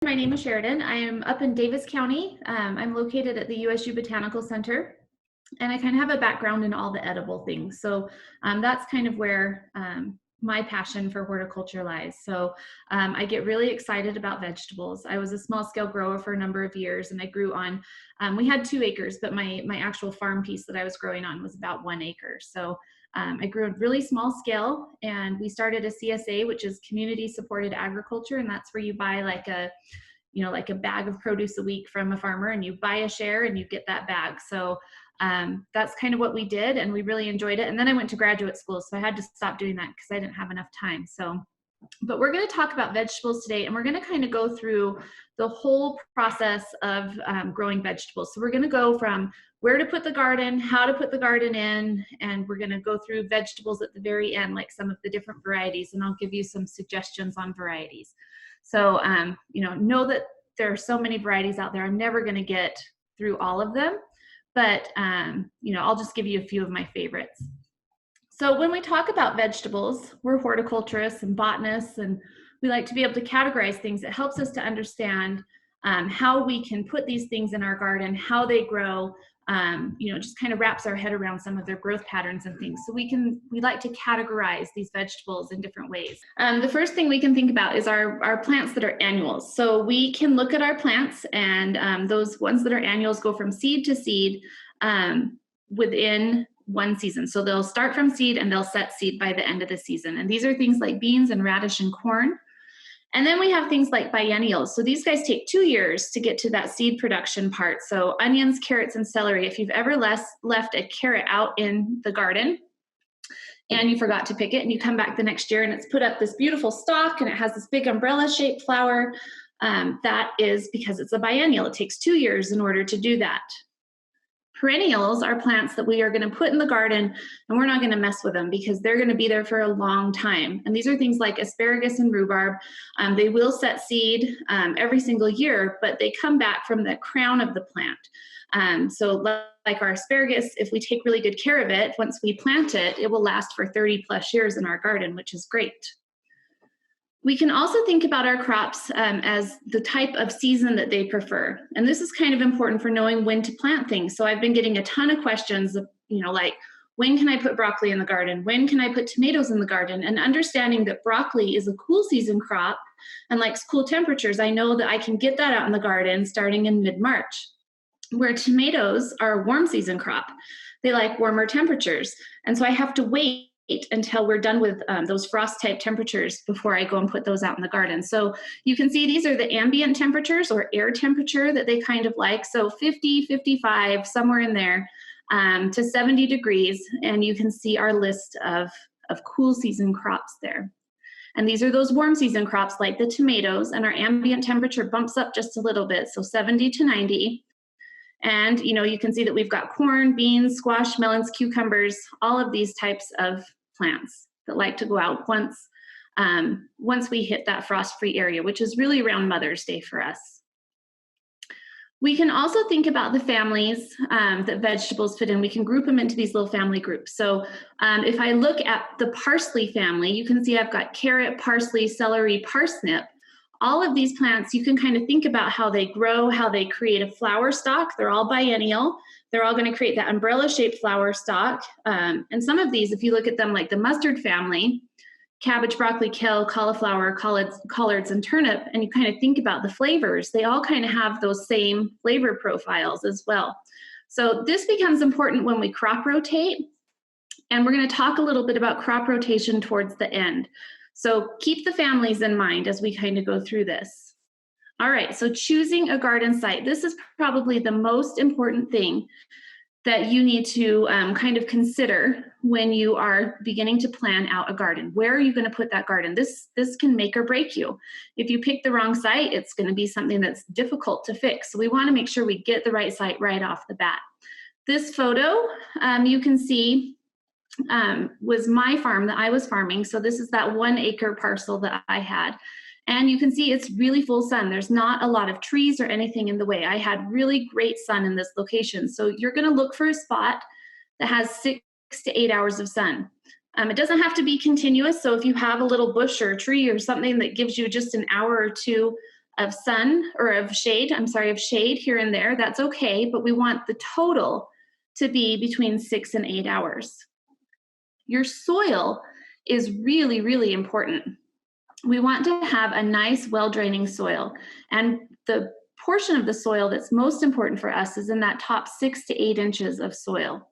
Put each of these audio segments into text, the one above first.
My name is Sheridan. I am up in Davis County. I'm located at the USU Botanical Center, and I kind of have a background in all the edible things. So that's kind of where my passion for horticulture lies. So I get really excited about vegetables. I was a small scale grower for a number of years, and I grew on, we had 2 acres, but my actual farm piece that I was growing on was about 1 acre. So I grew a really small scale, and we started a CSA, which is community supported agriculture. And that's where you buy like a bag of produce a week from a farmer, and you buy a share and you get that bag. So that's kind of what we did, and we really enjoyed it. And then I went to graduate school, so I had to stop doing that because I didn't have enough time. But we're going to talk about vegetables today, and we're going to kind of go through the whole process of growing vegetables. So we're going to go from where to put the garden, how to put the garden in, and we're going to go through vegetables at the very end, like some of the different varieties, and I'll give you some suggestions on varieties. So, know that there are so many varieties out there. I'm never going to get through all of them, but, I'll just give you a few of my favorites. So when we talk about vegetables, we're horticulturists and botanists, and we like to be able to categorize things. It helps us to understand how we can put these things in our garden, how they grow, just kind of wraps our head around some of their growth patterns and things. So we like to categorize these vegetables in different ways. The first thing we can think about is our plants that are annuals. So we can look at our plants, and those ones that are annuals go from seed to seed within one season. So they'll start from seed and they'll set seed by the end of the season. And these are things like beans and radish and corn. And then we have things like biennials. So these guys take 2 years to get to that seed production part. So onions, carrots, and celery. If you've ever left a carrot out in the garden and you forgot to pick it, and you come back the next year and it's put up this beautiful stalk and it has this big umbrella-shaped flower, that is because it's a biennial. It takes 2 years in order to do that. Perennials are plants that we are going to put in the garden, and we're not going to mess with them because they're going to be there for a long time. And these are things like asparagus and rhubarb. They will set seed every single year, but they come back from the crown of the plant. So like our asparagus, if we take really good care of it, once we plant it, it will last for 30 plus years in our garden, which is great. We can also think about our crops as the type of season that they prefer. And this is kind of important for knowing when to plant things. So I've been getting a ton of questions, like, when can I put broccoli in the garden? When can I put tomatoes in the garden? And understanding that broccoli is a cool season crop and likes cool temperatures, I know that I can get that out in the garden starting in mid-March. Where tomatoes are a warm season crop. They like warmer temperatures. And so I have to wait until we're done with those frost type temperatures before I go and put those out in the garden. So you can see these are the ambient temperatures or air temperature that they kind of like. So 50, 55, somewhere in there to 70 degrees. And you can see our list of cool season crops there. And these are those warm season crops like the tomatoes, and our ambient temperature bumps up just a little bit. So 70 to 90. And, you can see that we've got corn, beans, squash, melons, cucumbers, all of these types of plants that like to go out once we hit that frost-free area, which is really around Mother's Day for us. We can also think about the families that vegetables fit in. We can group them into these little family groups. So if I look at the parsley family, you can see I've got carrot, parsley, celery, parsnip. All of these plants, you can kind of think about how they grow, how they create a flower stalk. They're all biennial. They're all going to create that umbrella-shaped flower stalk. And some of these, if you look at them like the mustard family, cabbage, broccoli, kale, cauliflower, collards, and turnip, and you kind of think about the flavors, they all kind of have those same flavor profiles as well. So this becomes important when we crop rotate. And we're going to talk a little bit about crop rotation towards the end. So keep the families in mind as we kind of go through this. All right, so choosing a garden site. This is probably the most important thing that you need to kind of consider when you are beginning to plan out a garden. Where are you going to put that garden? This can make or break you. If you pick the wrong site, it's going to be something that's difficult to fix. So we want to make sure we get the right site right off the bat. This photo, you can see, was my farm that I was farming. So this is that 1 acre parcel that I had. And you can see it's really full sun. There's not a lot of trees or anything in the way. I had really great sun in this location. So you're going to look for a spot that has 6 to 8 hours of sun. It doesn't have to be continuous. So if you have a little bush or a tree or something that gives you just an hour or two of sun or of shade, of shade here and there, that's okay, but we want the total to be between 6 and 8 hours. Your soil is really, really important. We want to have a nice, well-draining soil. And the portion of the soil that's most important for us is in that top 6 to 8 inches of soil.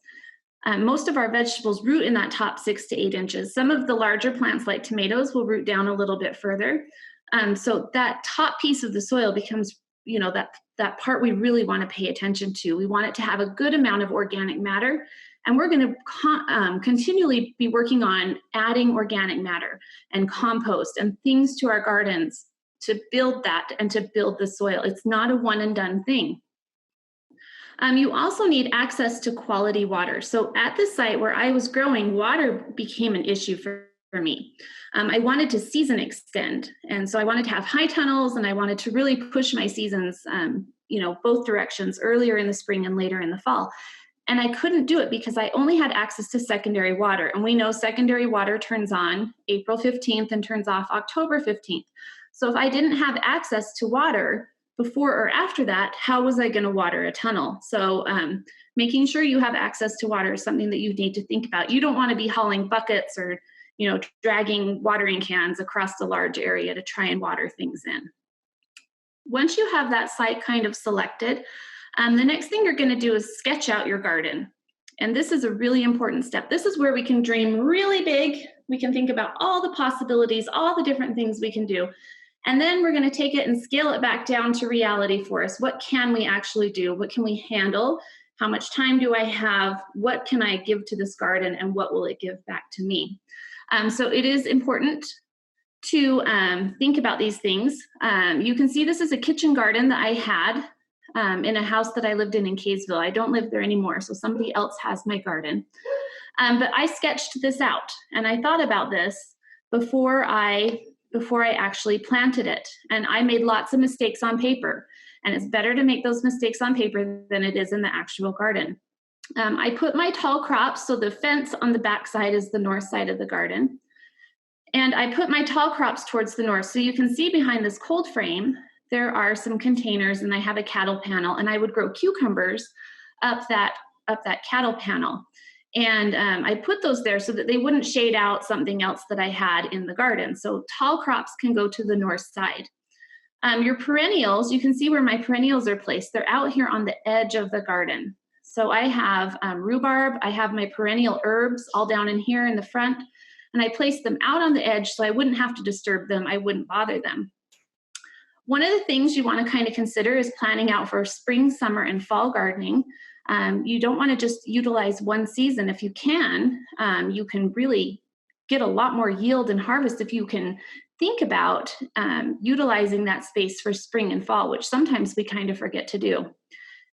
Most of our vegetables root in that top 6 to 8 inches. Some of the larger plants like tomatoes will root down a little bit further. So that top piece of the soil becomes, that part we really want to pay attention to. We want it to have a good amount of organic matter. And we're going to continually be working on adding organic matter and compost and things to our gardens to build that and to build the soil. It's not a one and done thing. You also need access to quality water. So at the site where I was growing, water became an issue for me. I wanted to season extend. And so I wanted to have high tunnels, and I wanted to really push my seasons, both directions, earlier in the spring and later in the fall. And I couldn't do it because I only had access to secondary water. And we know secondary water turns on April 15th and turns off October 15th. So if I didn't have access to water before or after that, how was I going to water a tunnel? So making sure you have access to water is something that you need to think about. You don't want to be hauling buckets or, dragging watering cans across the large area to try and water things in. Once you have that site kind of selected, the next thing you're going to do is sketch out your garden. And this is a really important step. This is where we can dream really big. We can think about all the possibilities, all the different things we can do. And then we're going to take it and scale it back down to reality for us. What can we actually do? What can we handle? How much time do I have? What can I give to this garden? And what will it give back to me? So it is important to think about these things. You can see this is a kitchen garden that I had in a house that I lived in Kaysville. I don't live there anymore, so somebody else has my garden. But I sketched this out, and I thought about this before I actually planted it. And I made lots of mistakes on paper, and it's better to make those mistakes on paper than it is in the actual garden. I put my tall crops, so the fence on the back side is the north side of the garden. And I put my tall crops towards the north. So you can see behind this cold frame, there are some containers, and I have a cattle panel, and I would grow cucumbers up that cattle panel. And I put those there so that they wouldn't shade out something else that I had in the garden. So tall crops can go to the north side. Your perennials, you can see where my perennials are placed. They're out here on the edge of the garden. So I have rhubarb, I have my perennial herbs all down in here in the front, and I placed them out on the edge so I wouldn't have to disturb them. I wouldn't bother them. One of the things you want to kind of consider is planning out for spring, summer, and fall gardening. You don't want to just utilize one season. If you can really get a lot more yield and harvest if you can think about utilizing that space for spring and fall, which sometimes we kind of forget to do.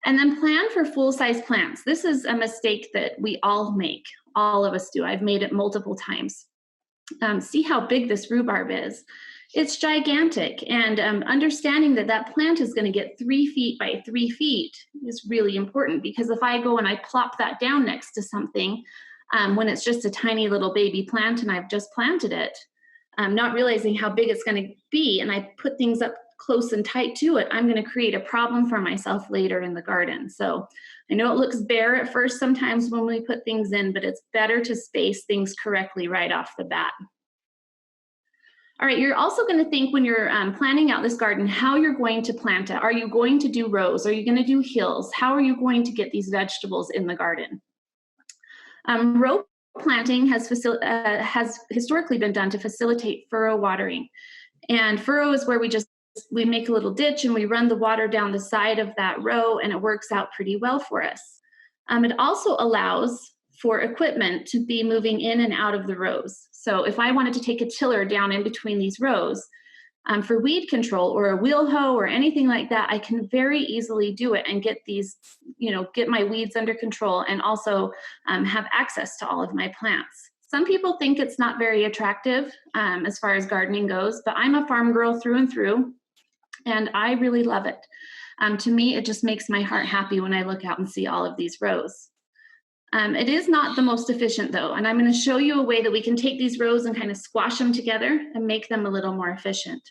And then plan for full-size plants. This is a mistake that we all make. All of us do. I've made it multiple times. See how big this rhubarb is. It's gigantic, and understanding that plant is going to get 3 feet by 3 feet is really important, because if I go and I plop that down next to something when it's just a tiny little baby plant and I've just planted it, not realizing how big it's going to be, and I put things up close and tight to it, I'm going to create a problem for myself later in the garden. So I know it looks bare at first sometimes when we put things in, but it's better to space things correctly right off the bat. All right, you're also going to think when you're planning out this garden, how you're going to plant it. Are you going to do rows? Are you going to do hills? How are you going to get these vegetables in the garden? Row planting has historically been done to facilitate furrow watering. And furrow is where we make a little ditch and we run the water down the side of that row, and it works out pretty well for us. It also allows for equipment to be moving in and out of the rows. So if I wanted to take a tiller down in between these rows for weed control or a wheel hoe or anything like that, I can very easily do it and get these, get my weeds under control, and also have access to all of my plants. Some people think it's not very attractive as far as gardening goes, but I'm a farm girl through and through, and I really love it. To me, it just makes my heart happy when I look out and see all of these rows. It is not the most efficient though, and I'm going to show you a way that we can take these rows and kind of squash them together and make them a little more efficient.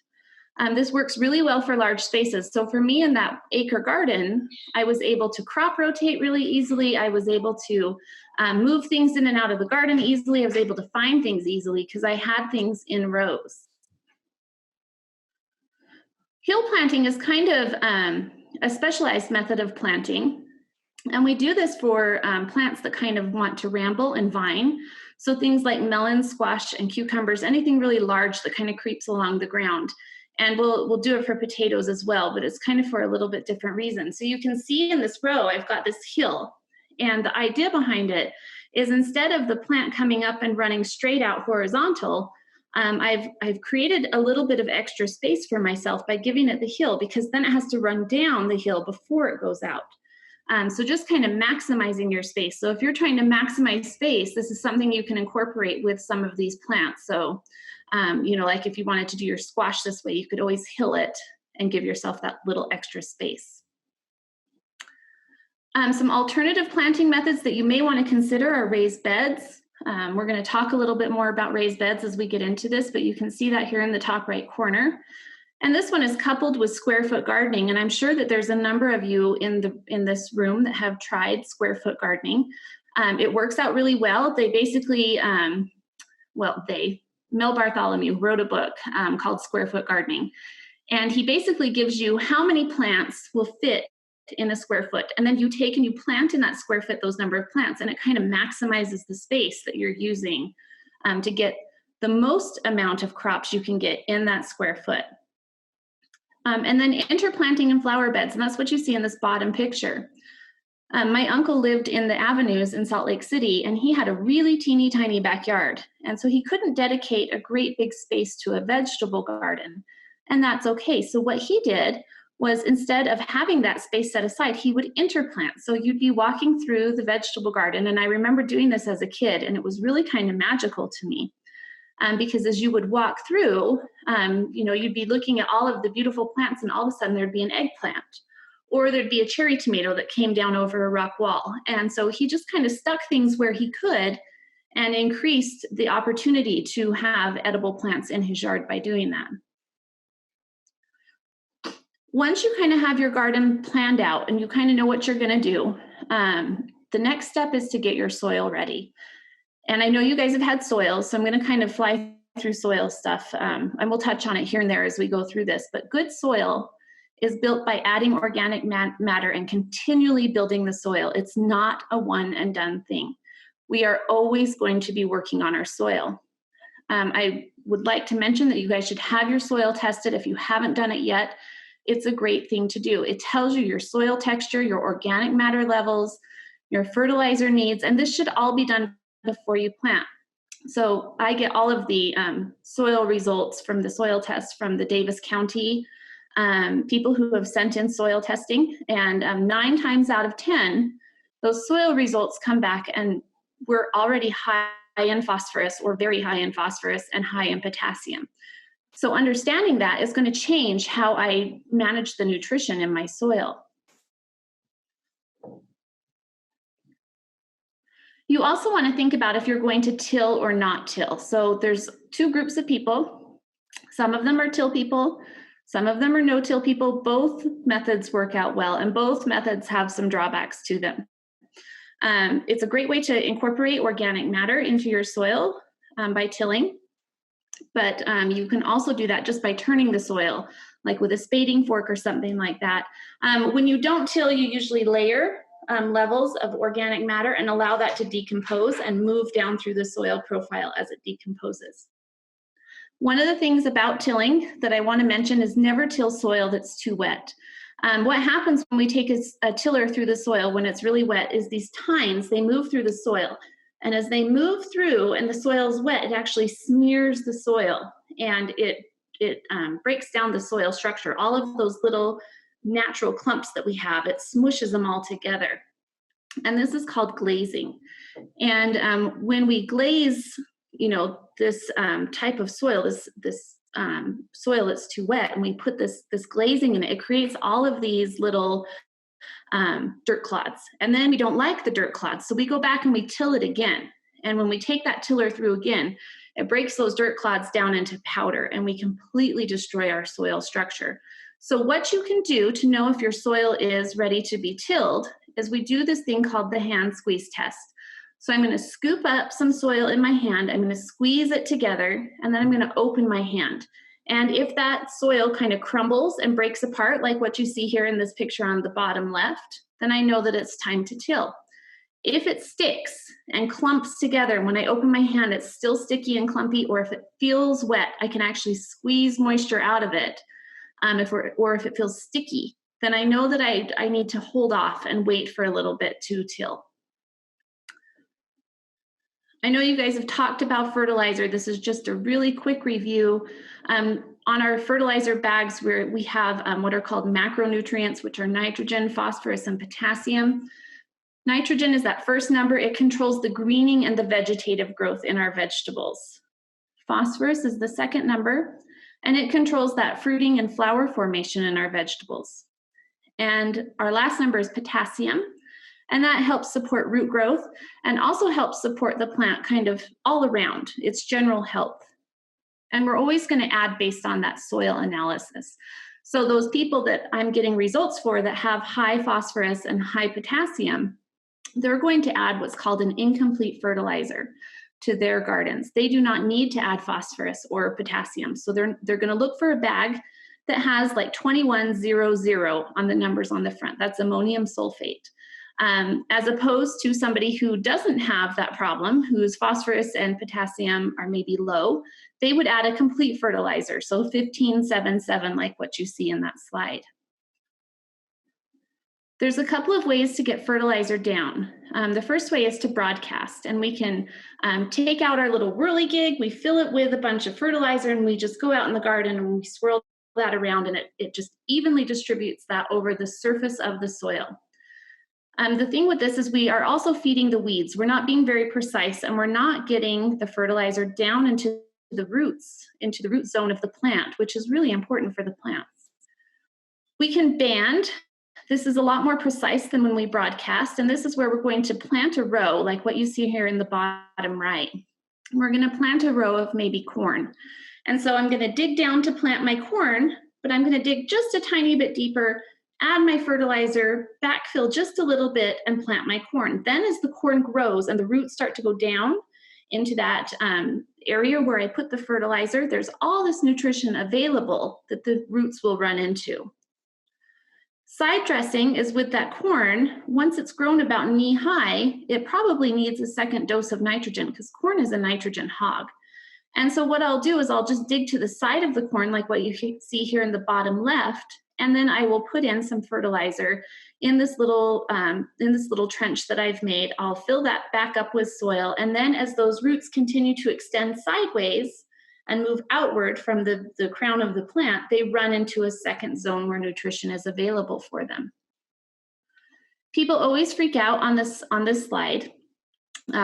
This works really well for large spaces. So for me in that acre garden, I was able to crop rotate really easily. I was able to move things in and out of the garden easily. I was able to find things easily because I had things in rows. Hill planting is kind of a specialized method of planting. And we do this for plants that kind of want to ramble and vine. So things like melons, squash, and cucumbers, anything really large that kind of creeps along the ground. And we'll do it for potatoes as well, but it's kind of for a little bit different reason. So you can see in this row, I've got this hill. And the idea behind it is instead of the plant coming up and running straight out horizontal, I've created a little bit of extra space for myself by giving it the hill, because then it has to run down the hill before it goes out. So just kind of maximizing your space. So if you're trying to maximize space, this is something you can incorporate with some of these plants. So, like if you wanted to do your squash this way, you could always hill it and give yourself that little extra space. Some alternative planting methods that you may want to consider are raised beds. We're going to talk a little bit more about raised beds as we get into this, but you can see that here in the top right corner. And this one is coupled with square foot gardening, and I'm sure that there's a number of you in this room that have tried square foot gardening. It works out really well. They basically, Mel Bartholomew wrote a book called Square Foot Gardening, and he basically gives you how many plants will fit in a square foot, and then you take and you plant in that square foot those number of plants, and it kind of maximizes the space that you're using to get the most amount of crops you can get in that square foot. And then interplanting in flower beds, and that's what you see in this bottom picture. My uncle lived in the Avenues in Salt Lake City, and he had a really teeny tiny backyard. And so he couldn't dedicate a great big space to a vegetable garden, and that's okay. So what he did was, instead of having that space set aside, he would interplant. So you'd be walking through the vegetable garden, and I remember doing this as a kid, and it was really kind of magical to me. Because as you would walk through, you'd be looking at all of the beautiful plants, and all of a sudden there'd be an eggplant, or there'd be a cherry tomato that came down over a rock wall. And so he just kind of stuck things where he could and increased the opportunity to have edible plants in his yard by doing that. Once you kind of have your garden planned out and you kind of know what you're going to do, the next step is to get your soil ready. And I know you guys have had soil, so I'm going to kind of fly through soil stuff, and we'll touch on it here and there as we go through this. But good soil is built by adding organic matter and continually building the soil. It's not a one and done thing. We are always going to be working on our soil. I would like to mention that you guys should have your soil tested. If you haven't done it yet, it's a great thing to do. It tells you your soil texture, your organic matter levels, your fertilizer needs, and this should all be done before you plant. So I get all of the soil results from the soil test from the Davis County people who have sent in soil testing, and 9 times out of 10, those soil results come back and we're already high in phosphorus, or very high in phosphorus, and high in potassium. So understanding that is going to change how I manage the nutrition in my soil. You also want to think about if you're going to till or not till. So there's 2 groups of people. Some of them are till people, some of them are no-till people. Both methods work out well, and both methods have some drawbacks to them. It's a great way to incorporate organic matter into your soil by tilling, but you can also do that just by turning the soil, like with a spading fork or something like that. When you don't till, you usually layer levels of organic matter and allow that to decompose and move down through the soil profile as it decomposes. One of the things about tilling that I want to mention is never till soil that's too wet. What happens when we take a tiller through the soil when it's really wet is these tines, they move through the soil. And as they move through and the soil is wet, it actually smears the soil, and it breaks down the soil structure. All of those little natural clumps that we have, it smushes them all together. And this is called glazing. And when we glaze, this type of soil, this soil that's too wet, and we put this glazing in it, it creates all of these little dirt clods. And then we don't like the dirt clods, so we go back and we till it again. And when we take that tiller through again, It breaks those dirt clods down into powder, and we completely destroy our soil structure. So what you can do to know if your soil is ready to be tilled is we do this thing called the hand squeeze test. So I'm going to scoop up some soil in my hand, I'm going to squeeze it together, and then I'm going to open my hand. And if that soil kind of crumbles and breaks apart, like what you see here in this picture on the bottom left, then I know that it's time to till. If it sticks and clumps together, when I open my hand, it's still sticky and clumpy, or if it feels wet, I can actually squeeze moisture out of it. If it feels sticky, then I know that I need to hold off and wait for a little bit to till. I know you guys have talked about fertilizer. This is just a really quick review. On our fertilizer bags, we have what are called macronutrients, which are nitrogen, phosphorus, and potassium. Nitrogen is that first number. It controls the greening and the vegetative growth in our vegetables. Phosphorus is the second number, and it controls that fruiting and flower formation in our vegetables. And our last number is potassium, and that helps support root growth and also helps support the plant kind of all around, its general health. And we're always going to add based on that soil analysis. So those people that I'm getting results for that have high phosphorus and high potassium, they're going to add what's called an incomplete fertilizer to their gardens. They do not need to add phosphorus or potassium. So they're going to look for a bag that has like 2100 on the numbers on the front. That's ammonium sulfate. As opposed to somebody who doesn't have that problem, whose phosphorus and potassium are maybe low, they would add a complete fertilizer, so 1577, like what you see in that slide. There's a couple of ways to get fertilizer down. The first way is to broadcast, and we can take out our little whirligig, we fill it with a bunch of fertilizer, and we just go out in the garden and we swirl that around, and it just evenly distributes that over the surface of the soil. The thing with this is we are also feeding the weeds. We're not being very precise, and we're not getting the fertilizer down into the roots, into the root zone of the plant, which is really important for the plants. We can band. This is a lot more precise than when we broadcast, and this is where we're going to plant a row, like what you see here in the bottom right. We're going to plant a row of maybe corn. And so I'm going to dig down to plant my corn, but I'm going to dig just a tiny bit deeper, add my fertilizer, backfill just a little bit, and plant my corn. Then as the corn grows and the roots start to go down into that area where I put the fertilizer, there's all this nutrition available that the roots will run into. Side dressing is with that corn. Once it's grown about knee high, it probably needs a second dose of nitrogen because corn is a nitrogen hog. And so what I'll do is I'll just dig to the side of the corn, like what you see here in the bottom left, and then I will put in some fertilizer in this little trench that I've made. I'll fill that back up with soil, and then as those roots continue to extend sideways and move outward from the crown of the plant, they run into a second zone where nutrition is available for them. People always freak out on this slide.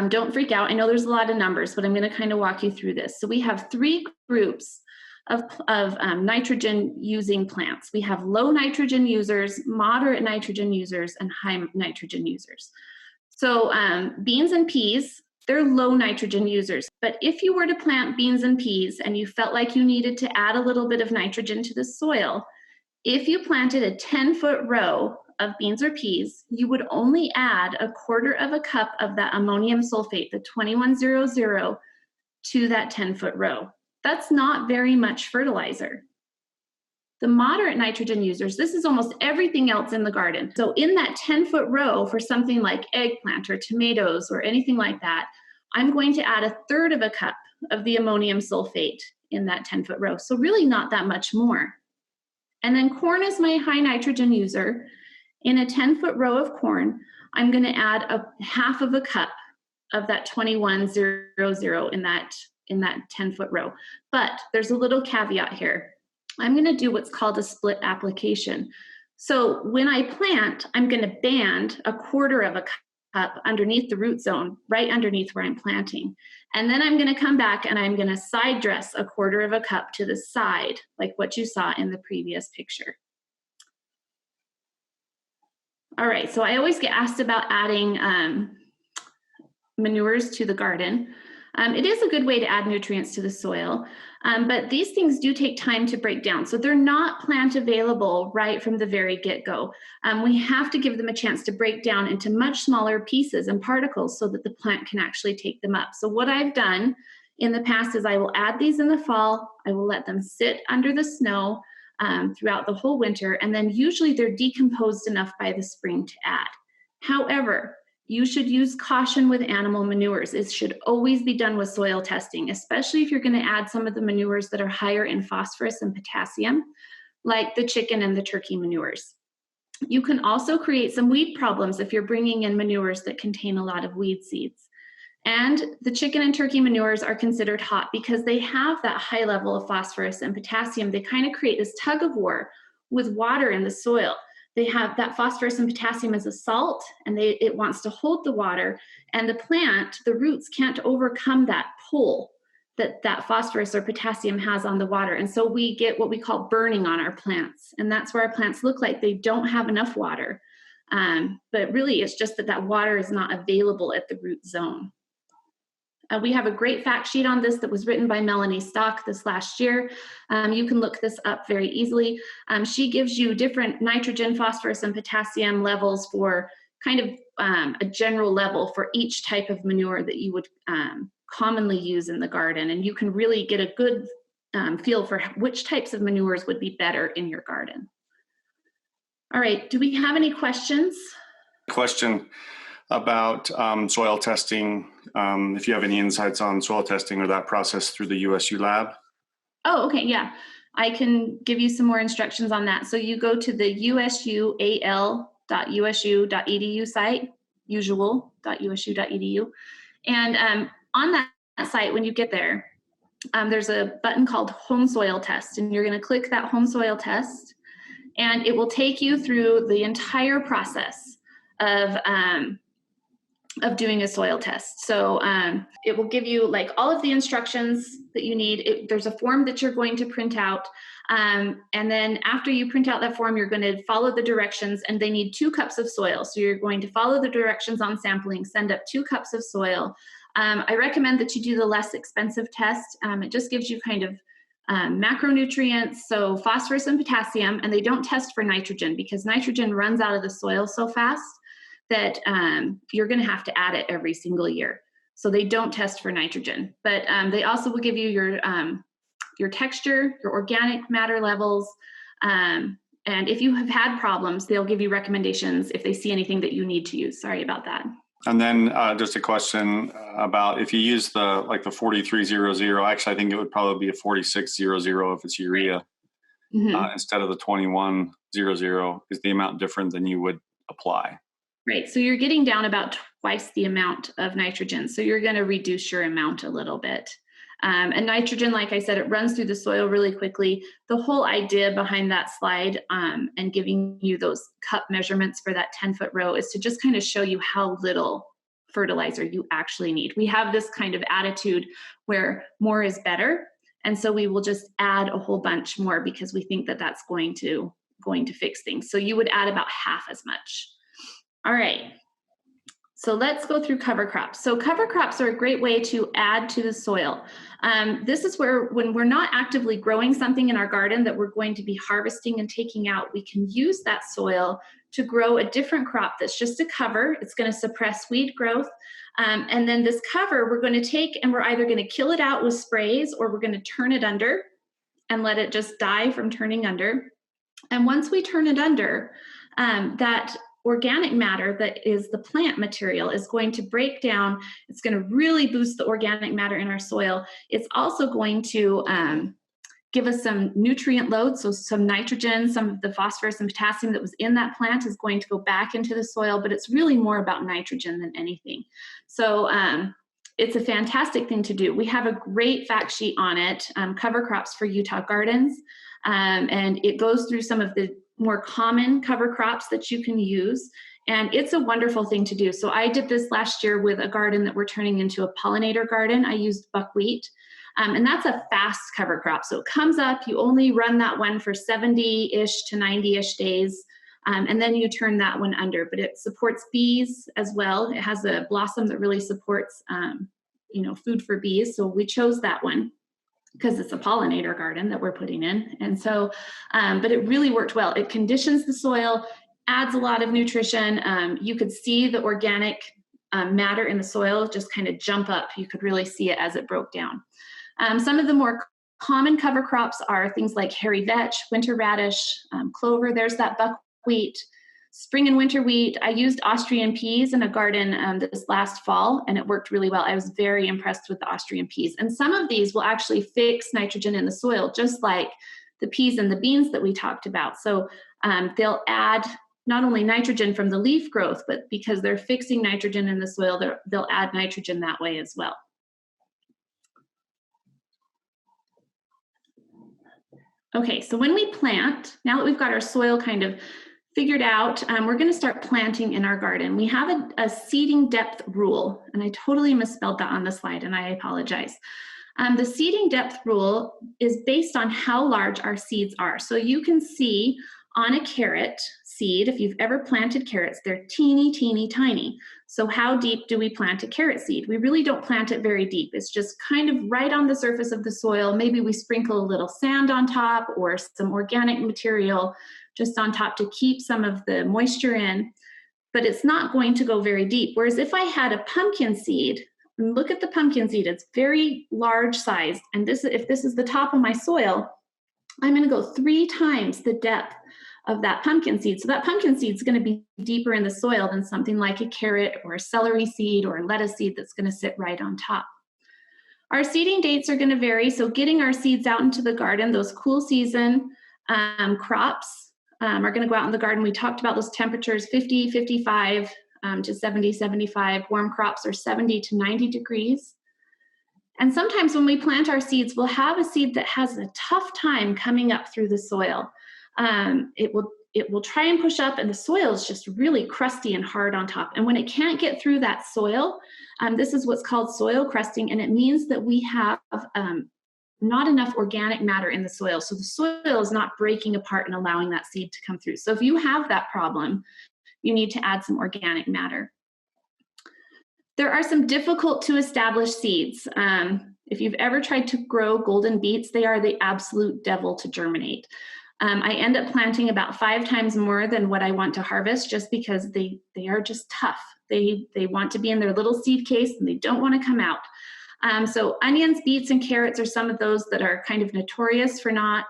Don't freak out. I know there's a lot of numbers, but I'm going to kind of walk you through this. So we have three groups of nitrogen using plants. We have low nitrogen users, moderate nitrogen users, and high nitrogen users. So beans and peas, they're low nitrogen users. But if you were to plant beans and peas and you felt like you needed to add a little bit of nitrogen to the soil, if you planted a 10-foot row of beans or peas, you would only add 1/4 cup of that ammonium sulfate, the 2100, to that 10-foot row. That's not very much fertilizer. The moderate nitrogen users, this is almost everything else in the garden. So in that 10-foot row for something like eggplant or tomatoes or anything like that, I'm going to add 1/3 cup of the ammonium sulfate in that 10-foot row. So really not that much more. And then corn is my high nitrogen user. In a 10-foot row of corn, I'm going to add 1/2 cup of that 2100 in that 10-foot row. But there's a little caveat here. I'm going to do what's called a split application. So when I plant, I'm going to band 1/4 cup underneath the root zone, right underneath where I'm planting. And then I'm going to come back and I'm going to side dress 1/4 cup to the side, like what you saw in the previous picture. All right, so I always get asked about adding manures to the garden. It is a good way to add nutrients to the soil, but these things do take time to break down. So they're not plant available right from the very get-go. We have to give them a chance to break down into much smaller pieces and particles so that the plant can actually take them up. So what I've done in the past is I will add these in the fall. I will let them sit under the snow throughout the whole winter, and then usually they're decomposed enough by the spring to add. However, you should use caution with animal manures. It should always be done with soil testing, especially if you're going to add some of the manures that are higher in phosphorus and potassium, like the chicken and the turkey manures. You can also create some weed problems if you're bringing in manures that contain a lot of weed seeds. And the chicken and turkey manures are considered hot because they have that high level of phosphorus and potassium. They kind of create this tug of war with water in the soil. They have that phosphorus and potassium as a salt, and it wants to hold the water, and the plant, the roots, can't overcome that pull that phosphorus or potassium has on the water. And so we get what we call burning on our plants, and that's where our plants look like they don't have enough water. But really, it's just that water is not available at the root zone. We have a great fact sheet on this that was written by Melanie Stock this last year. You can look this up very easily. She gives you different nitrogen, phosphorus, and potassium levels for kind of a general level for each type of manure that you would commonly use in the garden. And you can really get a good feel for which types of manures would be better in your garden. All right, do we have any questions? Question about soil testing, if you have any insights on soil testing or that process through the USU lab. Oh, okay, yeah. I can give you some more instructions on that. So you go to the usual.usu.edu site, usual.usu.edu. And on that site, when you get there, there's a button called Home Soil Test, and you're going to click that Home Soil Test, and it will take you through the entire process of doing a soil test. So it will give you like all of the instructions that you need. There's a form that you're going to print out. And then after you print out that form, you're going to follow the directions, and they need 2 cups of soil. So you're going to follow the directions on sampling, send up 2 cups of soil. I recommend that you do the less expensive test. It just gives you kind of macronutrients, so phosphorus and potassium, and they don't test for nitrogen because nitrogen runs out of the soil so fast that you're going to have to add it every single year. So they don't test for nitrogen, but they also will give you your texture, your organic matter levels, and if you have had problems, they'll give you recommendations if they see anything that you need to use. Sorry about that. And then just a question about if you use the 4300, actually I think it would probably be a 4600 if it's urea, instead of the 2100. Is the amount different than you would apply? Right, so you're getting down about twice the amount of nitrogen, so you're going to reduce your amount a little bit. And nitrogen, like I said, it runs through the soil really quickly. The whole idea behind that slide and giving you those cup measurements for that 10-foot row is to just kind of show you how little fertilizer you actually need. We have this kind of attitude where more is better, and so we will just add a whole bunch more because we think that that's going to fix things. So you would add about half as much. All right, so let's go through cover crops. So cover crops are a great way to add to the soil. This is where when we're not actively growing something in our garden that we're going to be harvesting and taking out, we can use that soil to grow a different crop that's just a cover. It's going to suppress weed growth. And then this cover we're going to take and we're either going to kill it out with sprays or we're going to turn it under and let it just die from turning under. And once we turn it under, that organic matter that is the plant material is going to break down. It's going to really boost the organic matter in our soil. It's also going to give us some nutrient load, so some nitrogen, some of the phosphorus and potassium that was in that plant is going to go back into the soil, but it's really more about nitrogen than anything. So it's a fantastic thing to do. We have a great fact sheet on it, cover crops for Utah gardens, and it goes through some of the more common cover crops that you can use. And it's a wonderful thing to do. So I did this last year with a garden that we're turning into a pollinator garden. I used buckwheat. And that's a fast cover crop. So it comes up, you only run that one for 70-ish to 90-ish days. And then you turn that one under, but it supports bees as well. It has a blossom that really supports food for bees. So we chose that one because it's a pollinator garden that we're putting in. And so, but it really worked well. It conditions the soil, adds a lot of nutrition. You could see the organic matter in the soil just kind of jump up. You could really see it as it broke down. Some of the more common cover crops are things like hairy vetch, winter radish, clover. There's that buckwheat, spring and winter wheat. I used Austrian peas in a garden this last fall, and it worked really well. I was very impressed with the Austrian peas. And some of these will actually fix nitrogen in the soil, just like the peas and the beans that we talked about. So they'll add not only nitrogen from the leaf growth, but because they're fixing nitrogen in the soil, they'll add nitrogen that way as well. Okay, so when we plant, now that we've got our soil kind of figured out, we're going to start planting in our garden. We have a seeding depth rule, and I totally misspelled that on the slide, and I apologize. The seeding depth rule is based on how large our seeds are. So you can see on a carrot seed, if you've ever planted carrots, they're teeny, teeny, tiny. So how deep do we plant a carrot seed? We really don't plant it very deep. It's just kind of right on the surface of the soil. Maybe we sprinkle a little sand on top or some organic material just on top to keep some of the moisture in, but it's not going to go very deep. Whereas if I had a pumpkin seed, and look at the pumpkin seed, it's very large sized. And if this is the top of my soil, I'm going to go 3 times the depth of that pumpkin seed. So that pumpkin seed is going to be deeper in the soil than something like a carrot or a celery seed or a lettuce seed that's going to sit right on top. Our seeding dates are going to vary. So getting our seeds out into the garden, those cool season crops are going to go out in the garden. We talked about those temperatures, 50, 55 to 70, 75. Warm crops are 70 to 90 degrees. And sometimes when we plant our seeds, we'll have a seed that has a tough time coming up through the soil. It will try and push up, and the soil is just really crusty and hard on top. And when it can't get through that soil, this is what's called soil crusting, and it means that we have not enough organic matter in the soil. So the soil is not breaking apart and allowing that seed to come through. So if you have that problem, you need to add some organic matter. There are some difficult to establish seeds. If you've ever tried to grow golden beets, they are the absolute devil to germinate. I end up planting about 5 times more than what I want to harvest just because they are just tough. They want to be in their little seed case and they don't want to come out. So onions, beets, and carrots are some of those that are kind of notorious for not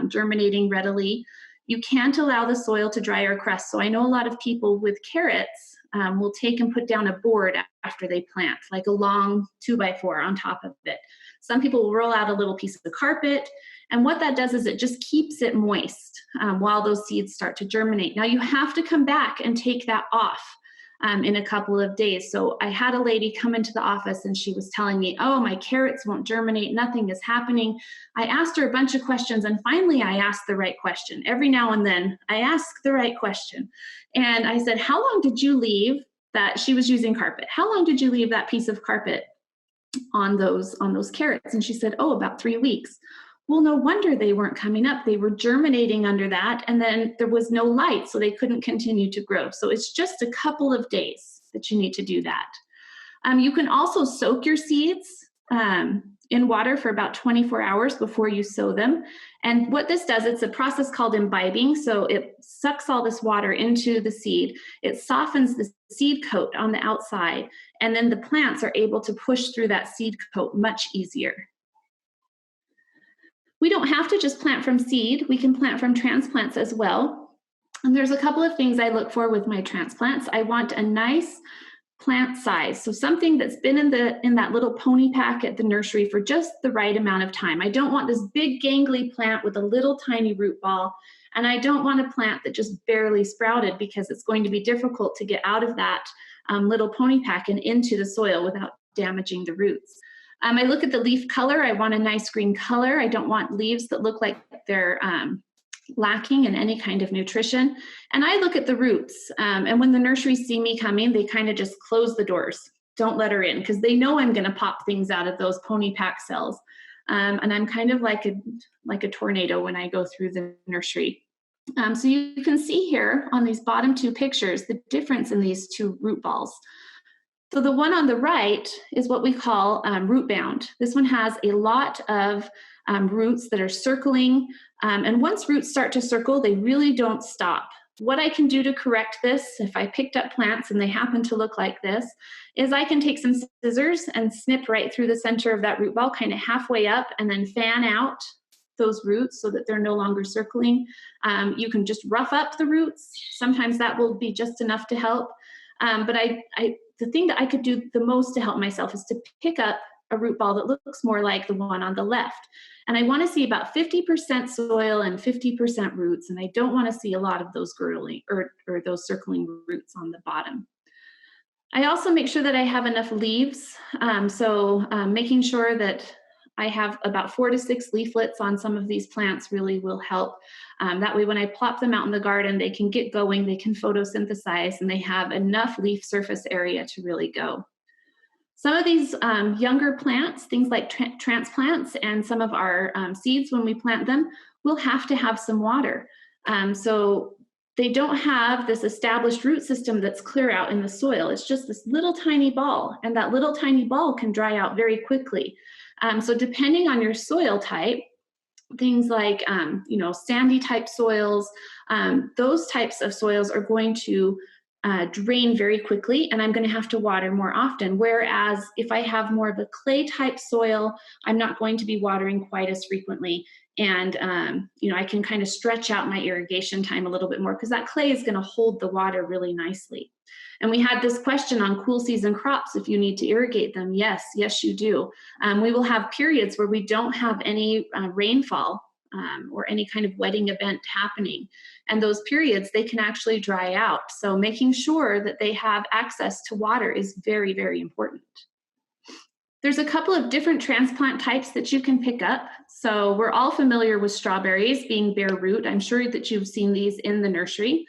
germinating readily. You can't allow the soil to dry or crust. So I know a lot of people with carrots will take and put down a board after they plant, like a long 2x4 on top of it. Some people will roll out a little piece of carpet, and what that does is it just keeps it moist while those seeds start to germinate. Now you have to come back and take that off in a couple of days. So I had a lady come into the office and she was telling me, oh, my carrots won't germinate, nothing is happening. I asked her a bunch of questions, and finally I asked the right question. Every now and then I ask the right question. And I said, how long did you leave that? She was using carpet. How long did you leave that piece of carpet on those carrots? And she said, oh, about 3 weeks. Well, no wonder they weren't coming up. They were germinating under that, and then there was no light, so they couldn't continue to grow. So it's just a couple of days that you need to do that. You can also soak your seeds in water for about 24 hours before you sow them. And what this does, it's a process called imbibing. So it sucks all this water into the seed. It softens the seed coat on the outside, and then the plants are able to push through that seed coat much easier. We don't have to just plant from seed. We can plant from transplants as well. And there's a couple of things I look for with my transplants. I want a nice plant size. So something that's been in that little pony pack at the nursery for just the right amount of time. I don't want this big gangly plant with a little tiny root ball. And I don't want a plant that just barely sprouted, because it's going to be difficult to get out of that little pony pack and into the soil without damaging the roots. I look at the leaf color. I want a nice green color. I don't want leaves that look like they're lacking in any kind of nutrition. And I look at the roots. And when the nurseries see me coming, they kind of just close the doors. Don't let her in, because they know I'm going to pop things out of those pony pack cells. And I'm kind of like a tornado when I go through the nursery. So you can see here on these bottom 2 pictures the difference in these 2 root balls. So the one on the right is what we call root bound. This one has a lot of roots that are circling. And once roots start to circle, they really don't stop. What I can do to correct this, if I picked up plants and they happen to look like this, is I can take some scissors and snip right through the center of that root ball, kind of halfway up, and then fan out those roots so that they're no longer circling. You can just rough up the roots. Sometimes that will be just enough to help. But the thing that I could do the most to help myself is to pick up a root ball that looks more like the one on the left. And I want to see about 50% soil and 50% roots. And I don't want to see a lot of those girdling or those circling roots on the bottom. I also make sure that I have enough leaves. Making sure that I have about 4 to 6 leaflets on some of these plants really will help. That way when I plop them out in the garden, they can get going, they can photosynthesize, and they have enough leaf surface area to really go. Some of these younger plants, things like transplants and some of our seeds when we plant them, will have to have some water. So they don't have this established root system that's clear out in the soil. It's just this little tiny ball, and that little tiny ball can dry out very quickly. So depending on your soil type, things like sandy type soils, those types of soils are going to drain very quickly, and I'm going to have to water more often. Whereas if I have more of a clay type soil, I'm not going to be watering quite as frequently. And I can kind of stretch out my irrigation time a little bit more because that clay is going to hold the water really nicely. And we had this question on cool season crops, if you need to irrigate them. Yes, you do. We will have periods where we don't have any rainfall or any kind of wetting event happening. And those periods, they can actually dry out. So making sure that they have access to water is very, very important. There's a couple of different transplant types that you can pick up. So we're all familiar with strawberries being bare root. I'm sure that you've seen these in the nursery.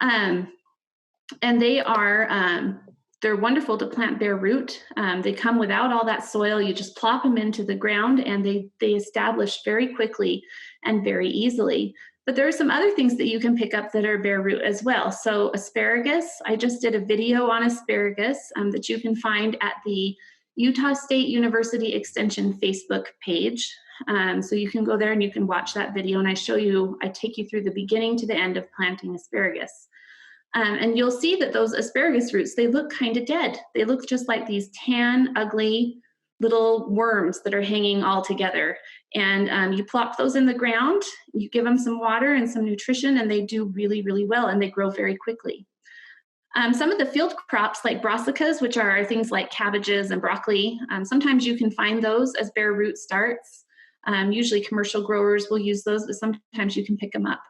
And they are, they're wonderful to plant bare root. They come without all that soil. You just plop them into the ground and they establish very quickly and very easily. But there are some other things that you can pick up that are bare root as well. So asparagus, I just did a video on asparagus that you can find at the Utah State University Extension Facebook page. So you can go there and you can watch that video, and I take you through the beginning to the end of planting asparagus. And you'll see that those asparagus roots, they look kind of dead. They look just like these tan, ugly little worms that are hanging all together. And you plop those in the ground, you give them some water and some nutrition, and they do really, really well, and they grow very quickly. Some of the field crops like brassicas, which are things like cabbages and broccoli, sometimes you can find those as bare root starts. Usually commercial growers will use those, but sometimes you can pick them up.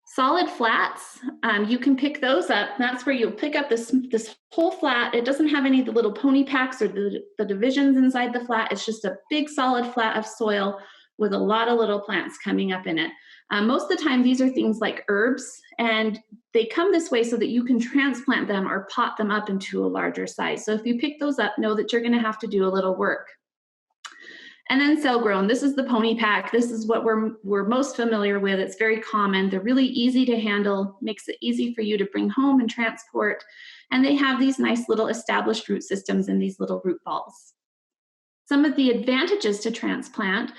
Solid flats, you can pick those up. That's where you'll pick up this whole flat. It doesn't have any of the little pony packs or the divisions inside the flat. It's just a big solid flat of soil with a lot of little plants coming up in it. Most of the time, these are things like herbs, and they come this way so that you can transplant them or pot them up into a larger size. So if you pick those up, know that you're going to have to do a little work. And then cell grown, this is the pony pack. This is what we're most familiar with. It's very common. They're really easy to handle, makes it easy for you to bring home and transport. And they have these nice little established root systems in these little root balls. Some of the advantages to transplant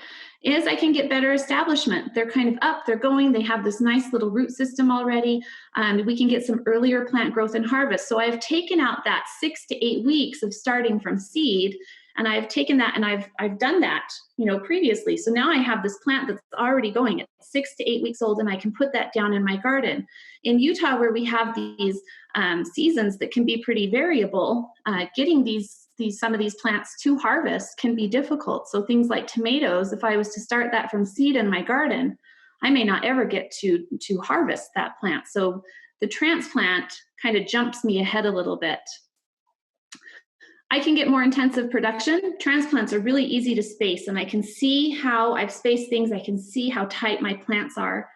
is I can get better establishment. They're kind of up, they're going, they have this nice little root system already. We can get some earlier plant growth and harvest. So I've taken out that 6 to 8 weeks of starting from seed, and I've taken that and I've done that, previously. So now I have this plant that's already going at 6 to 8 weeks old, and I can put that down in my garden. In Utah, where we have these seasons that can be pretty variable, getting some of these plants to harvest can be difficult. So things like tomatoes, if I was to start that from seed in my garden, I may not ever get to harvest that plant. So the transplant kind of jumps me ahead a little bit. I can get more intensive production. Transplants are really easy to space, and I can see how I've spaced things. I can see how tight my plants are,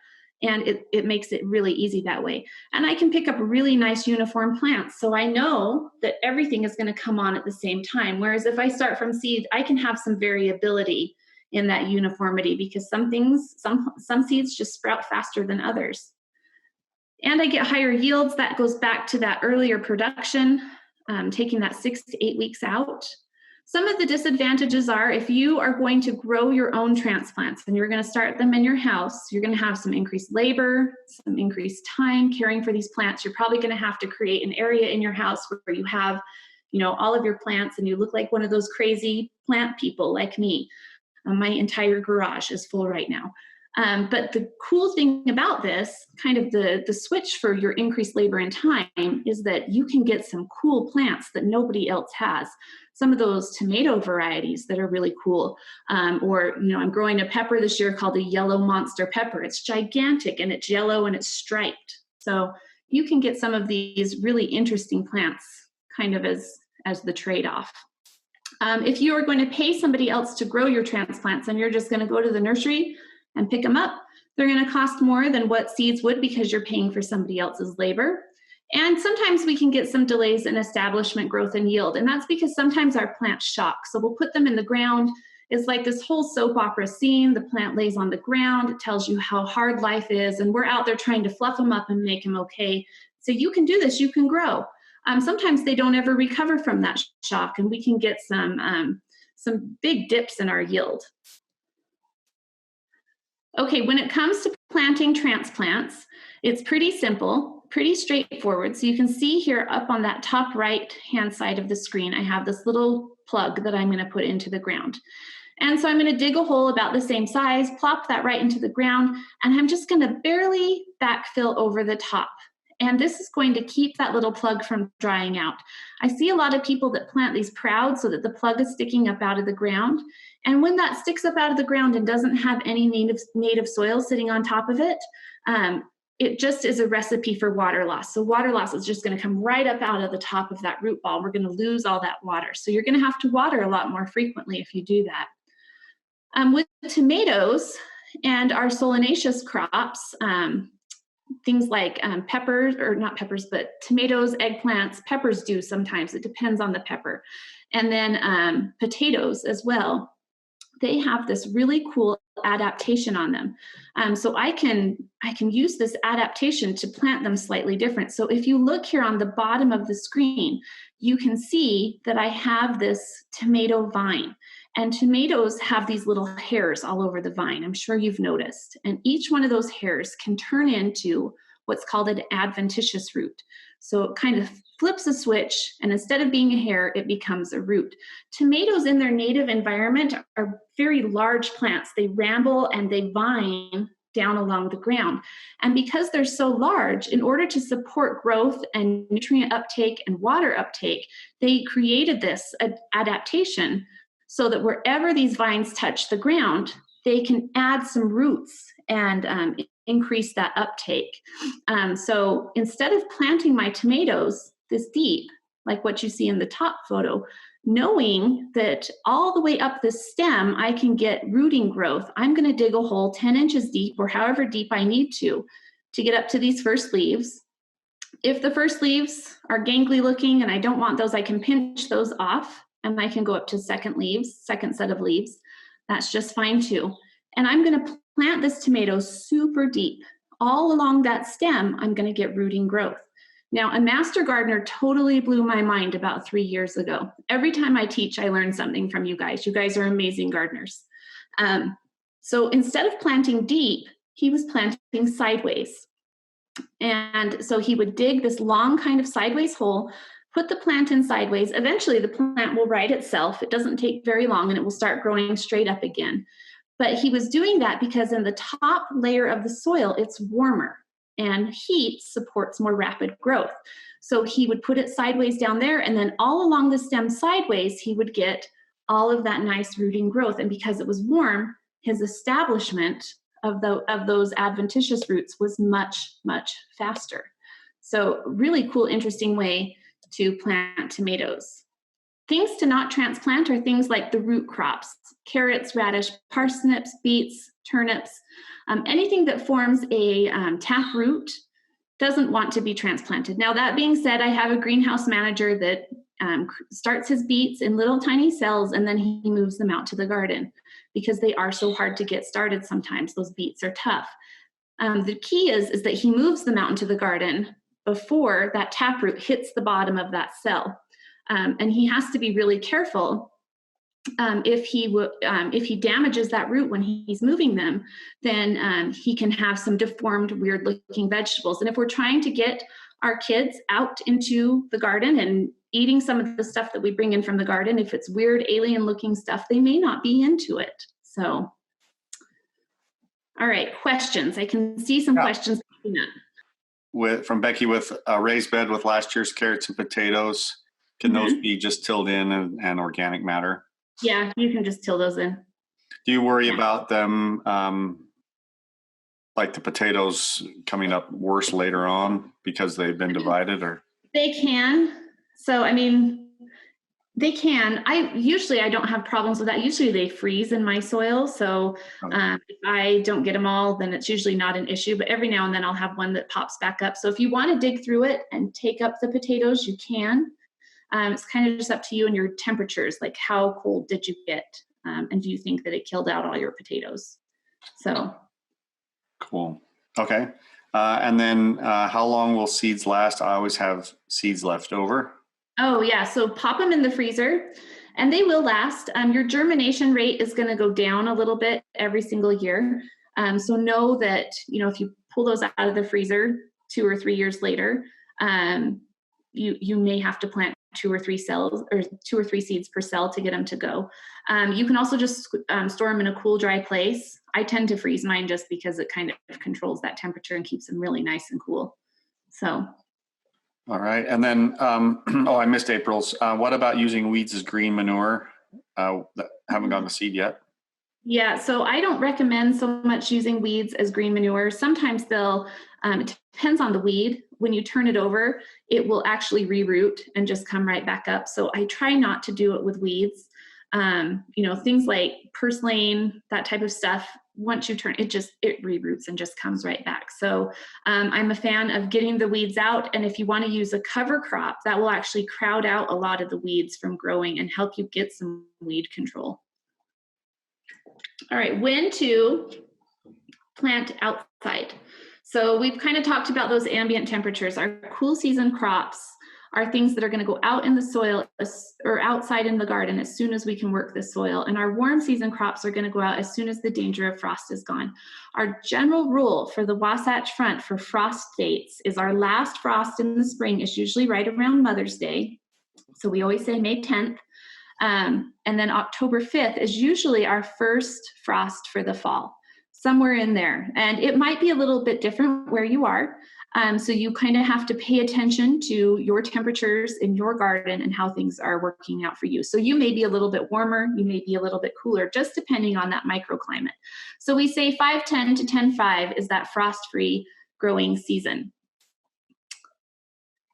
and it makes it really easy that way. And I can pick up really nice uniform plants, so I know that everything is going to come on at the same time. Whereas if I start from seed, I can have some variability in that uniformity because some seeds just sprout faster than others. And I get higher yields. That goes back to that earlier production, taking that 6 to 8 weeks out. Some of the disadvantages are if you are going to grow your own transplants and you're going to start them in your house, you're going to have some increased labor, some increased time caring for these plants. You're probably going to have to create an area in your house where you have, all of your plants and you look like one of those crazy plant people like me. My entire garage is full right now. But the cool thing about this, kind of the switch for your increased labor and time, is that you can get some cool plants that nobody else has. Some of those tomato varieties that are really cool. Or, I'm growing a pepper this year called a yellow monster pepper. It's gigantic and it's yellow and it's striped. So you can get some of these really interesting plants kind of as the trade-off. If you are going to pay somebody else to grow your transplants and you're just going to go to the nursery and pick them up, they're going to cost more than what seeds would because you're paying for somebody else's labor. And sometimes we can get some delays in establishment, growth, and yield. And that's because sometimes our plants shock. So we'll put them in the ground. It's like this whole soap opera scene. The plant lays on the ground. It tells you how hard life is. And we're out there trying to fluff them up and make them okay. So you can do this. You can grow. Sometimes they don't ever recover from that shock. And we can get some big dips in our yield. Okay, when it comes to planting transplants, it's pretty simple, pretty straightforward. So you can see here up on that top right-hand side of the screen, I have this little plug that I'm going to put into the ground. And so I'm going to dig a hole about the same size, plop that right into the ground, and I'm just going to barely backfill over the top. And this is going to keep that little plug from drying out. I see a lot of people that plant these proud so that the plug is sticking up out of the ground. And when that sticks up out of the ground and doesn't have any native soil sitting on top of it, it just is a recipe for water loss. So water loss is just going to come right up out of the top of that root ball. We're going to lose all that water. So you're going to have to water a lot more frequently if you do that. With tomatoes and our solanaceous crops, things like peppers, or not peppers, but tomatoes, eggplants, peppers do sometimes. It depends on the pepper. And then potatoes as well. They have this really cool adaptation on them. So I can use this adaptation to plant them slightly different. So if you look here on the bottom of the screen, you can see that I have this tomato vine. And tomatoes have these little hairs all over the vine. I'm sure you've noticed. And each one of those hairs can turn into what's called an adventitious root. So it kind of flips a switch, and instead of being a hair, it becomes a root. Tomatoes in their native environment are very large plants. They ramble and they vine down along the ground. And because they're so large, in order to support growth and nutrient uptake and water uptake, they created this adaptation so that wherever these vines touch the ground, they can add some roots and increase that uptake. So instead of planting my tomatoes this deep, like what you see in the top photo, knowing that all the way up the stem, I can get rooting growth, I'm going to dig a hole 10 inches deep or however deep I need to get up to these first leaves. If the first leaves are gangly looking and I don't want those, I can pinch those off and I can go up to second set of leaves. That's just fine too. And I'm going to plant this tomato super deep. All along that stem, I'm going to get rooting growth. Now, a master gardener totally blew my mind about 3 years ago. Every time I teach, I learn something from you guys. You guys are amazing gardeners. So instead of planting deep, he was planting sideways. And so he would dig this long kind of sideways hole, put the plant in sideways. Eventually, the plant will right itself. It doesn't take very long, and it will start growing straight up again. But he was doing that because in the top layer of the soil, it's warmer, and heat supports more rapid growth. So he would put it sideways down there, and then all along the stem sideways, he would get all of that nice rooting growth. And because it was warm, his establishment of those adventitious roots was much, much faster. So really cool, interesting way to plant tomatoes. Things to not transplant are things like the root crops: carrots, radish, parsnips, beets, turnips. Anything that forms a tap root doesn't want to be transplanted. Now, that being said, I have a greenhouse manager that starts his beets in little tiny cells, and then he moves them out to the garden because they are so hard to get started sometimes. Those beets are tough. The key is that he moves them out into the garden before that taproot hits the bottom of that cell. And he has to be really careful. If he damages that root when he's moving them, then he can have some deformed, weird-looking vegetables. And if we're trying to get our kids out into the garden and eating some of the stuff that we bring in from the garden, if it's weird, alien-looking stuff, they may not be into it. So, all right, questions. I can see some questions popping up. From Becky, with a raised bed with last year's carrots and potatoes, can those be just tilled in and organic matter? Yeah, you can just till those in. Do you worry about them, like the potatoes coming up worse later on because they've been divided, or? They can. So, I mean, they can. I don't have problems with that. Usually they freeze in my soil. So if I don't get them all, then it's usually not an issue. But every now and then I'll have one that pops back up. So if you want to dig through it and take up the potatoes, you can. It's kind of just up to you and your temperatures, like how cold did you get? And do you think that it killed out all your potatoes? So. Cool. Okay. And then how long will seeds last? I always have seeds left over. Oh, yeah. So pop them in the freezer and they will last. Your germination rate is going to go down a little bit every single year. So know that, if you pull those out of the freezer 2 or 3 years later, you may have to plant 2 or 3 cells or 2 or 3 seeds per cell to get them to go. You can also just store them in a cool, dry place. I tend to freeze mine just because it kind of controls that temperature and keeps them really nice and cool. So. All right. And then, I missed April's. What about using weeds as green manure? That haven't gotten to seed yet. Yeah, so I don't recommend so much using weeds as green manure. Sometimes it depends on the weed. When you turn it over, it will actually reroot and just come right back up. So I try not to do it with weeds. Things like purslane, that type of stuff, once you turn it reroutes and just comes right back. So I'm a fan of getting the weeds out. And if you want to use a cover crop, that will actually crowd out a lot of the weeds from growing and help you get some weed control. All right, when to plant outside. So we've kind of talked about those ambient temperatures. Our cool season crops are things that are going to go out in the soil or outside in the garden as soon as we can work the soil. And our warm season crops are going to go out as soon as the danger of frost is gone. Our general rule for the Wasatch Front for frost dates is our last frost in the spring is usually right around Mother's Day. So we always say May 10th. And then October 5th is usually our first frost for the fall, somewhere in there. And it might be a little bit different where you are. So you kind of have to pay attention to your temperatures in your garden and how things are working out for you. So you may be a little bit warmer, you may be a little bit cooler, just depending on that microclimate. So we say 5-10 to 10-5 is that frost-free growing season.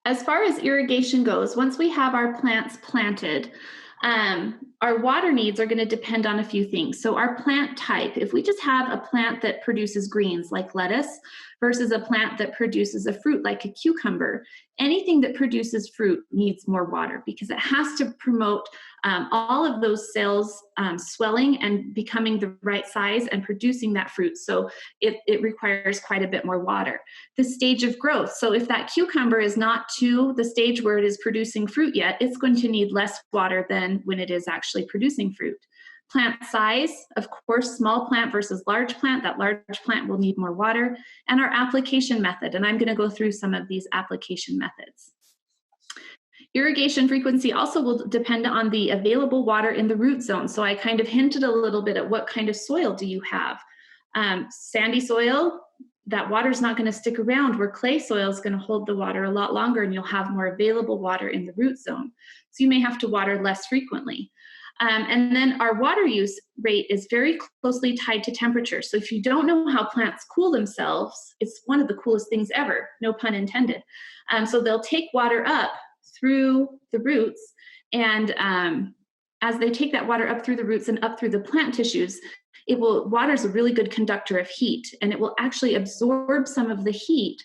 As far as irrigation goes, once we have our plants planted, our water needs are going to depend on a few things. So our plant type, if we just have a plant that produces greens like lettuce versus a plant that produces a fruit like a cucumber, anything that produces fruit needs more water because it has to promote all of those cells swelling and becoming the right size and producing that fruit. So it requires quite a bit more water. The stage of growth. So if that cucumber is not to the stage where it is producing fruit yet, it's going to need less water than when it is actually producing fruit. Plant size, of course, small plant versus large plant. That large plant will need more water. And our application method. And I'm going to go through some of these application methods. Irrigation frequency also will depend on the available water in the root zone. So I kind of hinted a little bit at what kind of soil do you have. Sandy soil, that water's not going to stick around, where clay soil is going to hold the water a lot longer and you'll have more available water in the root zone. So you may have to water less frequently. And then our water use rate is very closely tied to temperature. So if you don't know how plants cool themselves, it's one of the coolest things ever, no pun intended. So they'll take water up through the roots, and as they take that water up through the roots and up through the plant tissues, water is a really good conductor of heat, and it will actually absorb some of the heat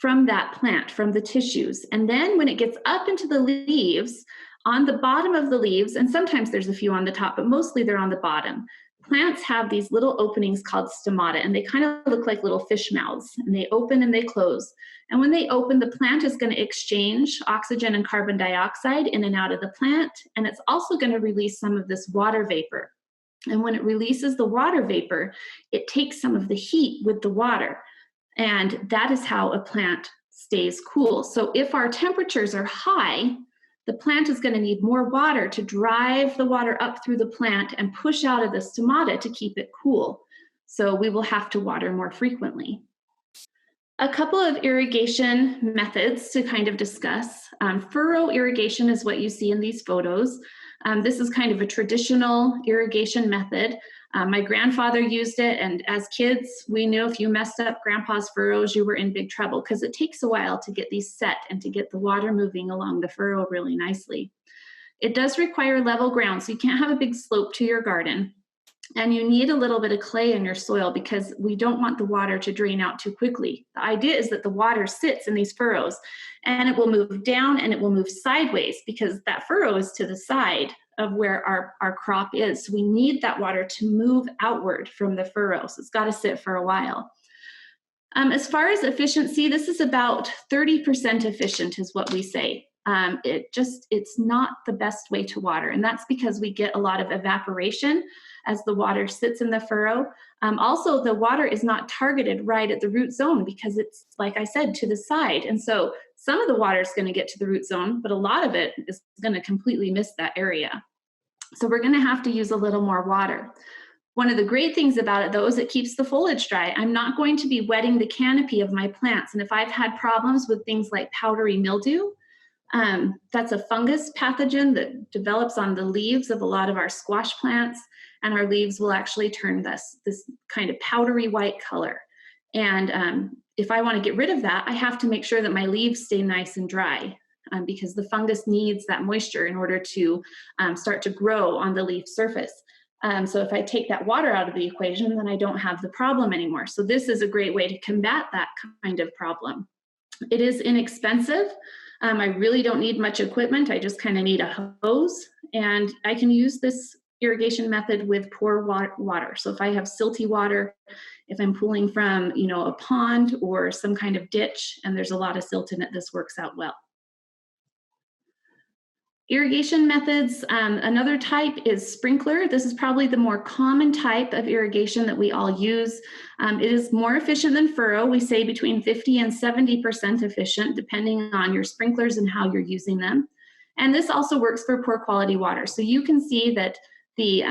from that plant, from the tissues. And then when it gets up into the leaves, on the bottom of the leaves, and sometimes there's a few on the top, but mostly they're on the bottom, plants have these little openings called stomata, and they kind of look like little fish mouths, and they open and they close. And when they open, the plant is going to exchange oxygen and carbon dioxide in and out of the plant, and it's also going to release some of this water vapor. And when it releases the water vapor, it takes some of the heat with the water, and that is how a plant stays cool. So if our temperatures are high, the plant is going to need more water to drive the water up through the plant and push out of the stomata to keep it cool. So we will have to water more frequently. A couple of irrigation methods to kind of discuss. Furrow irrigation is what you see in these photos. This is kind of a traditional irrigation method. My grandfather used it, and as kids, we knew if you messed up grandpa's furrows, you were in big trouble because it takes a while to get these set and to get the water moving along the furrow really nicely. It does require level ground, so you can't have a big slope to your garden. And you need a little bit of clay in your soil because we don't want the water to drain out too quickly. The idea is that the water sits in these furrows and it will move down and it will move sideways because that furrow is to the side of where our crop is. So we need that water to move outward from the furrow. So it's got to sit for a while. As far as efficiency, this is about 30% efficient is what we say. It's not the best way to water. And that's because we get a lot of evaporation as the water sits in the furrow. Also, the water is not targeted right at the root zone because it's, like I said, to the side. And so some of the water is going to get to the root zone, but a lot of it is going to completely miss that area. So we're going to have to use a little more water. One of the great things about it, though, is it keeps the foliage dry. I'm not going to be wetting the canopy of my plants. And if I've had problems with things like powdery mildew, that's a fungus pathogen that develops on the leaves of a lot of our squash plants, and our leaves will actually turn this kind of powdery white color. And if I want to get rid of that, I have to make sure that my leaves stay nice and dry because the fungus needs that moisture in order to start to grow on the leaf surface. So if I take that water out of the equation, then I don't have the problem anymore. So this is a great way to combat that kind of problem. It is inexpensive. I really don't need much equipment. I just kind of need a hose, and I can use this irrigation method with poor water. So if I have silty water, if I'm pulling from, a pond or some kind of ditch and there's a lot of silt in it, this works out well. Irrigation methods, another type is sprinkler. This is probably the more common type of irrigation that we all use. It is more efficient than furrow. We say between 50 and 70% efficient, depending on your sprinklers and how you're using them. And this also works for poor quality water. So you can see that the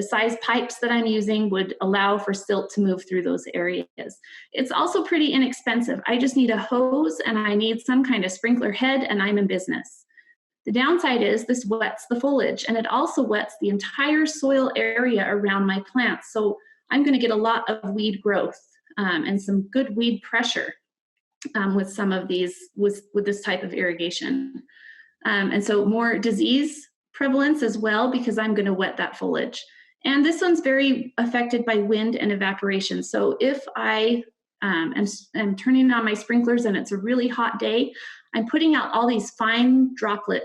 size pipes that I'm using would allow for silt to move through those areas. It's also pretty inexpensive. I just need a hose and I need some kind of sprinkler head and I'm in business. The downside is this wets the foliage and it also wets the entire soil area around my plants. So I'm going to get a lot of weed growth and some good weed pressure with some of these, with this type of irrigation. And so more disease prevalence as well because I'm going to wet that foliage. And this one's very affected by wind and evaporation. So if I am turning on my sprinklers and it's a really hot day, I'm putting out all these fine droplet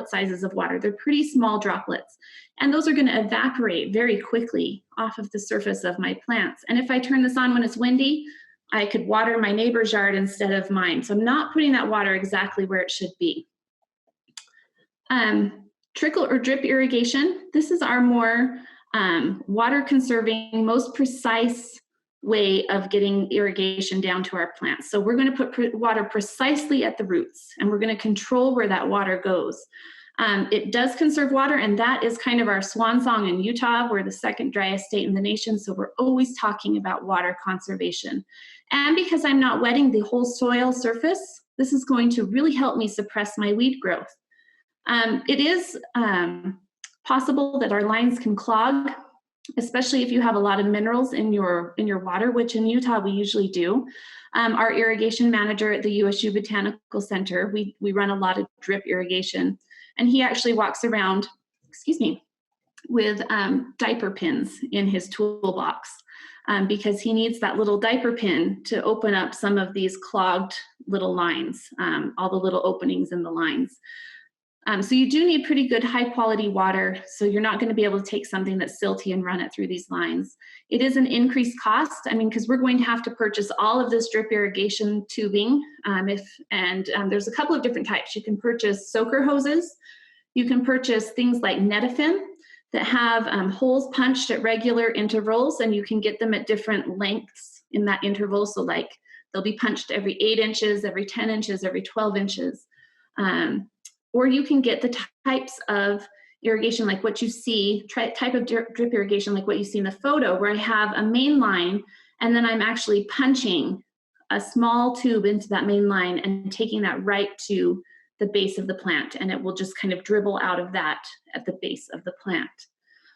sizes of water. They're pretty small droplets. And those are going to evaporate very quickly off of the surface of my plants. And if I turn this on when it's windy, I could water my neighbor's yard instead of mine. So I'm not putting that water exactly where it should be. Trickle or drip irrigation. This is our more water conserving, most precise way of getting irrigation down to our plants. So we're going to put water precisely at the roots and we're going to control where that water goes. It does conserve water, and that is kind of our swan song in Utah. We're the second driest state in the nation, so we're always talking about water conservation. And because I'm not wetting the whole soil surface, this is going to really help me suppress my weed growth. It is possible that our lines can clog, especially if you have a lot of minerals in your water, which in Utah we usually do. Our irrigation manager at the USU Botanical Center, we run a lot of drip irrigation, and he actually walks around, with diaper pins in his toolbox because he needs that little diaper pin to open up some of these clogged little lines, all the little openings in the lines. So you do need pretty good high quality water. So you're not going to be able to take something that's silty and run it through these lines. It is an increased cost. I mean, because we're going to have to purchase all of this drip irrigation tubing. There's a couple of different types. You can purchase soaker hoses. You can purchase things like Netafim that have holes punched at regular intervals, and you can get them at different lengths in that interval. So like they'll be punched every 8 inches, every 10 inches, every 12 inches. Or you can get the types of irrigation like what you see, type of drip irrigation like what you see in the photo, where I have a main line and then I'm actually punching a small tube into that main line and taking that right to the base of the plant, and it will just kind of dribble out of that at the base of the plant.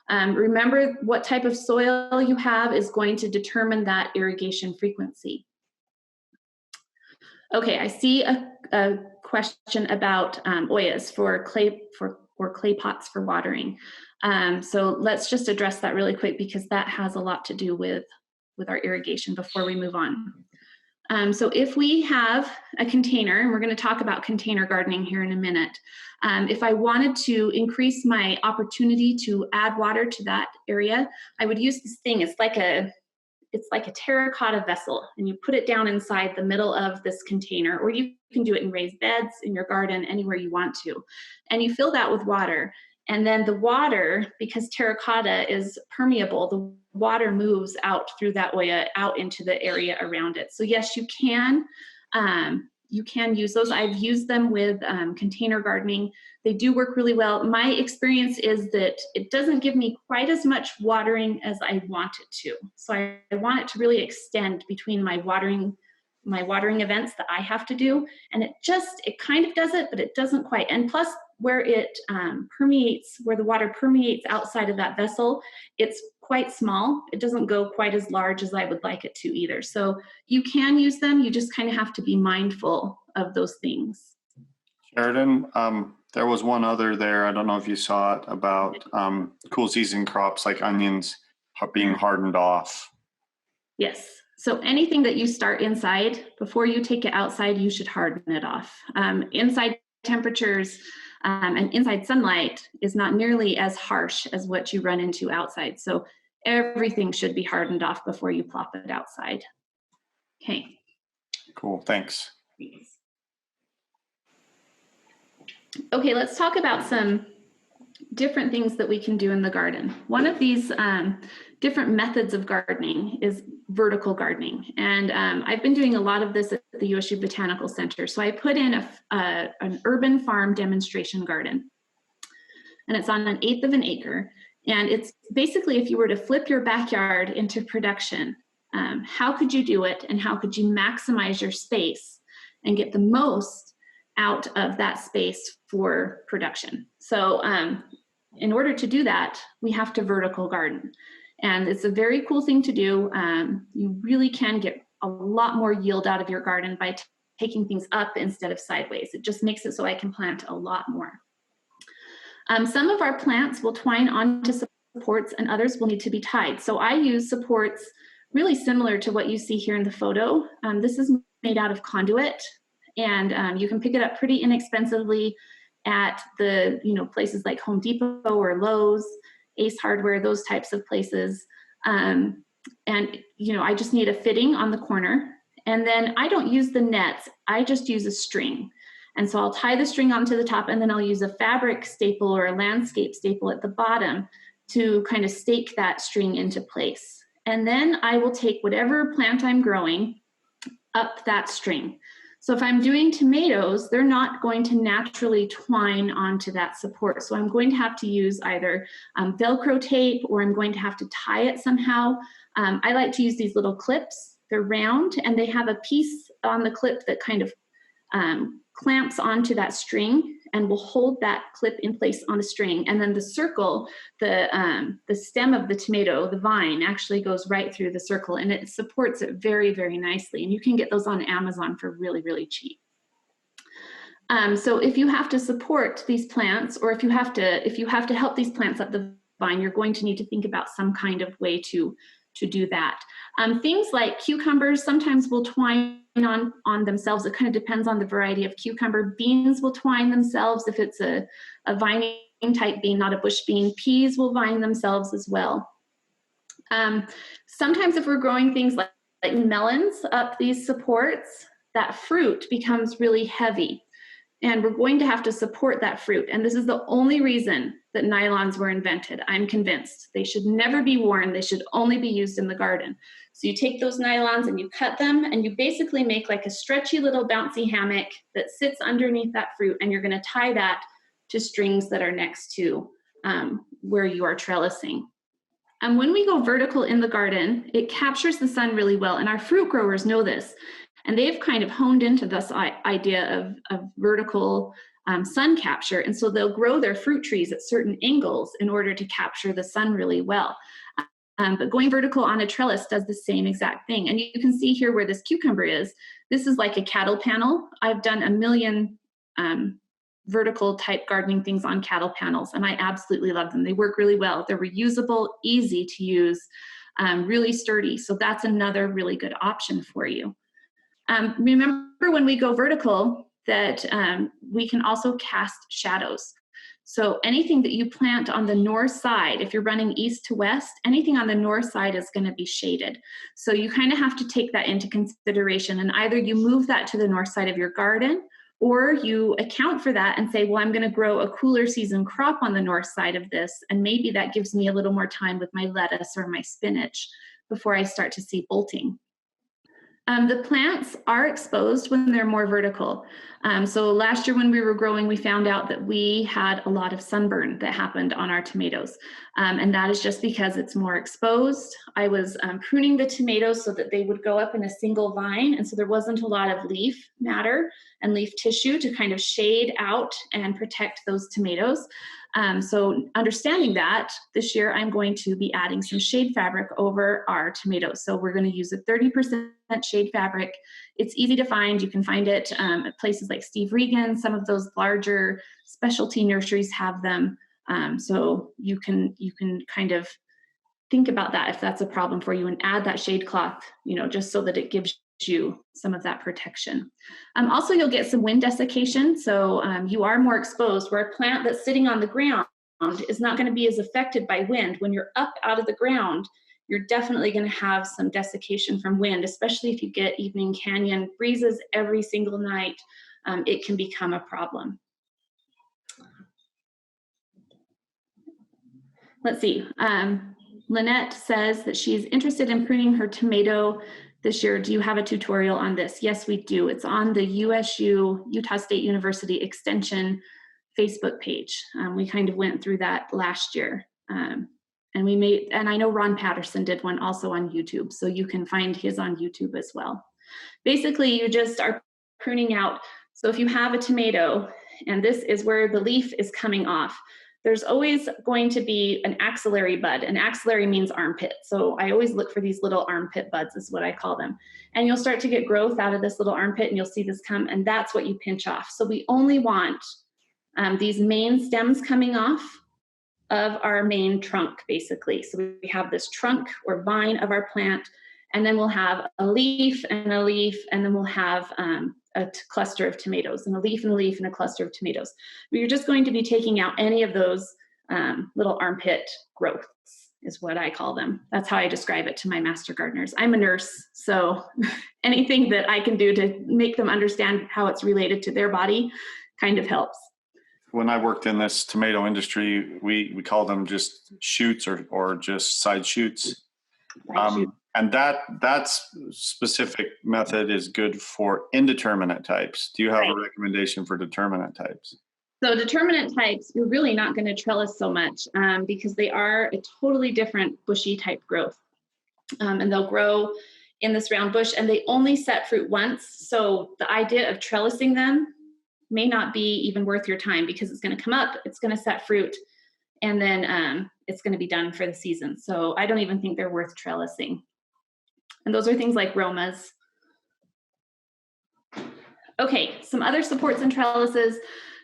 Remember, what type of soil you have is going to determine that irrigation frequency. Okay, I see a question about oyas for clay pots for watering. So let's just address that really quick, because that has a lot to do with our irrigation before we move on. So if we have a container, and we're going to talk about container gardening here in a minute, if I wanted to increase my opportunity to add water to that area, I would use this thing. It's like a terracotta vessel, and you put it down inside the middle of this container, or you can do it in raised beds in your garden, anywhere you want to. And you fill that with water. And then the water, because terracotta is permeable, the water moves out through that oya out into the area around it. So yes, you can use those. I've used them with container gardening. They do work really well. My experience is that it doesn't give me quite as much watering as I want it to. So I want it to really extend between my watering events that I have to do. And it kind of does it, but it doesn't quite. And plus, where where the water permeates outside of that vessel, it's quite small. It doesn't go quite as large as I would like it to either. So you can use them. You just kind of have to be mindful of those things. Sheridan, there was one other there. I don't know if you saw it, about cool season crops like onions being hardened off. Yes. So anything that you start inside, before you take it outside, you should harden it off. Inside temperatures and inside sunlight is not nearly as harsh as what you run into outside. So everything should be hardened off before you plop it outside. Okay. Cool, thanks. Okay, let's talk about some different things that we can do in the garden. One of these different methods of gardening is vertical gardening. And I've been doing a lot of this at the USU Botanical Center. So I put in an urban farm demonstration garden. And it's on 1/8 of an acre. And it's basically, if you were to flip your backyard into production, how could you do it? And how could you maximize your space and get the most out of that space for production? So in order to do that, we have to vertical garden. And it's a very cool thing to do. You really can get a lot more yield out of your garden by taking things up instead of sideways. It just makes it so I can plant a lot more. Some of our plants will twine onto supports and others will need to be tied. So I use supports really similar to what you see here in the photo. This is made out of conduit, and you can pick it up pretty inexpensively at the places like Home Depot or Lowe's, Ace Hardware, those types of places. And I just need a fitting on the corner, and then I don't use the nets, I just use a string. And so I'll tie the string onto the top, and then I'll use a fabric staple or a landscape staple at the bottom to kind of stake that string into place. And then I will take whatever plant I'm growing up that string. So if I'm doing tomatoes, they're not going to naturally twine onto that support. So I'm going to have to use either Velcro tape, or I'm going to have to tie it somehow. I like to use these little clips. They're round, and they have a piece on the clip that kind of clamps onto that string and will hold that clip in place on the string. And then the circle, the stem of the tomato, the vine, actually goes right through the circle, and it supports it very, very nicely. And you can get those on Amazon for really, really cheap. So if you have to support these plants, or if you have to help these plants up the vine, you're going to need to think about some kind of way to to do that. Things like cucumbers sometimes will twine on themselves. It kind of depends on the variety of cucumber. Beans will twine themselves if it's a vining type bean, not a bush bean. Peas will vine themselves as well. Sometimes if we're growing things like melons up these supports, that fruit becomes really heavy. And we're going to have to support that fruit. And this is the only reason that nylons were invented. I'm convinced they should never be worn. They should only be used in the garden. So you take those nylons and you cut them and you basically make like a stretchy little bouncy hammock that sits underneath that fruit. And you're going to tie that to strings that are next to where you are trellising. And when we go vertical in the garden, it captures the sun really well. And our fruit growers know this. And they've kind of honed into this idea of vertical sun capture. And so they'll grow their fruit trees at certain angles in order to capture the sun really well. But going vertical on a trellis does the same exact thing. And you can see here where this cucumber is. This is like a cattle panel. I've done a million vertical type gardening things on cattle panels, and I absolutely love them. They work really well. They're reusable, easy to use, really sturdy. So that's another really good option for you. Remember when we go vertical that we can also cast shadows. So anything that you plant on the north side, if you're running east to west, anything on the north side is going to be shaded. So you kind of have to take that into consideration, and either you move that to the north side of your garden, or you account for that and say, well, I'm going to grow a cooler season crop on the north side of this, and maybe that gives me a little more time with my lettuce or my spinach before I start to see bolting. The plants are exposed when they're more vertical. So last year when we were growing, we found out that we had a lot of sunburn that happened on our tomatoes. And that is just because it's more exposed. I was pruning the tomatoes so that they would go up in a single vine. And so there wasn't a lot of leaf matter and leaf tissue to kind of shade out and protect those tomatoes. So understanding that, this year I'm going to be adding some shade fabric over our tomatoes. So we're going to use a 30% shade fabric. It's easy to find. You can find it at places like Steve Regan. Some of those larger specialty nurseries have them. So you can kind of think about that if that's a problem for you, and add that shade cloth, just so that it gives you some of that protection. Also, you'll get some wind desiccation. So you are more exposed, where a plant that's sitting on the ground is not going to be as affected by wind. When you're up out of the ground, you're definitely going to have some desiccation from wind, especially if you get evening canyon breezes every single night. It can become a problem. Let's see. Lynette says that she's interested in pruning her tomato this year. Do you have a tutorial on this? Yes, we do. It's on the USU, Utah State University Extension Facebook page. We kind of went through that last year. And I know Ron Patterson did one also on YouTube, so you can find his on YouTube as well. Basically, you just are pruning out. So if you have a tomato, and this is where the leaf is coming off, there's always going to be an axillary bud. An axillary means armpit. So I always look for these little armpit buds, is what I call them. And you'll start to get growth out of this little armpit, and you'll see this come, and that's what you pinch off. So we only want these main stems coming off of our main trunk, basically. So we have this trunk or vine of our plant, and then we'll have a leaf, and then we'll have a cluster of tomatoes, and a leaf and a leaf and a cluster of tomatoes. But you're just going to be taking out any of those little armpit growths, is what I call them. That's how I describe it to my master gardeners. I'm a nurse, so anything that I can do to make them understand how it's related to their body kind of helps. When I worked in this tomato industry, we call them just shoots or just side shoots. And that specific method is good for indeterminate types. Do you have a recommendation for determinate types? So determinate types, you're really not going to trellis so much because they are a totally different bushy type growth. And they'll grow in this round bush, and they only set fruit once. So the idea of trellising them may not be even worth your time, because it's going to come up, it's going to set fruit, and then it's going to be done for the season. So I don't even think they're worth trellising. And those are things like Romas. Okay, some other supports and trellises.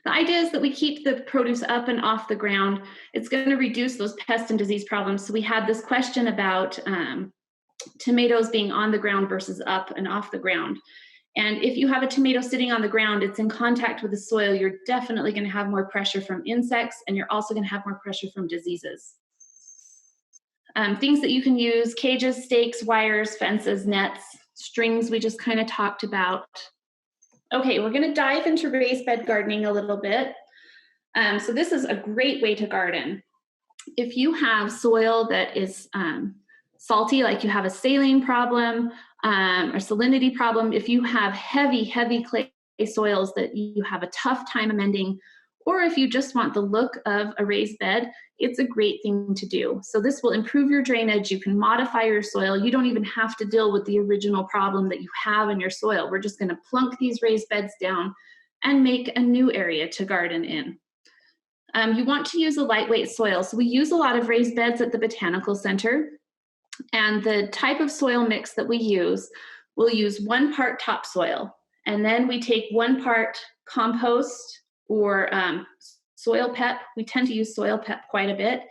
The idea is that we keep the produce up and off the ground. It's going to reduce those pest and disease problems. So we had this question about tomatoes being on the ground versus up and off the ground. And if you have a tomato sitting on the ground, it's in contact with the soil, you're definitely going to have more pressure from insects, and you're also going to have more pressure from diseases. Things that you can use: cages, stakes, wires, fences, nets, strings we just kind of talked about. Okay, we're going to dive into raised bed gardening a little bit. So this is a great way to garden. If you have soil that is salty, like you have a saline problem or salinity problem, if you have heavy clay soils that you have a tough time amending, or if you just want the look of a raised bed, it's a great thing to do. So this will improve your drainage. You can modify your soil. You don't even have to deal with the original problem that you have in your soil. We're just going to plunk these raised beds down and make a new area to garden in. You want to use a lightweight soil. So we use a lot of raised beds at the Botanical Center. And the type of soil mix that we use, we'll use 1 part topsoil. And then we take 1 part compost or soil pep. We tend to use soil pep quite a bit.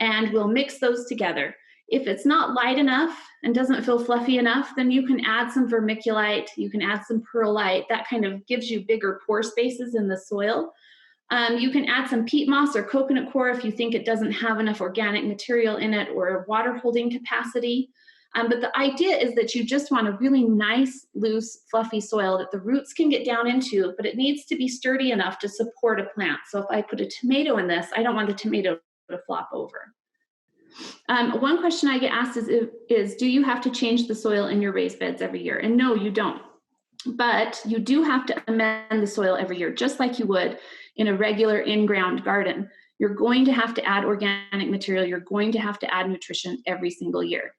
And we'll mix those together. If it's not light enough and doesn't feel fluffy enough, then you can add some vermiculite, you can add some perlite. That kind of gives you bigger pore spaces in the soil. You can add some peat moss or coconut coir if you think it doesn't have enough organic material in it or water holding capacity. But the idea is that you just want a really nice, loose, fluffy soil that the roots can get down into, but it needs to be sturdy enough to support a plant. So if I put a tomato in this, I don't want the tomato to flop over. One question I get asked is, do you have to change the soil in your raised beds every year? And no, you don't. But you do have to amend the soil every year, just like you would in a regular in-ground garden. You're going to have to add organic material. You're going to have to add nutrition every single year.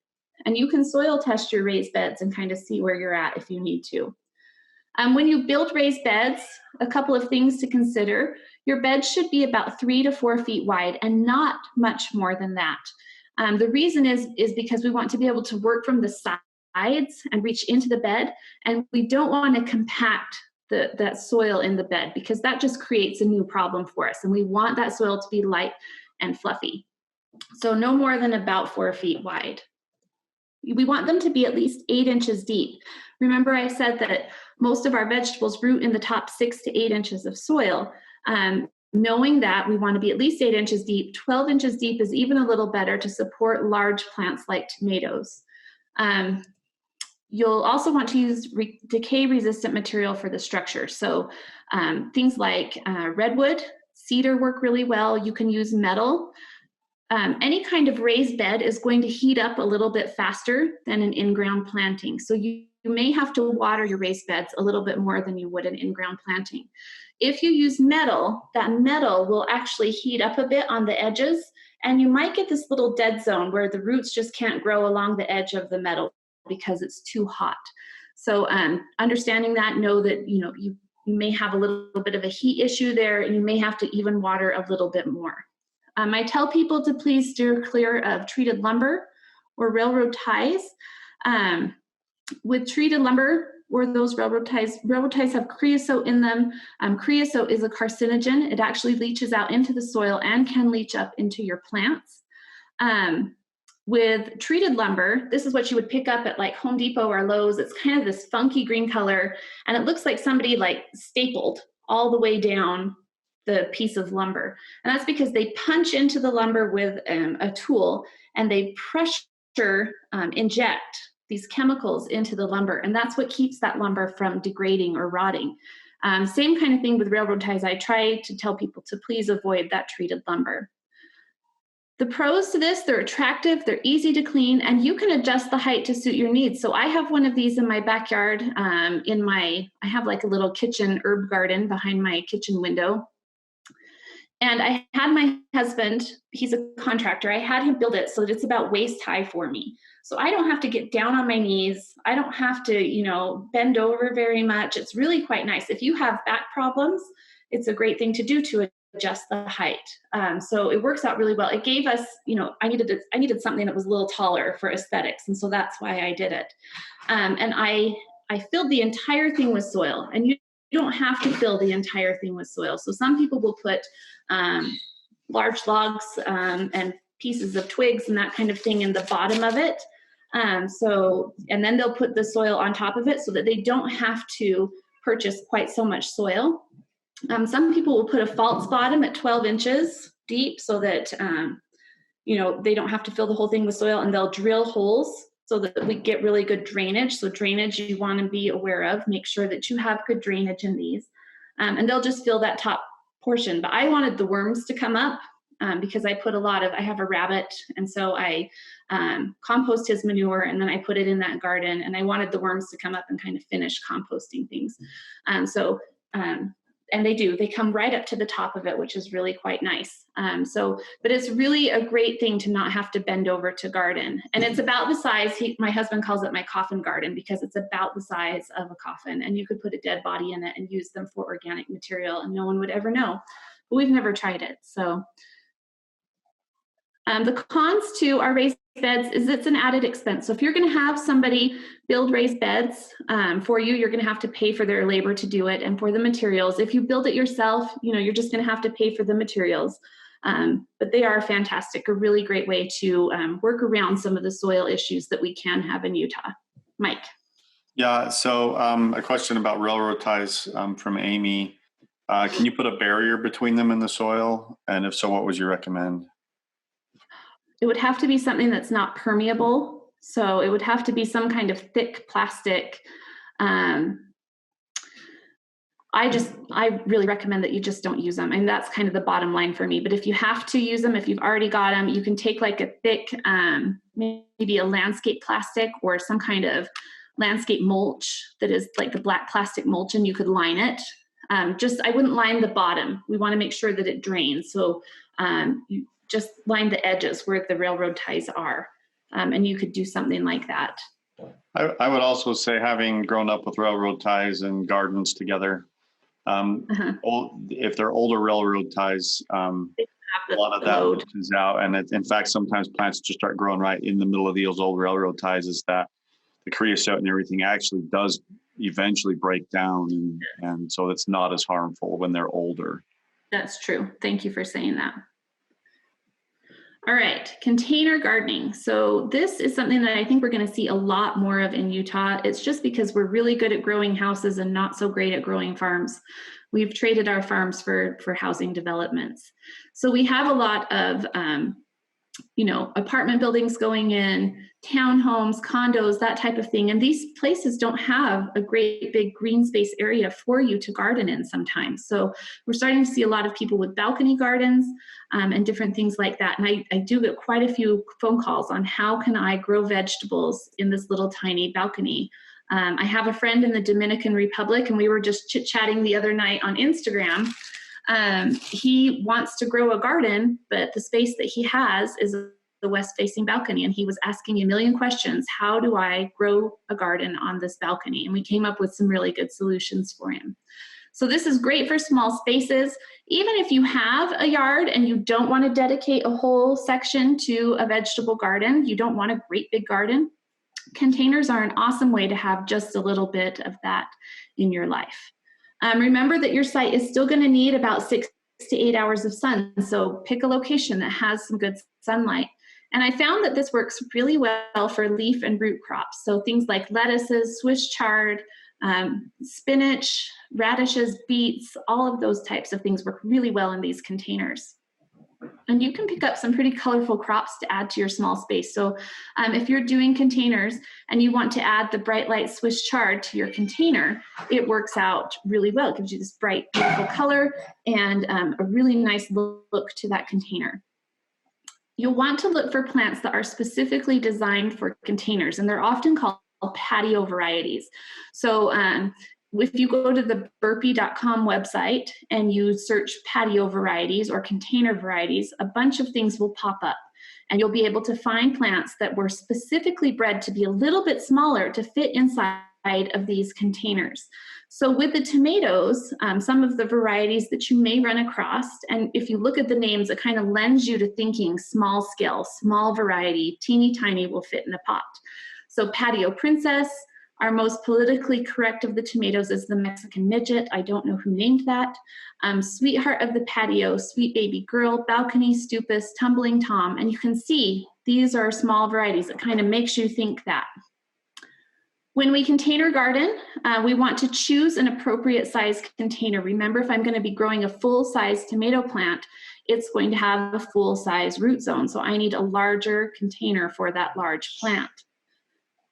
And you can soil test your raised beds and kind of see where you're at if you need to. When you build raised beds, a couple of things to consider. Your bed should be about 3 to 4 feet wide and not much more than that. The reason is because we want to be able to work from the sides and reach into the bed, and we don't want to compact that soil in the bed, because that just creates a new problem for us, and we want that soil to be light and fluffy. So no more than about 4 feet wide. We want them to be at least 8 inches deep. Remember I said that most of our vegetables root in the top 6 to 8 inches of soil. Knowing that, we want to be at least 8 inches deep. 12 inches deep is even a little better to support large plants like tomatoes. You'll also want to use decay-resistant material for the structure. So things like redwood, cedar work really well. You can use metal. Any kind of raised bed is going to heat up a little bit faster than an in-ground planting. So you may have to water your raised beds a little bit more than you would an in-ground planting. If you use metal, that metal will actually heat up a bit on the edges, and you might get this little dead zone where the roots just can't grow along the edge of the metal because it's too hot. So understanding that, know that you may have a little bit of a heat issue there, and you may have to even water a little bit more. I tell people to please steer clear of treated lumber or railroad ties. With treated lumber or those railroad ties have creosote in them. Creosote is a carcinogen. It actually leaches out into the soil and can leach up into your plants. With treated lumber, this is what you would pick up at like Home Depot or Lowe's. It's kind of this funky green color, and it looks like somebody like stapled all the way down the piece of lumber. And that's because they punch into the lumber with a tool, and they pressure inject these chemicals into the lumber. And that's what keeps that lumber from degrading or rotting. Same kind of thing with railroad ties. I try to tell people to please avoid that treated lumber. The pros to this, they're attractive, they're easy to clean, and you can adjust the height to suit your needs. So I have one of these in my backyard. I have like a little kitchen herb garden behind my kitchen window. And I had my husband, he's a contractor, I had him build it so that it's about waist high for me. So I don't have to get down on my knees. I don't have to, bend over very much. It's really quite nice. If you have back problems, it's a great thing to do to adjust the height. So it works out really well. It gave us, I needed something that was a little taller for aesthetics. And so that's why I did it. And I filled the entire thing with soil, and you don't have to fill the entire thing with soil. So some people will put large logs and pieces of twigs and that kind of thing in the bottom of it. And then they'll put the soil on top of it so that they don't have to purchase quite so much soil. Some people will put a false bottom at 12 inches deep so that, they don't have to fill the whole thing with soil, and they'll drill holes so that we get really good drainage. So drainage you want to be aware of, make sure that you have good drainage in these. And they'll just fill that top portion. But I wanted the worms to come up because I have a rabbit, and so I compost his manure, and then I put it in that garden, and I wanted the worms to come up and kind of finish composting things. And they come right up to the top of it, which is really quite nice. But it's really a great thing to not have to bend over to garden. And it's about the size, my husband calls it my coffin garden, because it's about the size of a coffin, and you could put a dead body in it and use them for organic material, and no one would ever know. But we've never tried it. So the cons to our raised beds is it's an added expense. So if you're going to have somebody build raised beds for you, you're going to have to pay for their labor to do it and for the materials. If you build it yourself, you're just going to have to pay for the materials. But they are fantastic, a really great way to work around some of the soil issues that we can have in Utah. Mike. Yeah, so a question about railroad ties from Amy. Can you put a barrier between them and the soil? And if so, what would you recommend? It would have to be something that's not permeable. So it would have to be some kind of thick plastic. I really recommend that you just don't use them. And that's kind of the bottom line for me. But if you have to use them, if you've already got them, you can take like a thick, maybe a landscape plastic or some kind of landscape mulch that is like the black plastic mulch, and you could line it. I wouldn't line the bottom. We want to make sure that it drains. So you just line the edges where the railroad ties are. And you could do something like that. I would also say, having grown up with railroad ties and gardens together, if they're older railroad ties, a lot of that pushes out. And in fact, sometimes plants just start growing right in the middle of those old railroad ties, is that the creosote and everything actually does eventually break down. And so it's not as harmful when they're older. That's true. Thank you for saying that. All right, container gardening. So this is something that I think we're going to see a lot more of in Utah. It's just because we're really good at growing houses and not so great at growing farms. We've traded our farms for housing developments. So we have a lot of apartment buildings going in, townhomes, condos, that type of thing. And these places don't have a great big green space area for you to garden in sometimes. So we're starting to see a lot of people with balcony gardens and different things like that. And I do get quite a few phone calls on how can I grow vegetables in this little tiny balcony. I have a friend in the Dominican Republic, and we were just chit-chatting the other night on Instagram. He wants to grow a garden, but the space that he has is the west-facing balcony, and he was asking me a million questions. How do I grow a garden on this balcony? And we came up with some really good solutions for him. So this is great for small spaces. Even if you have a yard and you don't want to dedicate a whole section to a vegetable garden, you don't want a great big garden, containers are an awesome way to have just a little bit of that in your life. Remember that your site is still going to need about 6 to 8 hours of sun. So pick a location that has some good sunlight. And I found that this works really well for leaf and root crops. So things like lettuces, Swiss chard, spinach, radishes, beets, all of those types of things work really well in these containers. And you can pick up some pretty colorful crops to add to your small space. So if you're doing containers and you want to add the bright light Swiss chard to your container, it works out really well. It gives you this bright, beautiful color and a really nice look to that container. You'll want to look for plants that are specifically designed for containers, and they're often called patio varieties. So if you go to the burpee.com website and you search patio varieties or container varieties, a bunch of things will pop up, and you'll be able to find plants that were specifically bred to be a little bit smaller to fit inside of these containers. So with the tomatoes, some of the varieties that you may run across, and if you look at the names, it kind of lends you to thinking small scale, small variety, teeny tiny will fit in a pot. So Patio Princess, Our most politically correct of the tomatoes is the Mexican midget. I don't know who named that. Sweetheart of the patio, sweet baby girl, balcony stupus, tumbling Tom. And you can see these are small varieties. It kind of makes you think that. When we container garden, we want to choose an appropriate size container. Remember, if I'm going to be growing a full-size tomato plant, it's going to have a full-size root zone. So I need a larger container for that large plant.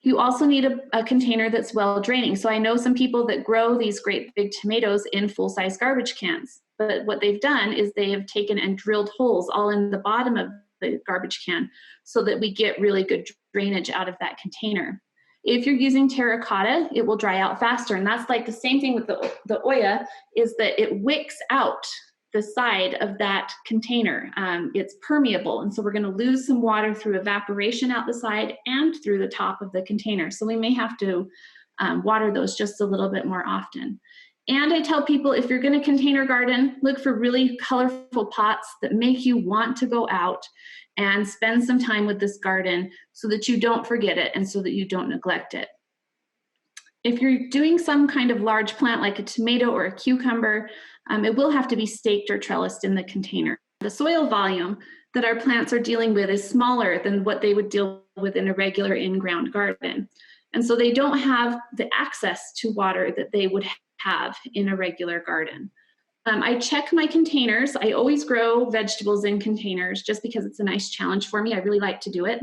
You also need a container that's well draining. So I know some people that grow these great big tomatoes in full-size garbage cans, but what they've done is they have taken and drilled holes all in the bottom of the garbage can so that we get really good drainage out of that container. If you're using terracotta, it will dry out faster. And that's like the same thing with the Oya, is that it wicks out the side of that container. It's permeable. And so we're going to lose some water through evaporation out the side and through the top of the container. So we may have to water those just a little bit more often. And I tell people, if you're going to container garden, look for really colorful pots that make you want to go out and spend some time with this garden so that you don't forget it and so that you don't neglect it. If you're doing some kind of large plant like a tomato or a cucumber, it will have to be staked or trellised in the container. The soil volume that our plants are dealing with is smaller than what they would deal with in a regular in-ground garden. And so they don't have the access to water that they would have in a regular garden. I check my containers. I always grow vegetables in containers just because it's a nice challenge for me. I really like to do it.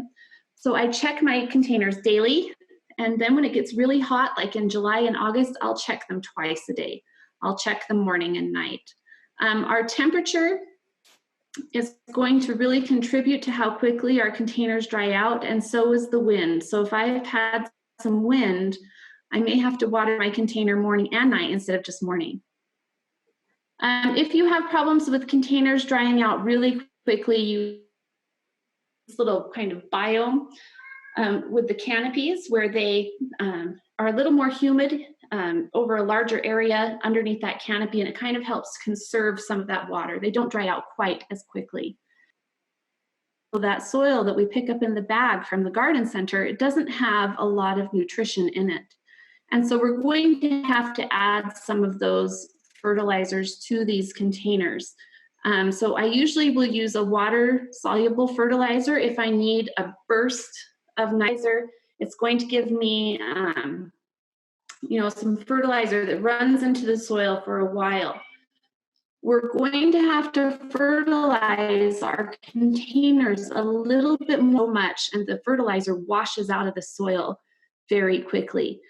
So I check my containers daily. And then when it gets really hot, like in July and August, I'll check them twice a day. I'll check them morning and night. Our temperature is going to really contribute to how quickly our containers dry out, and so is the wind. So if I've had some wind, I may have to water my container morning and night instead of just morning. If you have problems with containers drying out really quickly, use this little kind of biome with the canopies where they are a little more humid over a larger area underneath that canopy, and it kind of helps conserve some of that water. They don't dry out quite as quickly. So that soil that we pick up in the bag from the garden center, it doesn't have a lot of nutrition in it. And so we're going to have to add some of those fertilizers to these containers. So I usually will use a water-soluble fertilizer if I need a burst of nitrogen. It's going to give me some fertilizer that runs into the soil for a while. We're going to have to fertilize our containers a little bit more much, and the fertilizer washes out of the soil very quickly.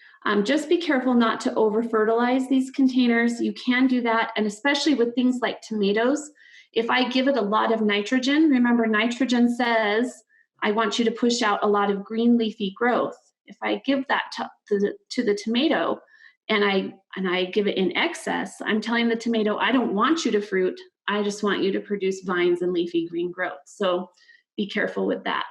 Just be careful not to over-fertilize these containers. You can do that, and especially with things like tomatoes. If I give it a lot of nitrogen, remember nitrogen says, I want you to push out a lot of green leafy growth. If I give that to the tomato and I give it in excess, I'm telling the tomato, I don't want you to fruit, I just want you to produce vines and leafy green growth. So be careful with that.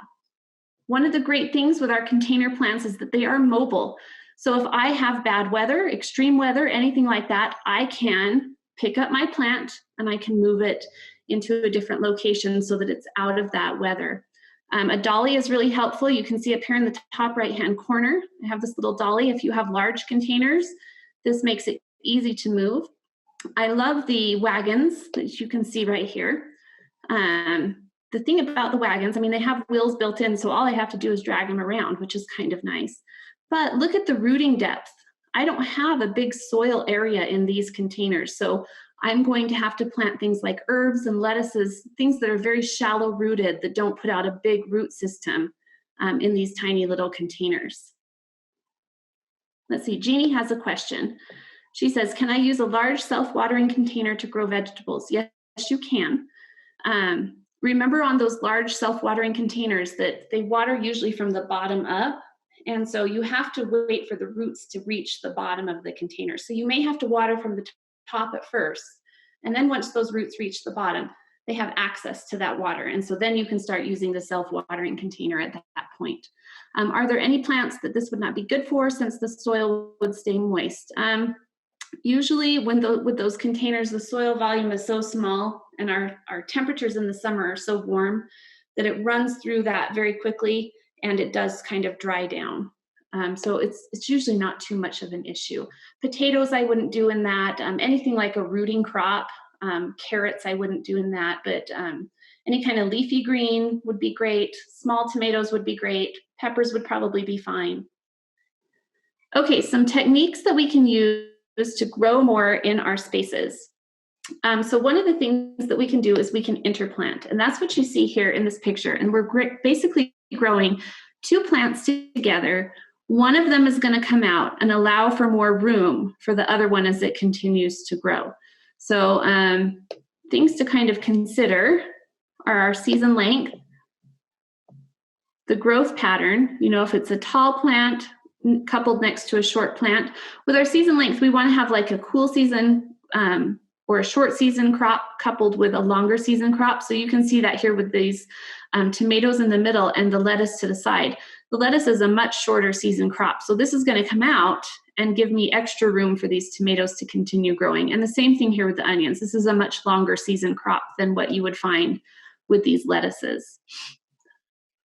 One of the great things with our container plants is that they are mobile. So if I have bad weather, extreme weather, anything like that, I can pick up my plant and I can move it into a different location so that it's out of that weather. A dolly is really helpful. You can see up here in the top right-hand corner, I have this little dolly. If you have large containers, this makes it easy to move. I love the wagons that you can see right here. The thing about the wagons, they have wheels built in, so all I have to do is drag them around, which is kind of nice. But look at the rooting depth. I don't have a big soil area in these containers, so I'm going to have to plant things like herbs and lettuces, things that are very shallow rooted that don't put out a big root system in these tiny little containers. Let's see, Jeannie has a question. She says, can I use a large self-watering container to grow vegetables? Yes, you can. Remember on those large self-watering containers that they water usually from the bottom up. And so you have to wait for the roots to reach the bottom of the container. So you may have to water from the top at first. And then once those roots reach the bottom, they have access to that water. And so then you can start using the self-watering container at that point. Are there any plants that this would not be good for since the soil would stay moist? Usually with those containers, the soil volume is so small and our temperatures in the summer are so warm that it runs through that very quickly and it does kind of dry down. So it's usually not too much of an issue. Potatoes I wouldn't do in that. Anything like a rooting crop, carrots I wouldn't do in that, but any kind of leafy green would be great. Small tomatoes would be great. Peppers would probably be fine. Okay, some techniques that we can use to grow more in our spaces. So one of the things that we can do is we can interplant, and that's what you see here in this picture. And we're basically growing two plants together. One of them is going to come out and allow for more room for the other one as it continues to grow. So things to kind of consider are our season length, the growth pattern, if it's a tall plant coupled next to a short plant. With our season length, we want to have like a cool season or a short season crop coupled with a longer season crop. So you can see that here with these tomatoes in the middle and the lettuce to the side. The lettuce is a much shorter season crop. So this is going to come out and give me extra room for these tomatoes to continue growing. And the same thing here with the onions. This is a much longer season crop than what you would find with these lettuces.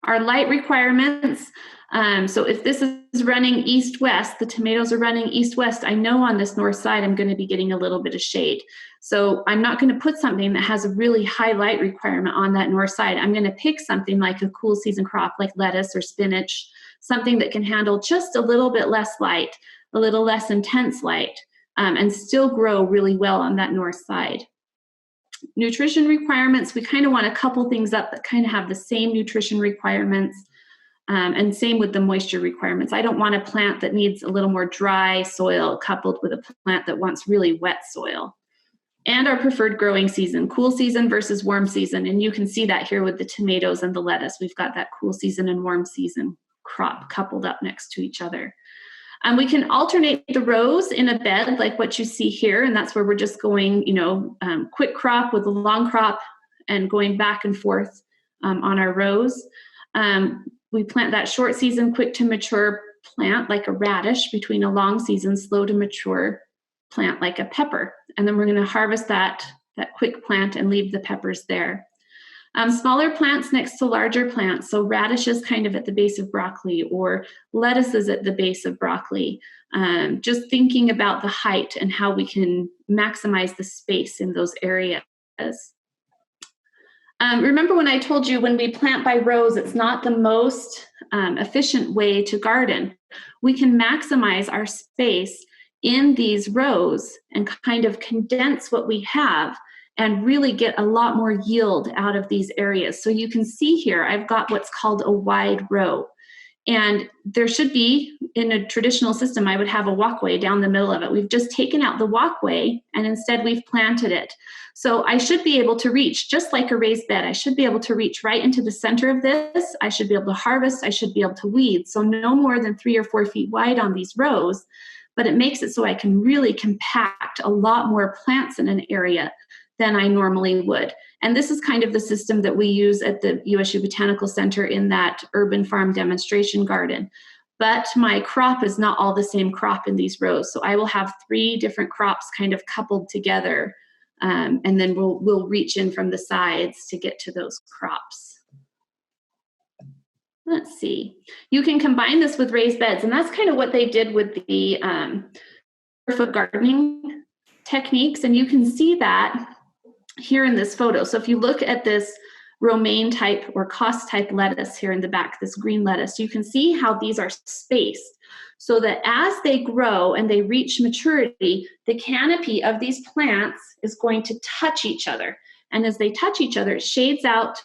Our light requirements, so if this is running east-west, the tomatoes are running east-west, I know on this north side I'm going to be getting a little bit of shade. So I'm not going to put something that has a really high light requirement on that north side. I'm going to pick something like a cool season crop like lettuce or spinach, something that can handle just a little bit less light, a little less intense light, and still grow really well on that north side. Nutrition requirements, we kind of want to couple things up that kind of have the same nutrition requirements, and same with the moisture requirements. I don't want a plant that needs a little more dry soil coupled with a plant that wants really wet soil. And our preferred growing season, cool season versus warm season. And you can see that here with the tomatoes and the lettuce. We've got that cool season and warm season crop coupled up next to each other. We can alternate the rows in a bed like what you see here, and that's where we're just going, quick crop with a long crop and going back and forth on our rows. We plant that short season, quick to mature plant like a radish between a long season, slow to mature plant like a pepper. And then we're going to harvest that quick plant and leave the peppers there. Smaller plants next to larger plants, so radishes kind of at the base of broccoli or lettuces at the base of broccoli. Just thinking about the height and how we can maximize the space in those areas. Remember when I told you when we plant by rows, it's not the most efficient way to garden. We can maximize our space in these rows and kind of condense what we have and really get a lot more yield out of these areas. So you can see here, I've got what's called a wide row. And there should be, in a traditional system, I would have a walkway down the middle of it. We've just taken out the walkway and instead we've planted it. So I should be able to reach, just like a raised bed, I should be able to reach right into the center of this. I should be able to harvest, I should be able to weed. So no more than 3 or 4 feet wide on these rows, but it makes it so I can really compact a lot more plants in an area than I normally would. And this is kind of the system that we use at the USU Botanical Center in that urban farm demonstration garden. But my crop is not all the same crop in these rows. So I will have 3 different crops kind of coupled together. And then we'll reach in from the sides to get to those crops. Let's see. You can combine this with raised beds. And that's kind of what they did with the barefoot gardening techniques. And you can see that here in this photo. So if you look at this romaine type or Cost type lettuce here in the back, this green lettuce, you can see how these are spaced so that as they grow and they reach maturity, the canopy of these plants is going to touch each other. And as they touch each other, it shades out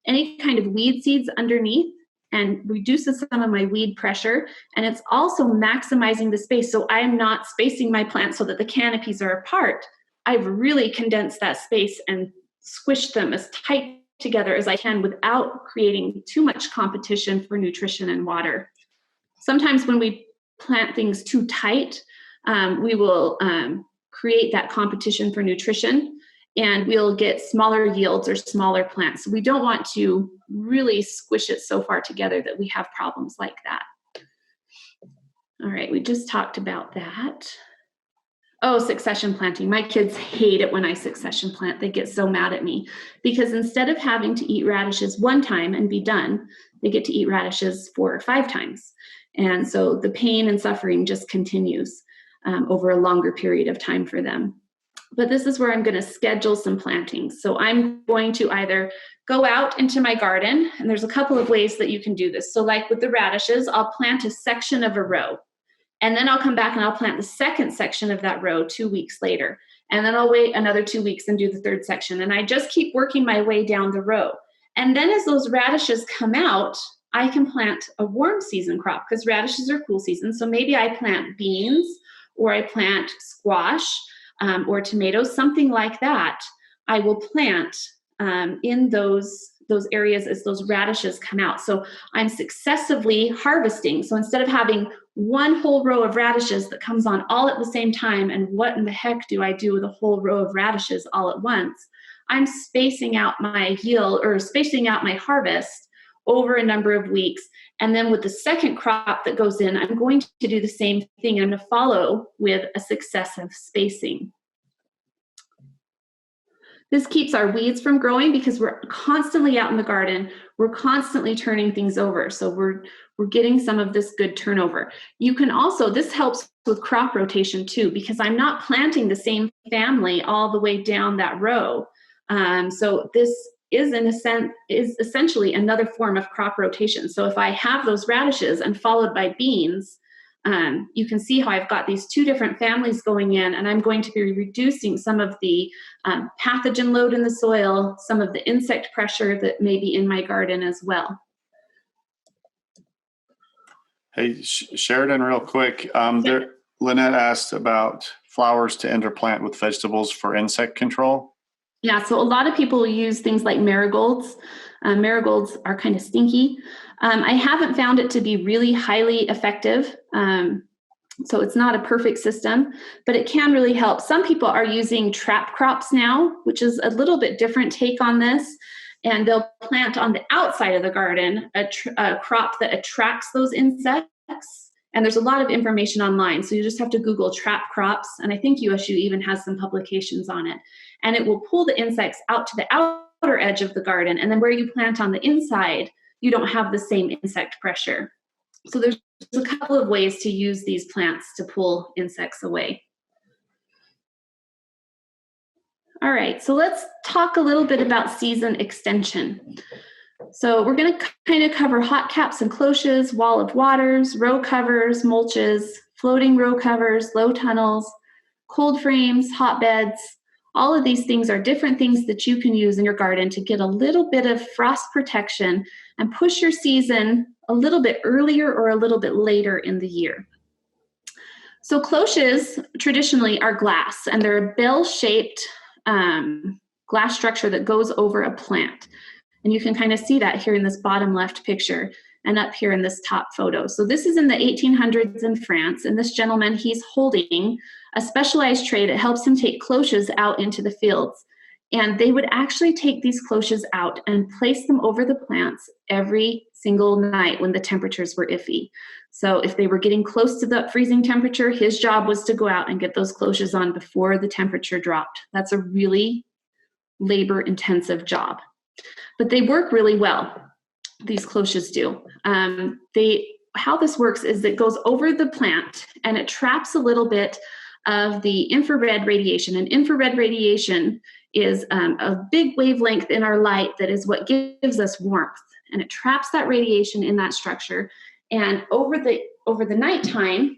any kind of weed seeds underneath and reduces some of my weed pressure. And it's also maximizing the space. So I'm not spacing my plants so that the canopies are apart. I've really condensed that space and squished them as tight together as I can without creating too much competition for nutrition and water. Sometimes when we plant things too tight, we will create that competition for nutrition and we'll get smaller yields or smaller plants. So we don't want to really squish it so far together that we have problems like that. All right, we just talked about that. Oh, succession planting. My kids hate it when I succession plant. They get so mad at me because instead of having to eat radishes 1 time and be done, they get to eat radishes 4 or 5 times. And so the pain and suffering just continues over a longer period of time for them. But this is where I'm going to schedule some plantings. So I'm going to either go out into my garden, and there's a couple of ways that you can do this. So like with the radishes, I'll plant a section of a row, and then I'll come back and I'll plant the second section of that row 2 weeks later. And then I'll wait another 2 weeks and do the third section. And I just keep working my way down the row. And then as those radishes come out, I can plant a warm season crop, because radishes are cool season. So maybe I plant beans, or I plant squash, or tomatoes, something like that. I will plant in those areas as those radishes come out. So I'm successively harvesting. So instead of having one whole row of radishes that comes on all at the same time, and what in the heck do I do with a whole row of radishes all at once, I'm spacing out my yield, or spacing out my harvest over a number of weeks. And then with the second crop that goes in, I'm going to do the same thing. I'm going to follow with a successive spacing. This keeps our weeds from growing, because we're constantly out in the garden. We're constantly turning things over. So we're getting some of this good turnover. You can also, this helps with crop rotation too, because I'm not planting the same family all the way down that row. So this is essentially another form of crop rotation. So if I have those radishes and followed by beans, you can see how I've got these two different families going in, and I'm going to be reducing some of the pathogen load in the soil, some of the insect pressure that may be in my garden as well. Hey, Sheridan, real quick. Lynette asked about flowers to interplant with vegetables for insect control. Yeah, so a lot of people use things like marigolds. Marigolds are kind of stinky. I haven't found it to be really highly effective. So it's not a perfect system, but it can really help. Some people are using trap crops now, which is a little bit different take on this. And they'll plant on the outside of the garden a crop that attracts those insects. And there's a lot of information online. So you just have to Google trap crops. And I think USU even has some publications on it. And it will pull the insects out to the outer edge of the garden. And then where you plant on the inside, you don't have the same insect pressure. So there's a couple of ways to use these plants to pull insects away. All right, so let's talk a little bit about season extension. So we're going to kind of cover hot caps and cloches, wall of waters, row covers, mulches, floating row covers, low tunnels, cold frames, hotbeds. All of these things are different things that you can use in your garden to get a little bit of frost protection and push your season a little bit earlier or a little bit later in the year. So cloches traditionally are glass, and they're a bell-shaped glass structure that goes over a plant. And you can kind of see that here in this bottom left picture and up here in this top photo. So this is in the 1800s in France, and this gentleman, he's holding a specialized tray that helps him take cloches out into the fields. And they would actually take these cloches out and place them over the plants every single night when the temperatures were iffy. So if they were getting close to the freezing temperature, his job was to go out and get those cloches on before the temperature dropped. That's a really labor-intensive job. But they work really well. These cloches do. How this works is it goes over the plant and it traps a little bit of the infrared radiation. And infrared radiation is a big wavelength in our light that is what gives us warmth. And it traps that radiation in that structure. And over the nighttime,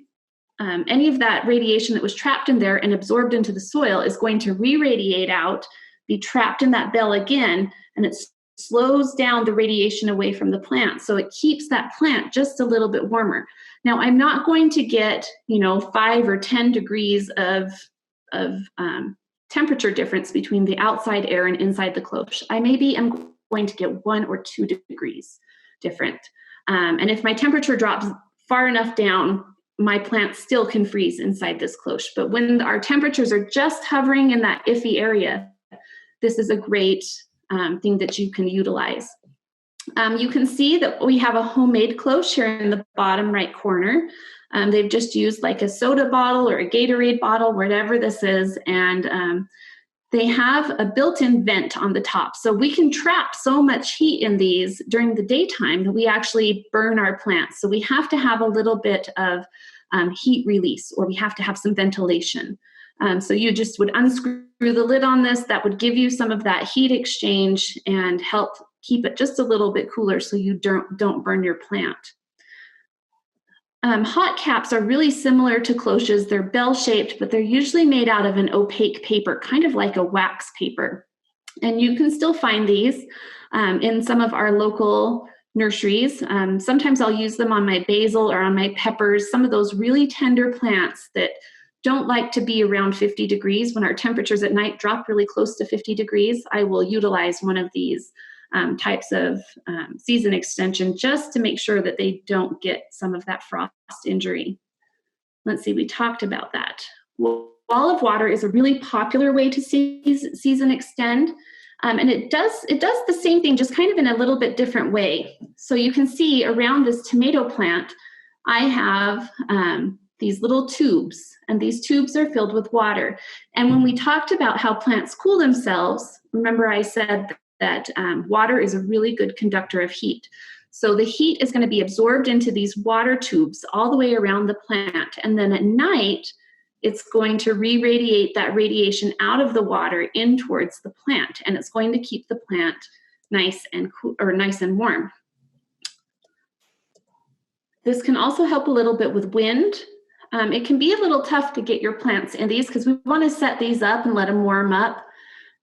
any of that radiation that was trapped in there and absorbed into the soil is going to re-radiate out, be trapped in that bell again, and it slows down the radiation away from the plant. So it keeps that plant just a little bit warmer. Now, I'm not going to get, 5 or 10 degrees of temperature difference between the outside air and inside the cloche. I maybe am going to get 1 or 2 degrees different. And if my temperature drops far enough down, my plant still can freeze inside this cloche. But when our temperatures are just hovering in that iffy area, this is a great thing that you can utilize. You can see that we have a homemade cloche here in the bottom right corner. They've just used like a soda bottle or a Gatorade bottle, whatever this is, and they have a built-in vent on the top. So we can trap so much heat in these during the daytime that we actually burn our plants. So we have to have a little bit of heat release, or we have to have some ventilation. So you just would unscrew the lid on this. That would give you some of that heat exchange and help keep it just a little bit cooler so you don't burn your plant. Hot caps are really similar to cloches. They're bell-shaped, but they're usually made out of an opaque paper, kind of like a wax paper. And you can still find these in some of our local nurseries. Sometimes I'll use them on my basil or on my peppers, some of those really tender plants that don't like to be around 50 degrees. When our temperatures at night drop really close to 50 degrees, I will utilize one of these types of season extension just to make sure that they don't get some of that frost injury. Let's see, we talked about that. Wall of water is a really popular way to season extend. And it does the same thing, just kind of in a little bit different way. So you can see around this tomato plant, I have these little tubes, and these tubes are filled with water. And when we talked about how plants cool themselves, remember I said that water is a really good conductor of heat. So the heat is going to be absorbed into these water tubes all the way around the plant. And then at night, it's going to re-radiate that radiation out of the water in towards the plant. And it's going to keep the plant nice and cool, or nice and warm. This can also help a little bit with wind. It can be a little tough to get your plants in these because we want to set these up and let them warm up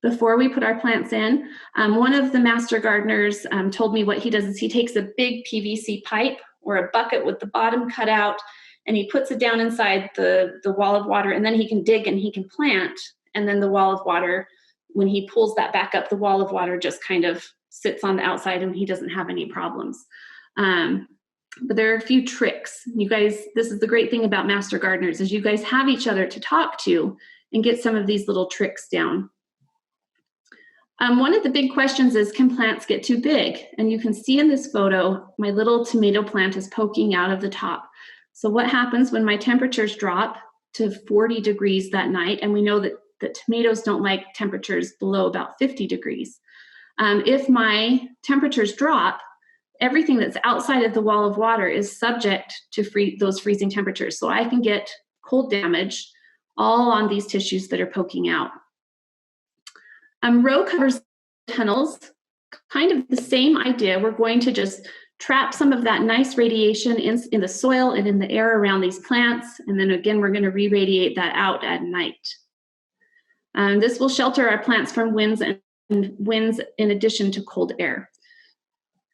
before we put our plants in. One of the master gardeners told me what he does is he takes a big PVC pipe or a bucket with the bottom cut out, and he puts it down inside the wall of water, and then he can dig and he can plant, and then the wall of water, when he pulls that back up, the wall of water just kind of sits on the outside and he doesn't have any problems. But there are a few tricks. You guys, this is the great thing about master gardeners, is you guys have each other to talk to and get some of these little tricks down. One of the big questions is, can plants get too big? And you can see in this photo, my little tomato plant is poking out of the top. So what happens when my temperatures drop to 40 degrees that night? And we know that tomatoes don't like temperatures below about 50 degrees. If my temperatures drop, everything that's outside of the wall of water is subject to those freezing temperatures. So I can get cold damage all on these tissues that are poking out. Row covers tunnels, kind of the same idea. We're going to just trap some of that nice radiation in the soil and in the air around these plants. And then again, we're going to re-radiate that out at night. This will shelter our plants from winds in addition to cold air.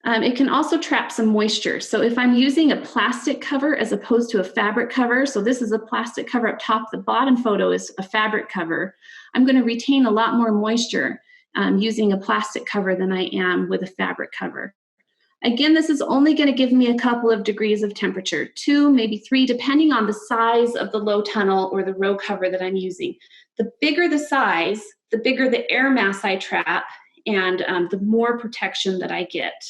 It can also trap some moisture. So if I'm using a plastic cover as opposed to a fabric cover, so this is a plastic cover up top, the bottom photo is a fabric cover, I'm going to retain a lot more moisture using a plastic cover than I am with a fabric cover. Again, this is only going to give me a couple of degrees of temperature, 2, maybe 3, depending on the size of the low tunnel or the row cover that I'm using. The bigger the size, the bigger the air mass I trap, and the more protection that I get.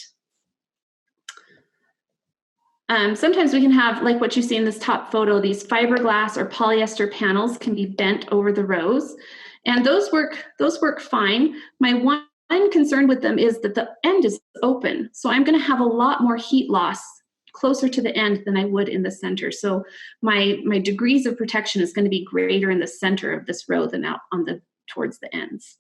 Sometimes we can have, like what you see in this top photo, these fiberglass or polyester panels can be bent over the rows, and those work fine. My one concern with them is that the end is open, so I'm going to have a lot more heat loss closer to the end than I would in the center. So my degrees of protection is going to be greater in the center of this row than out on towards the ends.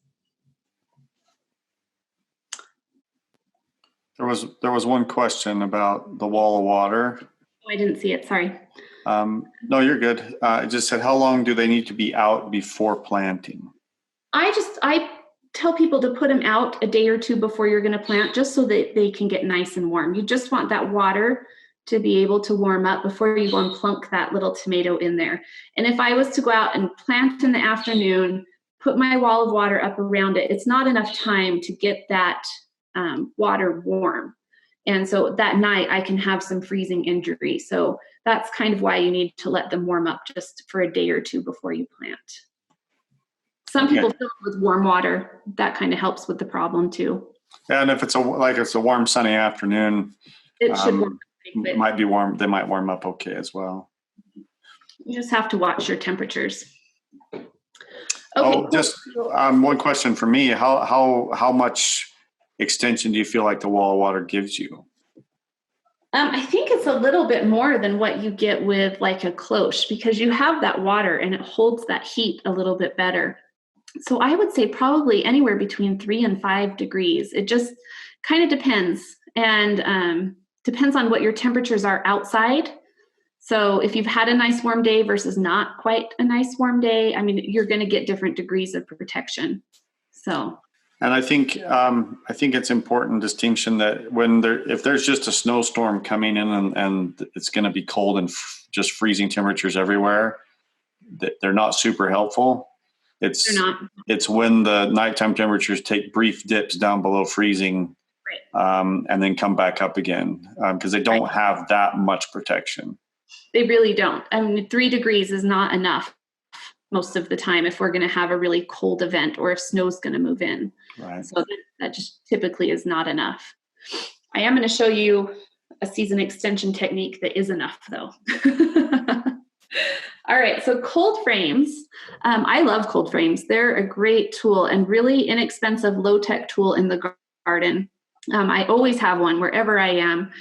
There was one question about the wall of water. Oh, I didn't see it, sorry. No, you're good. It just said, how long do they need to be out before planting? I tell people to put them out a day or two before you're going to plant, just so that they can get nice and warm. You just want that water to be able to warm up before you go and plunk that little tomato in there. And if I was to go out and plant in the afternoon, put my wall of water up around it, it's not enough time to get that water warm. And so that night I can have some freezing injury. So that's kind of why you need to let them warm up just for a day or two before you plant. Some people fill it with warm water. That kind of helps with the problem too. Yeah, and if it's a warm sunny afternoon, it should warm up. It might be warm. They might warm up okay as well. You just have to watch your temperatures. Okay. Just one question for me. How much extension do you feel like the wall of water gives you? I think it's a little bit more than what you get with like a cloche, because you have that water and it holds that heat a little bit better. So I would say probably anywhere between 3 and 5 degrees. It just kind of depends, and depends on what your temperatures are outside. So if you've had a nice warm day versus not quite a nice warm day, I mean, you're going to get different degrees of protection. So. And I think it's important distinction that if there's just a snowstorm coming in and it's going to be cold and just freezing temperatures everywhere, they're not super helpful. It's when the nighttime temperatures take brief dips down below freezing, right, and then come back up again, because they don't have that much protection. They really don't. I mean, 3 degrees is not enough most of the time if we're going to have a really cold event or if snow's going to move in. Right. So that just typically is not enough. I am going to show you a season extension technique that is enough, though. All right, so cold frames. I love cold frames. They're a great tool and really inexpensive, low-tech tool in the garden. I always have one wherever I am,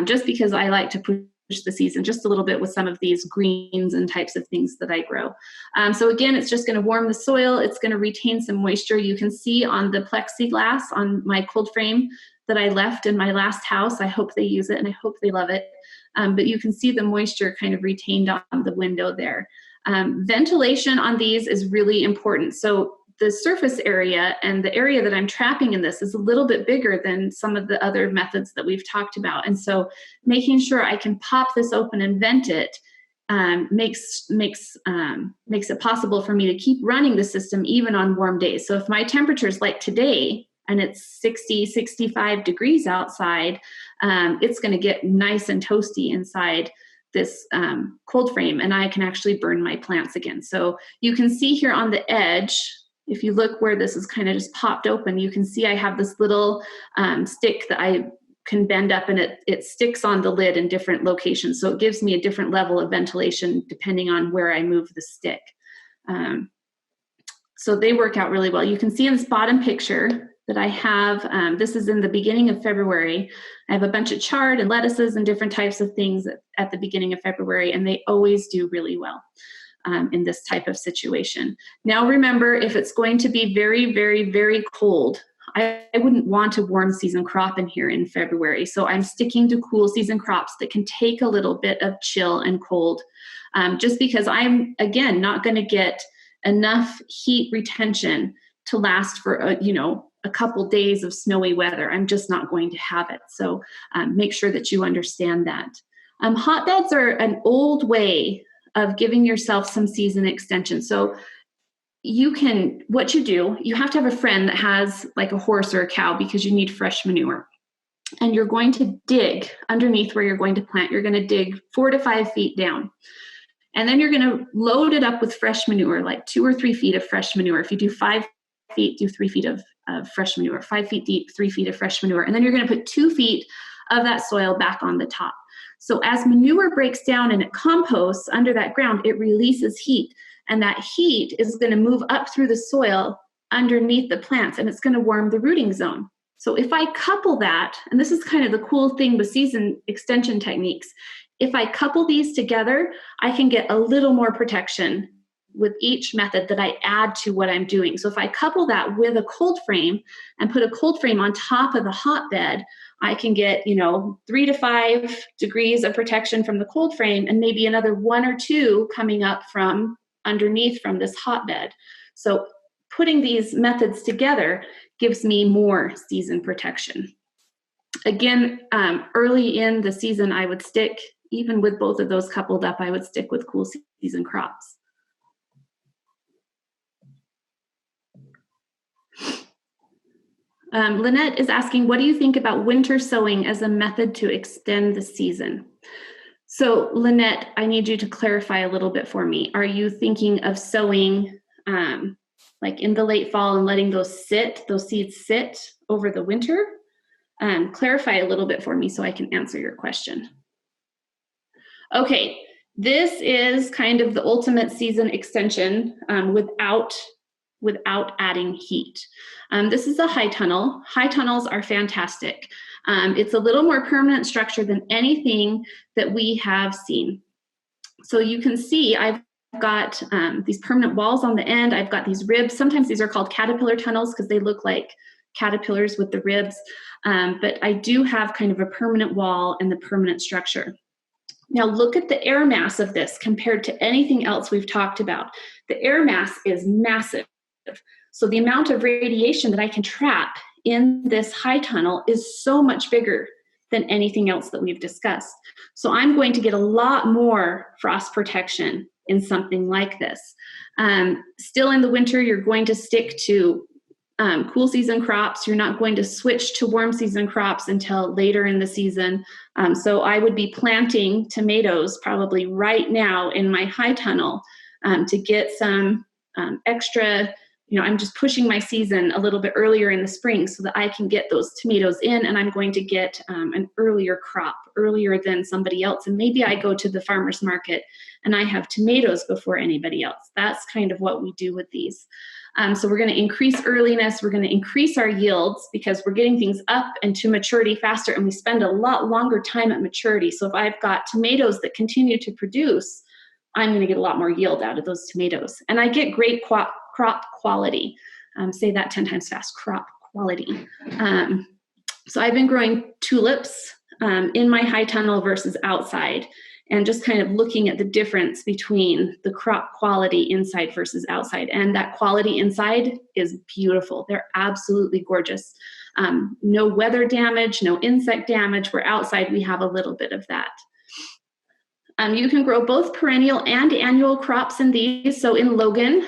just because I like to push the season just a little bit with some of these greens and types of things that I grow. So again, it's just going to warm the soil. It's going to retain some moisture. You can see on the plexiglass on my cold frame that I left in my last house. I hope they use it and I hope they love it. But you can see the moisture kind of retained on the window there. Ventilation on these is really important. So the surface area and the area that I'm trapping in this is a little bit bigger than some of the other methods that we've talked about. And so making sure I can pop this open and vent it makes it possible for me to keep running the system even on warm days. So if my temperature's like today and it's 60, 65 degrees outside, it's going to get nice and toasty inside this cold frame, and I can actually burn my plants again. So you can see here on the edge, if you look where this is kind of just popped open, you can see I have this little stick that I can bend up, and it sticks on the lid in different locations. So it gives me a different level of ventilation depending on where I move the stick. So they work out really well. You can see in this bottom picture that I have, this is in the beginning of February. I have a bunch of chard and lettuces and different types of things at the beginning of February, and they always do really well in this type of situation. Now remember, if it's going to be very, very, very cold, I wouldn't want a warm season crop in here in February. So I'm sticking to cool season crops that can take a little bit of chill and cold, just because I'm, again, not going to get enough heat retention to last for a couple days of snowy weather. I'm just not going to have it. So make sure that you understand that. Hotbeds are an old way of giving yourself some season extension. So you have to have a friend that has like a horse or a cow, because you need fresh manure. And you're going to dig underneath where you're going to plant. You're going to dig 4 to 5 feet down. And then you're going to load it up with fresh manure, like 2 or 3 feet of fresh manure. If you do 5 feet, do 3 feet of fresh manure, 5 feet deep, 3 feet of fresh manure. And then you're going to put 2 feet of that soil back on the top. So as manure breaks down and it composts under that ground, it releases heat. And that heat is going to move up through the soil underneath the plants, and it's going to warm the rooting zone. So if I couple that, and this is kind of the cool thing with season extension techniques, if I couple these together, I can get a little more protection with each method that I add to what I'm doing. So if I couple that with a cold frame and put a cold frame on top of the hotbed, I can get, 3 to 5 degrees of protection from the cold frame, and maybe another 1 or 2 coming up from underneath from this hotbed. So putting these methods together gives me more season protection. Again, early in the season, I would stick, even with both of those coupled up, I would stick with cool season crops. Lynette is asking, what do you think about winter sowing as a method to extend the season? So Lynette, I need you to clarify a little bit for me. Are you thinking of sowing like in the late fall and letting those seeds sit over the winter? Clarify a little bit for me so I can answer your question. Okay, this is kind of the ultimate season extension without without adding heat. This is a high tunnel. High tunnels are fantastic. It's a little more permanent structure than anything that we have seen. So you can see I've got these permanent walls on the end. I've got these ribs. Sometimes these are called caterpillar tunnels because they look like caterpillars with the ribs. But I do have kind of a permanent wall and the permanent structure. Now look at the air mass of this compared to anything else we've talked about. The air mass is massive. So the amount of radiation that I can trap in this high tunnel is so much bigger than anything else that we've discussed. So I'm going to get a lot more frost protection in something like this. Still in the winter, you're going to stick to cool season crops. You're not going to switch to warm season crops until later in the season. So I would be planting tomatoes probably right now in my high tunnel to get some extra, I'm just pushing my season a little bit earlier in the spring so that I can get those tomatoes in, and I'm going to get an earlier crop, earlier than somebody else. And maybe I go to the farmer's market and I have tomatoes before anybody else. That's kind of what we do with these. So we're going to increase earliness. We're going to increase our yields because we're getting things up and to maturity faster, and we spend a lot longer time at maturity. So if I've got tomatoes that continue to produce, I'm going to get a lot more yield out of those tomatoes. And I get great crop quality. Say that 10 times fast, crop quality. So I've been growing tulips in my high tunnel versus outside, and just kind of looking at the difference between the crop quality inside versus outside. And that quality inside is beautiful. They're absolutely gorgeous. No weather damage, no insect damage. Where outside we have a little bit of that. You can grow both perennial and annual crops in these. So in Logan,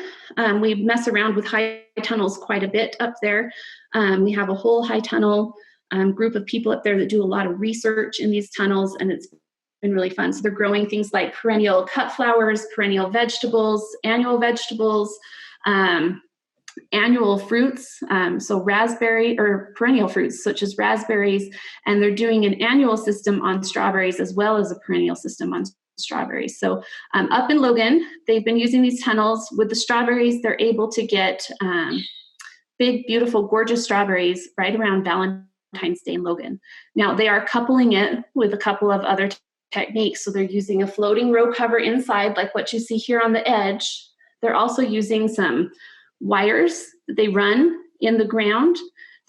we mess around with high tunnels quite a bit up there. We have a whole high tunnel group of people up there that do a lot of research in these tunnels, and it's been really fun. So they're growing things like perennial cut flowers, perennial vegetables, annual fruits, so raspberry or perennial fruits such as raspberries, and they're doing an annual system on strawberries as well as a perennial system on strawberries. So up in Logan, they've been using these tunnels. With the strawberries, they're able to get big, beautiful, gorgeous strawberries right around Valentine's Day in Logan. Now they are coupling it with a couple of other techniques. So they're using a floating row cover inside, like what you see here on the edge. They're also using some wires that they run in the ground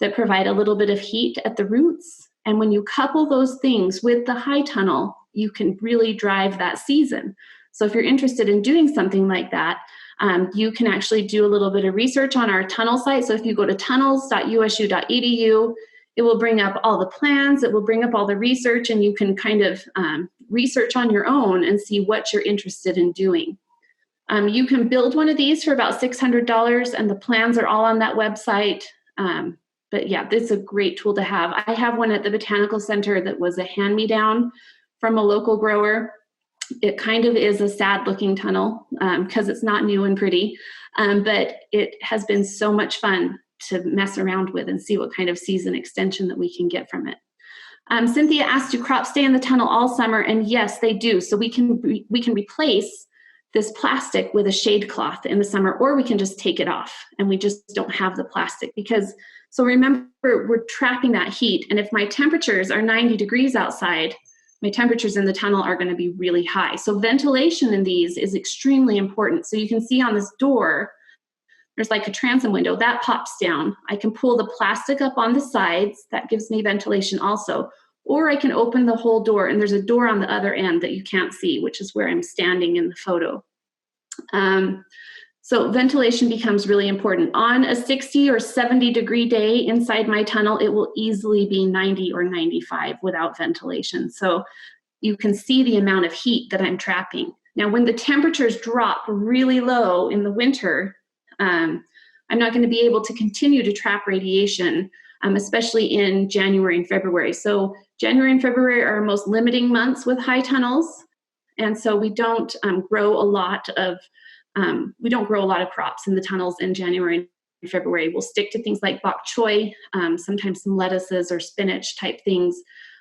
that provide a little bit of heat at the roots. And when you couple those things with the high tunnel, you can really drive that season. So if you're interested in doing something like that, you can actually do a little bit of research on our tunnel site. So if you go to tunnels.usu.edu, it will bring up all the plans, it will bring up all the research, and you can kind of research on your own and see what you're interested in doing. You can build one of these for about $600, and the plans are all on that website. But yeah, this is a great tool to have. I have one at the Botanical Center that was a hand-me-down from a local grower. It kind of is a sad-looking tunnel because it's not new and pretty, but it has been so much fun to mess around with and see what kind of season extension that we can get from it. Cynthia asked, do crops stay in the tunnel all summer? And yes, they do. So we can replace this plastic with a shade cloth in the summer, or we can just take it off and we just don't have the plastic because, so remember, we're trapping that heat. And if my temperatures are 90 degrees outside, my temperatures in the tunnel are going to be really high. So ventilation in these is extremely important. So you can see on this door, there's like a transom window that pops down. I can pull the plastic up on the sides. That gives me ventilation also. Or I can open the whole door, and there's a door on the other end that you can't see, which is where I'm standing in the photo. So ventilation becomes really important. On a 60 or 70 degree day inside my tunnel, it will easily be 90 or 95 without ventilation. So you can see the amount of heat that I'm trapping. Now, when the temperatures drop really low in the winter, I'm not going to be able to continue to trap radiation, especially in January and February. So January and February are our most limiting months with high tunnels. And so we don't grow a lot of crops in the tunnels in January and February. We'll stick to things like bok choy, sometimes some lettuces or spinach type things.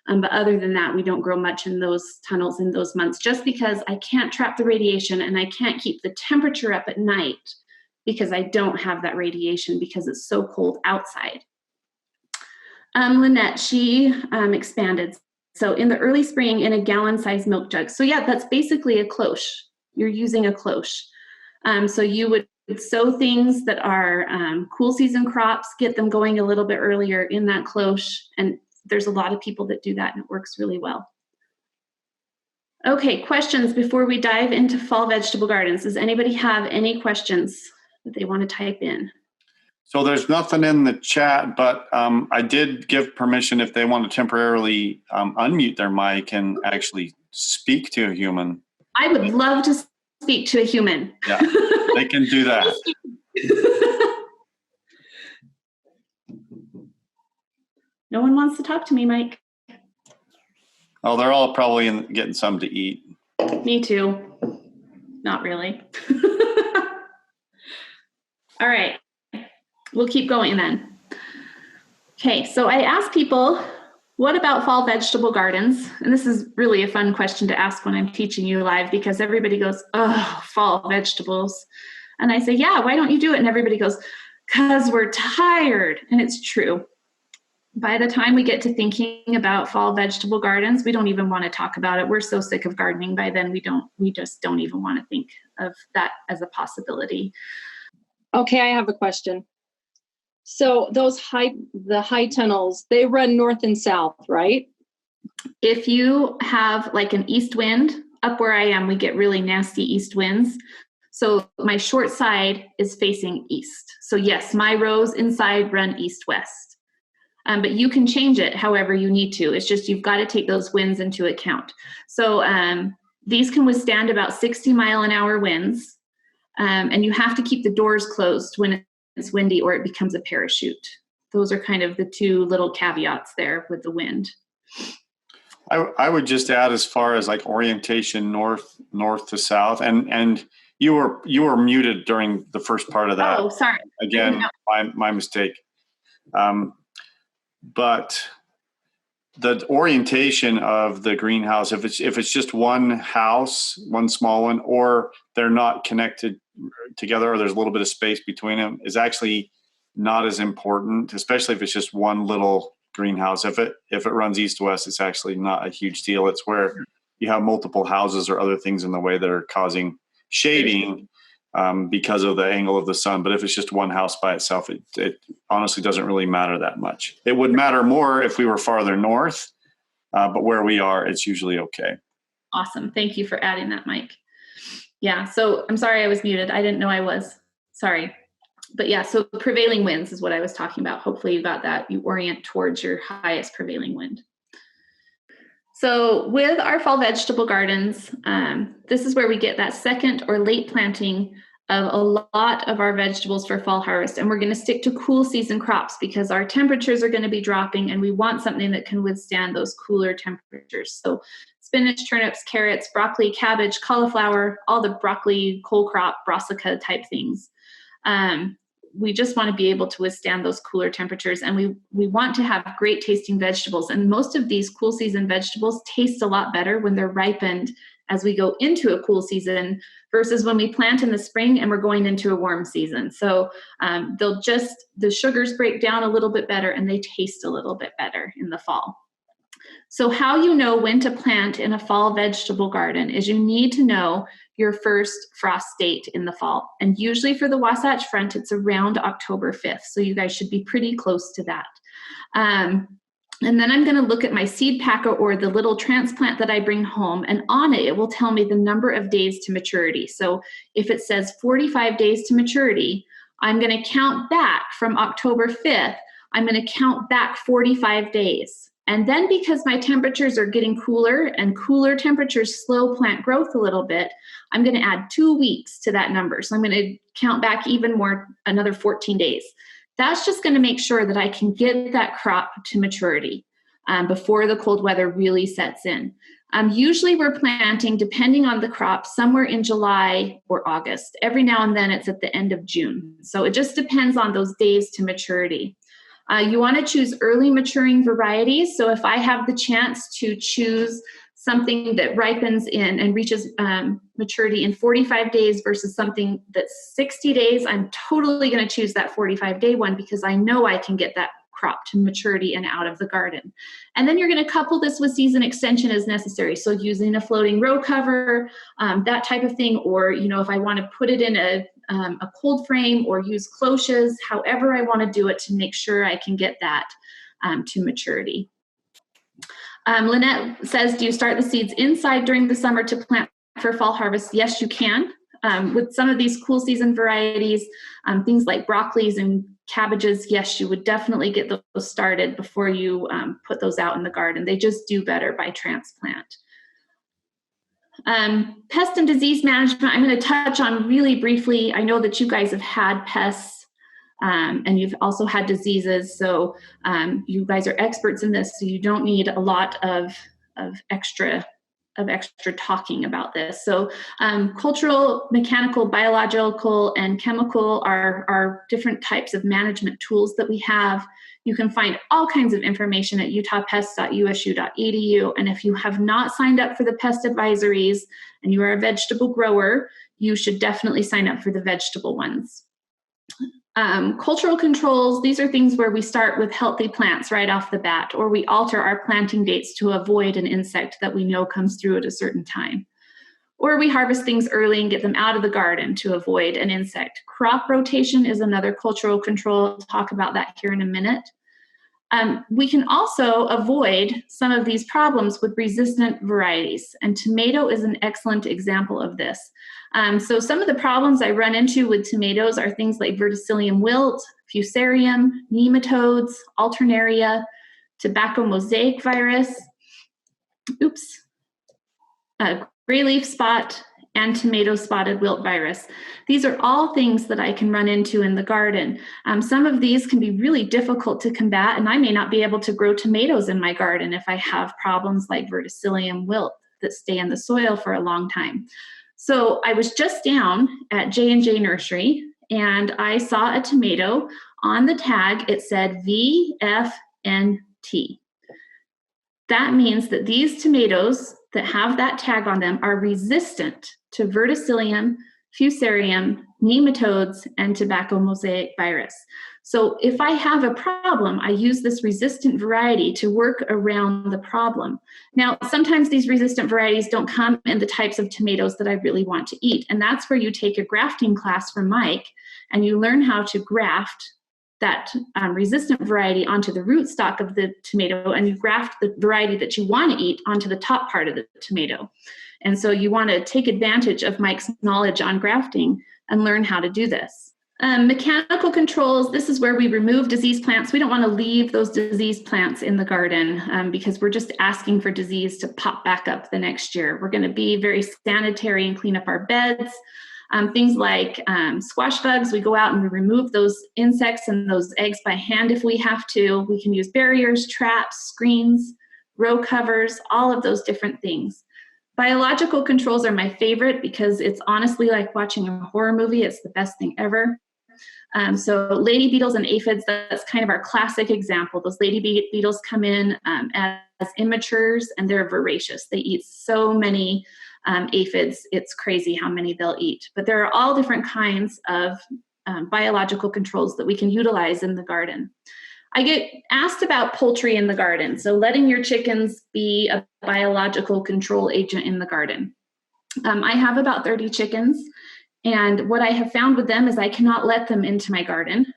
But other than that, we don't grow much in those tunnels in those months, just because I can't trap the radiation and I can't keep the temperature up at night because I don't have that radiation because it's so cold outside. Lynette, she expanded. So in the early spring in a gallon-sized milk jug. So yeah, that's basically a cloche. You're using a cloche. So you would sow things that are cool season crops, get them going a little bit earlier in that cloche. And there's a lot of people that do that and it works really well. Okay, questions before we dive into fall vegetable gardens. Does anybody have any questions that they want to type in? So there's nothing in the chat, but I did give permission if they want to temporarily unmute their mic and actually speak to a human. I would love to speak to a human. Yeah, they can do that. No one wants to talk to me, Mike. Oh, they're all probably getting something to eat. Me too. Not really. All right. We'll keep going then. Okay, so I asked people, what about fall vegetable gardens? And this is really a fun question to ask when I'm teaching you live because everybody goes, oh, fall vegetables. And I say, yeah, why don't you do it? And everybody goes, because we're tired. And it's true. By the time we get to thinking about fall vegetable gardens, we don't even want to talk about it. We're so sick of gardening by then, we just don't even want to think of that as a possibility. Okay, I have a question. So those the high tunnels, they run north and south, right? If you have like an east wind, up where I am, we get really nasty east winds. So my short side is facing east. So yes, my rows inside run east-west. But you can change it however you need to. It's just you've got to take those winds into account. So these can withstand about 60-mile-an-hour winds. And you have to keep the doors closed when it's windy or it becomes a parachute. Those are kind of the two little caveats there with the wind. I would just add as far as like orientation north to south, and you were muted during the first part of that. Oh, sorry. Again, my mistake. But the orientation of the greenhouse, if it's just one house, one small one, or they're not connected together, or there's a little bit of space between them, is actually not as important, especially if it's just one little greenhouse. If it runs east to west, it's actually not a huge deal. It's where you have multiple houses or other things in the way that are causing shading because of the angle of the sun. But if it's just one house by itself, it honestly doesn't really matter that much. It would matter more if we were farther north, but where we are, it's usually okay. Awesome. Thank you for adding that, Mike. Yeah, so I'm sorry I was muted. I didn't know I was. Sorry. But yeah, so prevailing winds is what I was talking about. Hopefully you got that. You orient towards your highest prevailing wind. So with our fall vegetable gardens, this is where we get that second or late planting of a lot of our vegetables for fall harvest. And we're going to stick to cool season crops because our temperatures are going to be dropping and we want something that can withstand those cooler temperatures. So spinach, turnips, carrots, broccoli, cabbage, cauliflower, all the broccoli, cole crop, brassica type things. We just want to be able to withstand those cooler temperatures, and we want to have great tasting vegetables. And most of these cool season vegetables taste a lot better when they're ripened as we go into a cool season versus when we plant in the spring and we're going into a warm season. So the sugars break down a little bit better and they taste a little bit better in the fall. So how you know when to plant in a fall vegetable garden is you need to know your first frost date in the fall. And usually for the Wasatch Front, it's around October 5th. So you guys should be pretty close to that. And then I'm going to look at my seed packer or the little transplant that I bring home, and on it will tell me the number of days to maturity. So if it says 45 days to maturity, I'm going to count back from October 5th. I'm going to count back 45 days. And then because my temperatures are getting cooler and cooler temperatures slow plant growth a little bit, I'm going to add 2 weeks to that number. So I'm going to count back even more, another 14 days. That's just going to make sure that I can get that crop to maturity before the cold weather really sets in. Usually we're planting, depending on the crop, somewhere in July or August. Every now and then it's at the end of June. So it just depends on those days to maturity. You want to choose early maturing varieties. So if I have the chance to choose something that ripens in and reaches maturity in 45 days versus something that's 60 days, I'm totally going to choose that 45-day one because I know I can get that crop to maturity and out of the garden. And then you're going to couple this with season extension as necessary. So using a floating row cover, that type of thing, or, you know, if I want to put it in a cold frame or use cloches, however I want to do it to make sure I can get that to maturity. Lynette says, do you start the seeds inside during the summer to plant for fall harvest? Yes, you can. With some of these cool season varieties, things like broccolis and cabbages, yes, you would definitely get those started before you put those out in the garden. They just do better by transplant. Pest and disease management, I'm going to touch on really briefly. I know that you guys have had pests and you've also had diseases, so you guys are experts in this, so you don't need a lot of extra talking about this. So cultural, mechanical, biological, and chemical are different types of management tools that we have. You can find all kinds of information at utahpest.usu.edu. And if you have not signed up for the pest advisories and you are a vegetable grower, you should definitely sign up for the vegetable ones. Cultural controls, these are things where we start with healthy plants right off the bat, or we alter our planting dates to avoid an insect that we know comes through at a certain time. Or we harvest things early and get them out of the garden to avoid an insect. Crop rotation is another cultural control. I'll talk about that here in a minute. We can also avoid some of these problems with resistant varieties, and tomato is an excellent example of this. So some of the problems I run into with tomatoes are things like verticillium wilt, fusarium, nematodes, alternaria, tobacco mosaic virus, gray leaf spot, and tomato spotted wilt virus. These are all things that I can run into in the garden. Some of these can be really difficult to combat, and I may not be able to grow tomatoes in my garden if I have problems like verticillium wilt that stay in the soil for a long time. So I was just down at J&J Nursery, and I saw a tomato. On the tag, it said VFNT. That means that these tomatoes that have that tag on them are resistant to verticillium, fusarium, nematodes, and tobacco mosaic virus. So if I have a problem, I use this resistant variety to work around the problem. Now, sometimes these resistant varieties don't come in the types of tomatoes that I really want to eat. And that's where you take a grafting class from Mike and you learn how to graft that resistant variety onto the rootstock of the tomato, and you graft the variety that you want to eat onto the top part of the tomato. And so you want to take advantage of Mike's knowledge on grafting and learn how to do this. Mechanical controls, this is where we remove disease plants. We don't want to leave those disease plants in the garden because we're just asking for disease to pop back up the next year. We're going to be very sanitary and clean up our beds. Things like squash bugs, we go out and we remove those insects and those eggs by hand if we have to. We can use barriers, traps, screens, row covers, all of those different things. Biological controls are my favorite because it's honestly like watching a horror movie. It's the best thing ever. So lady beetles and aphids, that's kind of our classic example. Those lady beetles come in as immatures and they're voracious. They eat so many aphids, it's crazy how many they'll eat. But there are all different kinds of biological controls that we can utilize in the garden. I get asked about poultry in the garden, so letting your chickens be a biological control agent in the garden. I have about 30 chickens, and what I have found with them is I cannot let them into my garden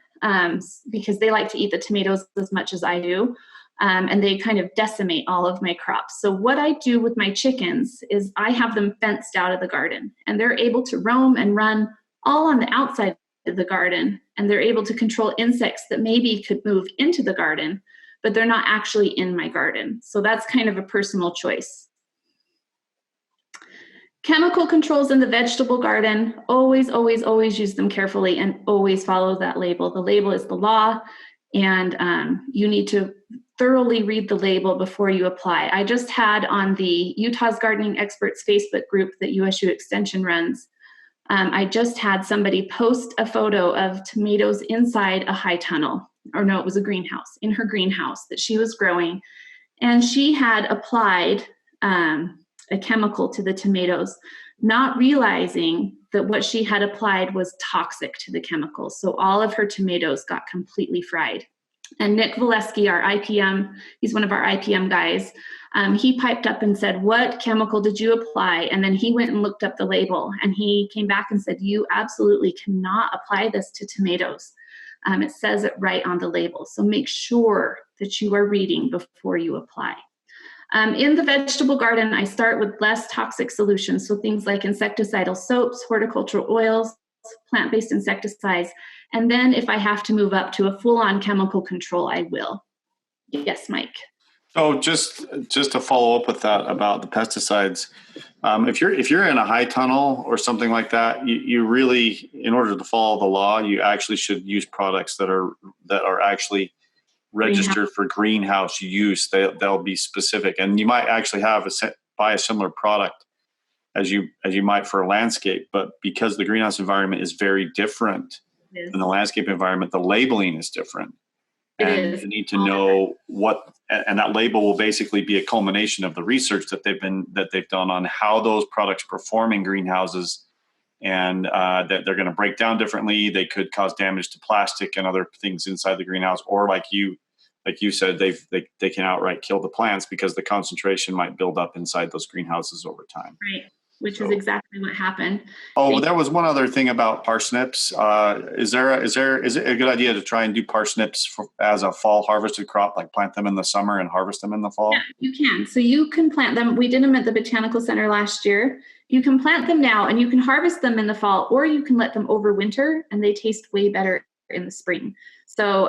because they like to eat the tomatoes as much as I do. And they kind of decimate all of my crops. So what I do with my chickens is I have them fenced out of the garden, and they're able to roam and run all on the outside of the garden, and they're able to control insects that maybe could move into the garden, but they're not actually in my garden. So that's kind of a personal choice. Chemical controls in the vegetable garden, always, always, always use them carefully and always follow that label. The label is the law, and you need to thoroughly read the label before you apply. I just had on the Utah's Gardening Experts Facebook group that USU Extension runs, I just had somebody post a photo of tomatoes inside a high tunnel, or no, it was a greenhouse, in her greenhouse that she was growing. And she had applied a chemical to the tomatoes, not realizing that what she had applied was toxic to the chemicals. So all of her tomatoes got completely fried. And Nick Valesky, our IPM, he's one of our IPM guys, he piped up and said, what chemical did you apply? And then he went and looked up the label, and he came back and said, you absolutely cannot apply this to tomatoes. It says it right on the label. So make sure that you are reading before you apply. In the vegetable garden, I start with less toxic solutions. So things like insecticidal soaps, horticultural oils, plant-based insecticides. And then if I have to move up to a full-on chemical control, I will. Yes, Mike. So just to follow up with that about the pesticides, if you're in a high tunnel or something like that, you really, in order to follow the law, you actually should use products that are actually registered for greenhouse use. They'll be specific, and you might actually buy a similar product as you might for a landscape, but because the greenhouse environment is very different than the landscape environment, the labeling is different. And you need to know what, and that label will basically be a culmination of the research that they've done on how those products perform in greenhouses, and that they're going to break down differently. They could cause damage to plastic and other things inside the greenhouse, or like you said, they can outright kill the plants because the concentration might build up inside those greenhouses over time. Right. Which is exactly what happened. Oh, there was one other thing about parsnips. Is it a good idea to try and do parsnips as a fall harvested crop, like plant them in the summer and harvest them in the fall? Yeah, you can. So you can plant them. We did them at the Botanical Center last year. You can plant them now, and you can harvest them in the fall, or you can let them overwinter, and they taste way better in the spring. So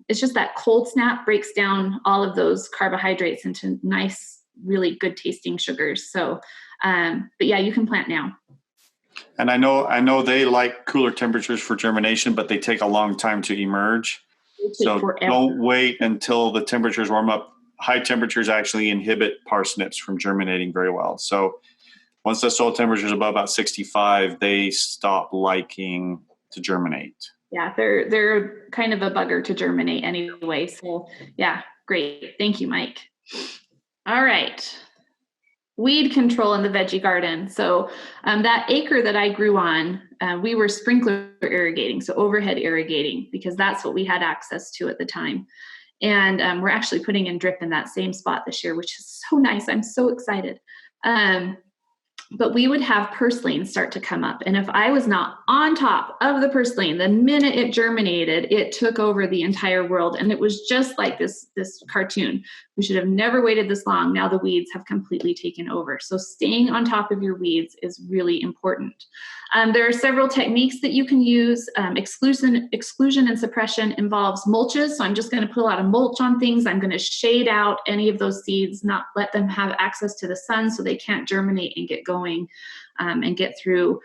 it's just that cold snap breaks down all of those carbohydrates into nice, really good tasting sugars. So but yeah, you can plant now. And I know they like cooler temperatures for germination, but they take a long time to emerge. So don't wait until the temperatures warm up. High temperatures actually inhibit parsnips from germinating very well. So once the soil temperature is above about 65, they stop liking to germinate. Yeah, they're kind of a bugger to germinate anyway. So yeah, great. Thank you, Mike. All right. Weed control in the veggie garden. So that acre that I grew on, we were sprinkler irrigating, so overhead irrigating, because that's what we had access to at the time. And we're actually putting in drip in that same spot this year, which is so nice. I'm so excited. But we would have purslane start to come up. And if I was not on top of the purslane, the minute it germinated, it took over the entire world. And it was just like this cartoon. We should have never waited this long. Now the weeds have completely taken over. So staying on top of your weeds is really important. There are several techniques that you can use. Exclusion and suppression involves mulches. So I'm just going to put a lot of mulch on things. I'm going to shade out any of those seeds, not let them have access to the sun so they can't germinate and get going and get through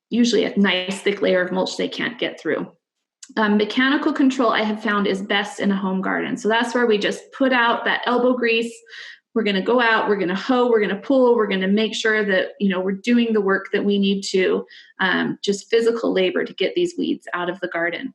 usually a nice thick layer of mulch they can't get through. Mechanical control I have found is best in a home garden. So that's where we just put out that elbow grease. We're going to go out, we're going to hoe, we're going to pull, we're going to make sure that, we're doing the work that we need to, just physical labor to get these weeds out of the garden.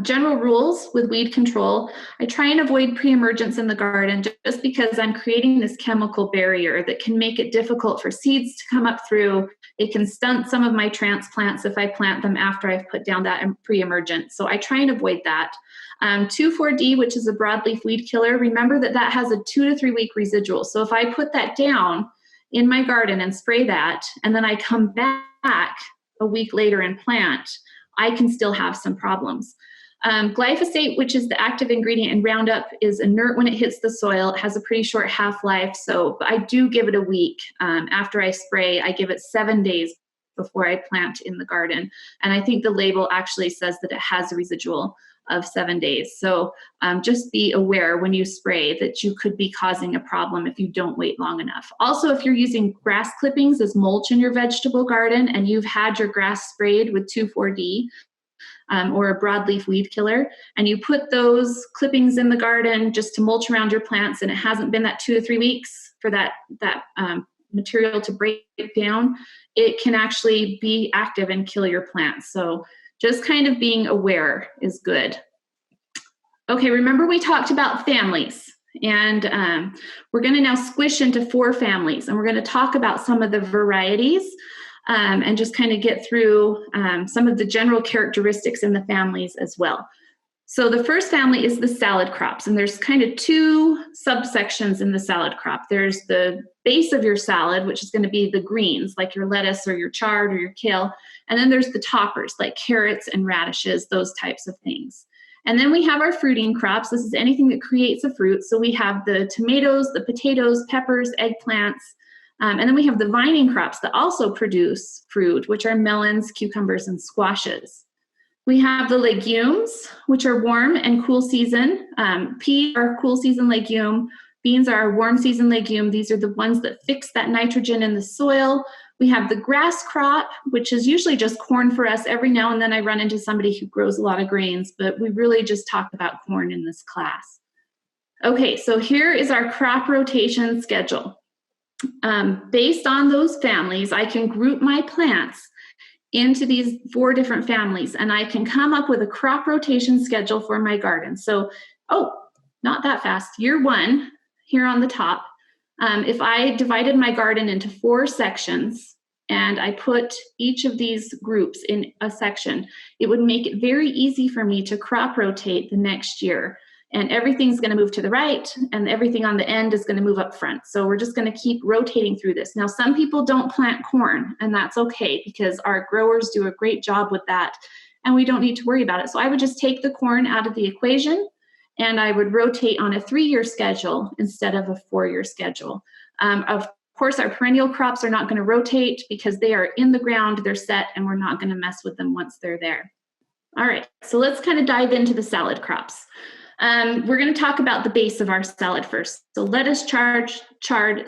General rules with weed control. I try and avoid pre-emergence in the garden just because I'm creating this chemical barrier that can make it difficult for seeds to come up through. It can stunt some of my transplants if I plant them after I've put down that pre-emergence. So I try and avoid that. 2,4-D, which is a broadleaf weed killer, remember that has a 2 to 3 week residual. So if I put that down in my garden and spray that, and then I come back a week later and plant, I can still have some problems. Glyphosate, which is the active ingredient in Roundup, is inert when it hits the soil. It has a pretty short half-life, but I do give it a week. After I spray, I give it 7 days before I plant in the garden. And I think the label actually says that it has a residual of 7 days. So just be aware when you spray that you could be causing a problem if you don't wait long enough. Also, if you're using grass clippings as mulch in your vegetable garden and you've had your grass sprayed with 2,4-D or a broadleaf weed killer, and you put those clippings in the garden just to mulch around your plants, and it hasn't been that 2 to 3 weeks for that material to break down, it can actually be active and kill your plants. So just kind of being aware is good. Okay, remember we talked about families. And we're going to now squish into 4 families, and we're going to talk about some of the varieties and just kind of get through some of the general characteristics in the families as well. So the first family is the salad crops, and there's kind of 2 subsections in the salad crop. There's the base of your salad, which is going to be the greens, like your lettuce or your chard or your kale. And then there's the toppers, like carrots and radishes, those types of things. And then we have our fruiting crops. This is anything that creates a fruit. So we have the tomatoes, the potatoes, peppers, eggplants. And then we have the vining crops that also produce fruit, which are melons, cucumbers, and squashes. We have the legumes, which are warm and cool season. Peas are cool season legume. Beans are a warm season legume. These are the ones that fix that nitrogen in the soil. We have the grass crop, which is usually just corn for us. Every now and then I run into somebody who grows a lot of grains, but we really just talk about corn in this class. Okay, so here is our crop rotation schedule. Based on those families, I can group my plants into these 4 different families, and I can come up with a crop rotation schedule for my garden. So, not that fast. Year 1, here on the top, if I divided my garden into 4 sections and I put each of these groups in a section, it would make it very easy for me to crop rotate the next year. And everything's going to move to the right, and everything on the end is going to move up front. So we're just going to keep rotating through this. Now, some people don't plant corn, and that's okay because our growers do a great job with that, and we don't need to worry about it. So I would just take the corn out of the equation, and I would rotate on a 3-year schedule instead of a 4-year schedule. Of course, our perennial crops are not going to rotate because they are in the ground, they're set, and we're not going to mess with them once they're there. All right, so let's kind of dive into the salad crops. We're going to talk about the base of our salad first. So lettuce, chard,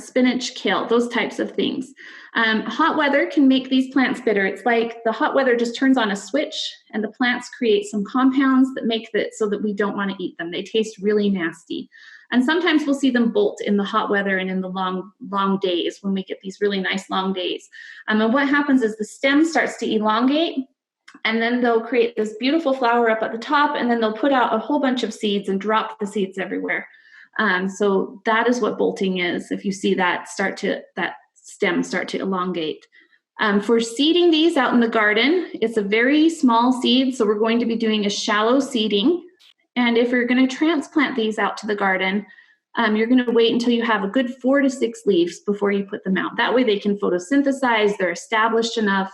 spinach, kale, those types of things. Hot weather can make these plants bitter. It's like the hot weather just turns on a switch and the plants create some compounds that make it so that we don't want to eat them. They taste really nasty. And sometimes we'll see them bolt in the hot weather and in the long days when we get these really nice long days. And what happens is the stem starts to elongate, and then they'll create this beautiful flower up at the top, and then they'll put out a whole bunch of seeds and drop the seeds everywhere. So that is what bolting is. If you see that stem start to elongate. For seeding these out in the garden, it's a very small seed, so we're going to be doing a shallow seeding. And if you're going to transplant these out to the garden, you're going to wait until you have a good 4 to 6 leaves before you put them out. That way they can photosynthesize, they're established enough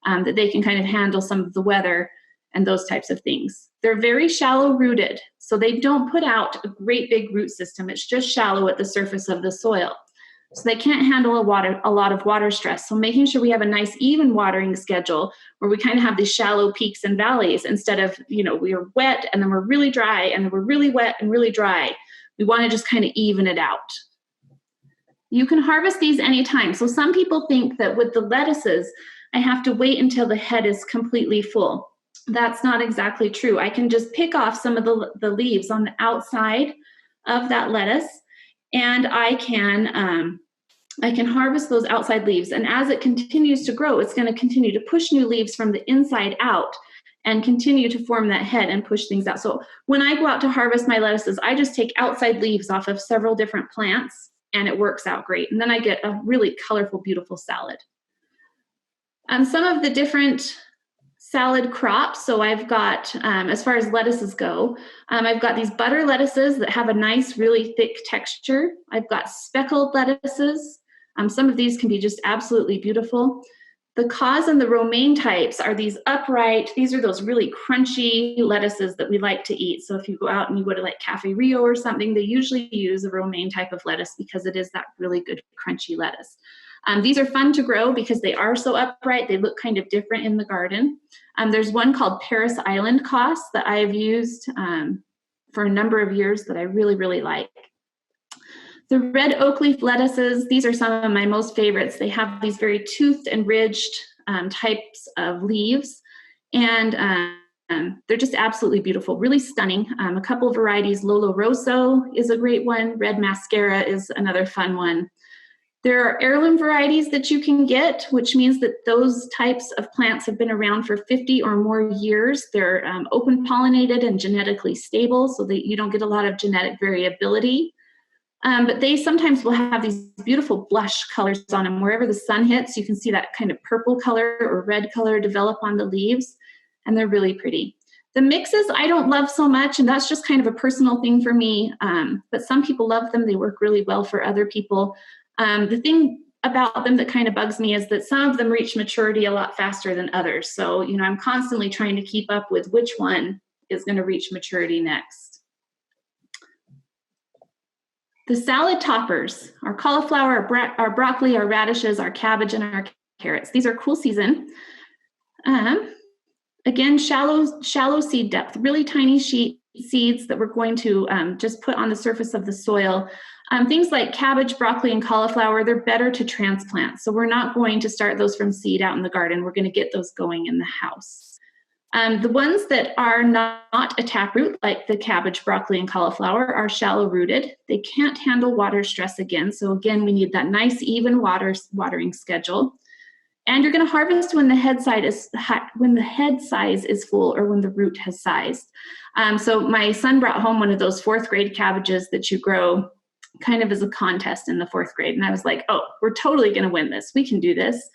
that they can kind of handle some of the weather and those types of things. They're very shallow rooted, so they don't put out a great big root system. It's just shallow at the surface of the soil. So they can't handle a lot of water stress. So making sure we have a nice even watering schedule where we kind of have these shallow peaks and valleys instead of, we're wet and then we're really dry and then we're really wet and really dry. We want to just kind of even it out. You can harvest these anytime. So some people think that with the lettuces, I have to wait until the head is completely full. That's not exactly true. I can just pick off some of the leaves on the outside of that lettuce, and I can harvest those outside leaves. And as it continues to grow, it's going to continue to push new leaves from the inside out and continue to form that head and push things out. So when I go out to harvest my lettuces, I just take outside leaves off of several different plants, and it works out great. And then I get a really colorful, beautiful salad. Some of the different salad crops, so I've got, as far as lettuces go, I've got these butter lettuces that have a nice, really thick texture. I've got speckled lettuces. Some of these can be just absolutely beautiful. The cause and the romaine types are these upright, these are those really crunchy lettuces that we like to eat. So if you go out and you go to like Cafe Rio or something, they usually use a romaine type of lettuce because it is that really good crunchy lettuce. These are fun to grow because they are so upright. They look kind of different in the garden. There's one called Paris Island Cos that I have used for a number of years that I really, really like. The red oak leaf lettuces, these are some of my most favorites. They have these very toothed and ridged types of leaves, and they're just absolutely beautiful, really stunning. A couple of varieties, Lolo Rosso is a great one. Red Mascara is another fun one. There are heirloom varieties that you can get, which means that those types of plants have been around for 50 or more years. They're open pollinated and genetically stable so that you don't get a lot of genetic variability. But they sometimes will have these beautiful blush colors on them. Wherever the sun hits, you can see that kind of purple color or red color develop on the leaves, and they're really pretty. The mixes I don't love so much, and that's just kind of a personal thing for me, but some people love them. They work really well for other people. The thing about them that kind of bugs me is that some of them reach maturity a lot faster than others. So, you know, I'm constantly trying to keep up with which one is going to reach maturity next. The salad toppers, our cauliflower, our broccoli, our radishes, our cabbage, and our carrots. These are cool season. Again, shallow seed depth, really tiny seeds that we're going to just put on the surface of the soil. Things like cabbage, broccoli, and cauliflower, they're better to transplant. So we're not going to start those from seed out in the garden. We're going to get those going in the house. The ones that are not a taproot, like the cabbage, broccoli, and cauliflower, are shallow rooted. They can't handle water stress again. So again, we need that nice even watering schedule. And you're going to harvest when the head size is full or when the root has sized. So my son brought home one of those 4th grade cabbages that you grow kind of as a contest in the 4th grade. And I was like, oh, we're totally going to win this. We can do this.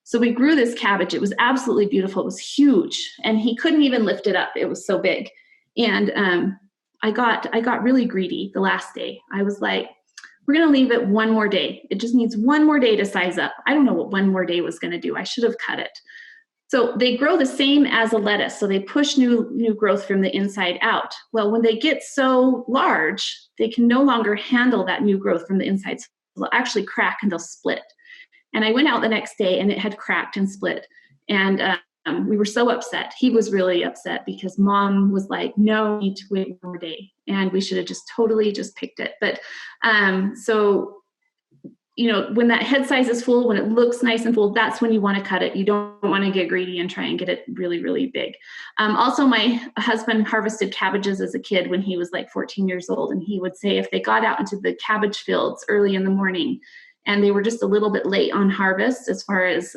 So we grew this cabbage. It was absolutely beautiful. It was huge. And he couldn't even lift it up. It was so big. And I got really greedy the last day. I was like, we're going to leave it one more day. It just needs one more day to size up. I don't know what one more day was going to do. I should have cut it. So they grow the same as a lettuce. So they push new growth from the inside out. Well, when they get so large, they can no longer handle that new growth from the inside. So they'll actually crack and they'll split. And I went out the next day and it had cracked and split. And we were so upset. He was really upset because Mom was like, no, we need to wait one more day. And we should have just totally just picked it. But so, you know, when that head size is full, when it looks nice and full, that's when you want to cut it. You don't want to get greedy and try and get it really, really big. Also, my husband harvested cabbages as a kid when he was like 14 years old. And he would say if they got out into the cabbage fields early in the morning and they were just a little bit late on harvest as far as,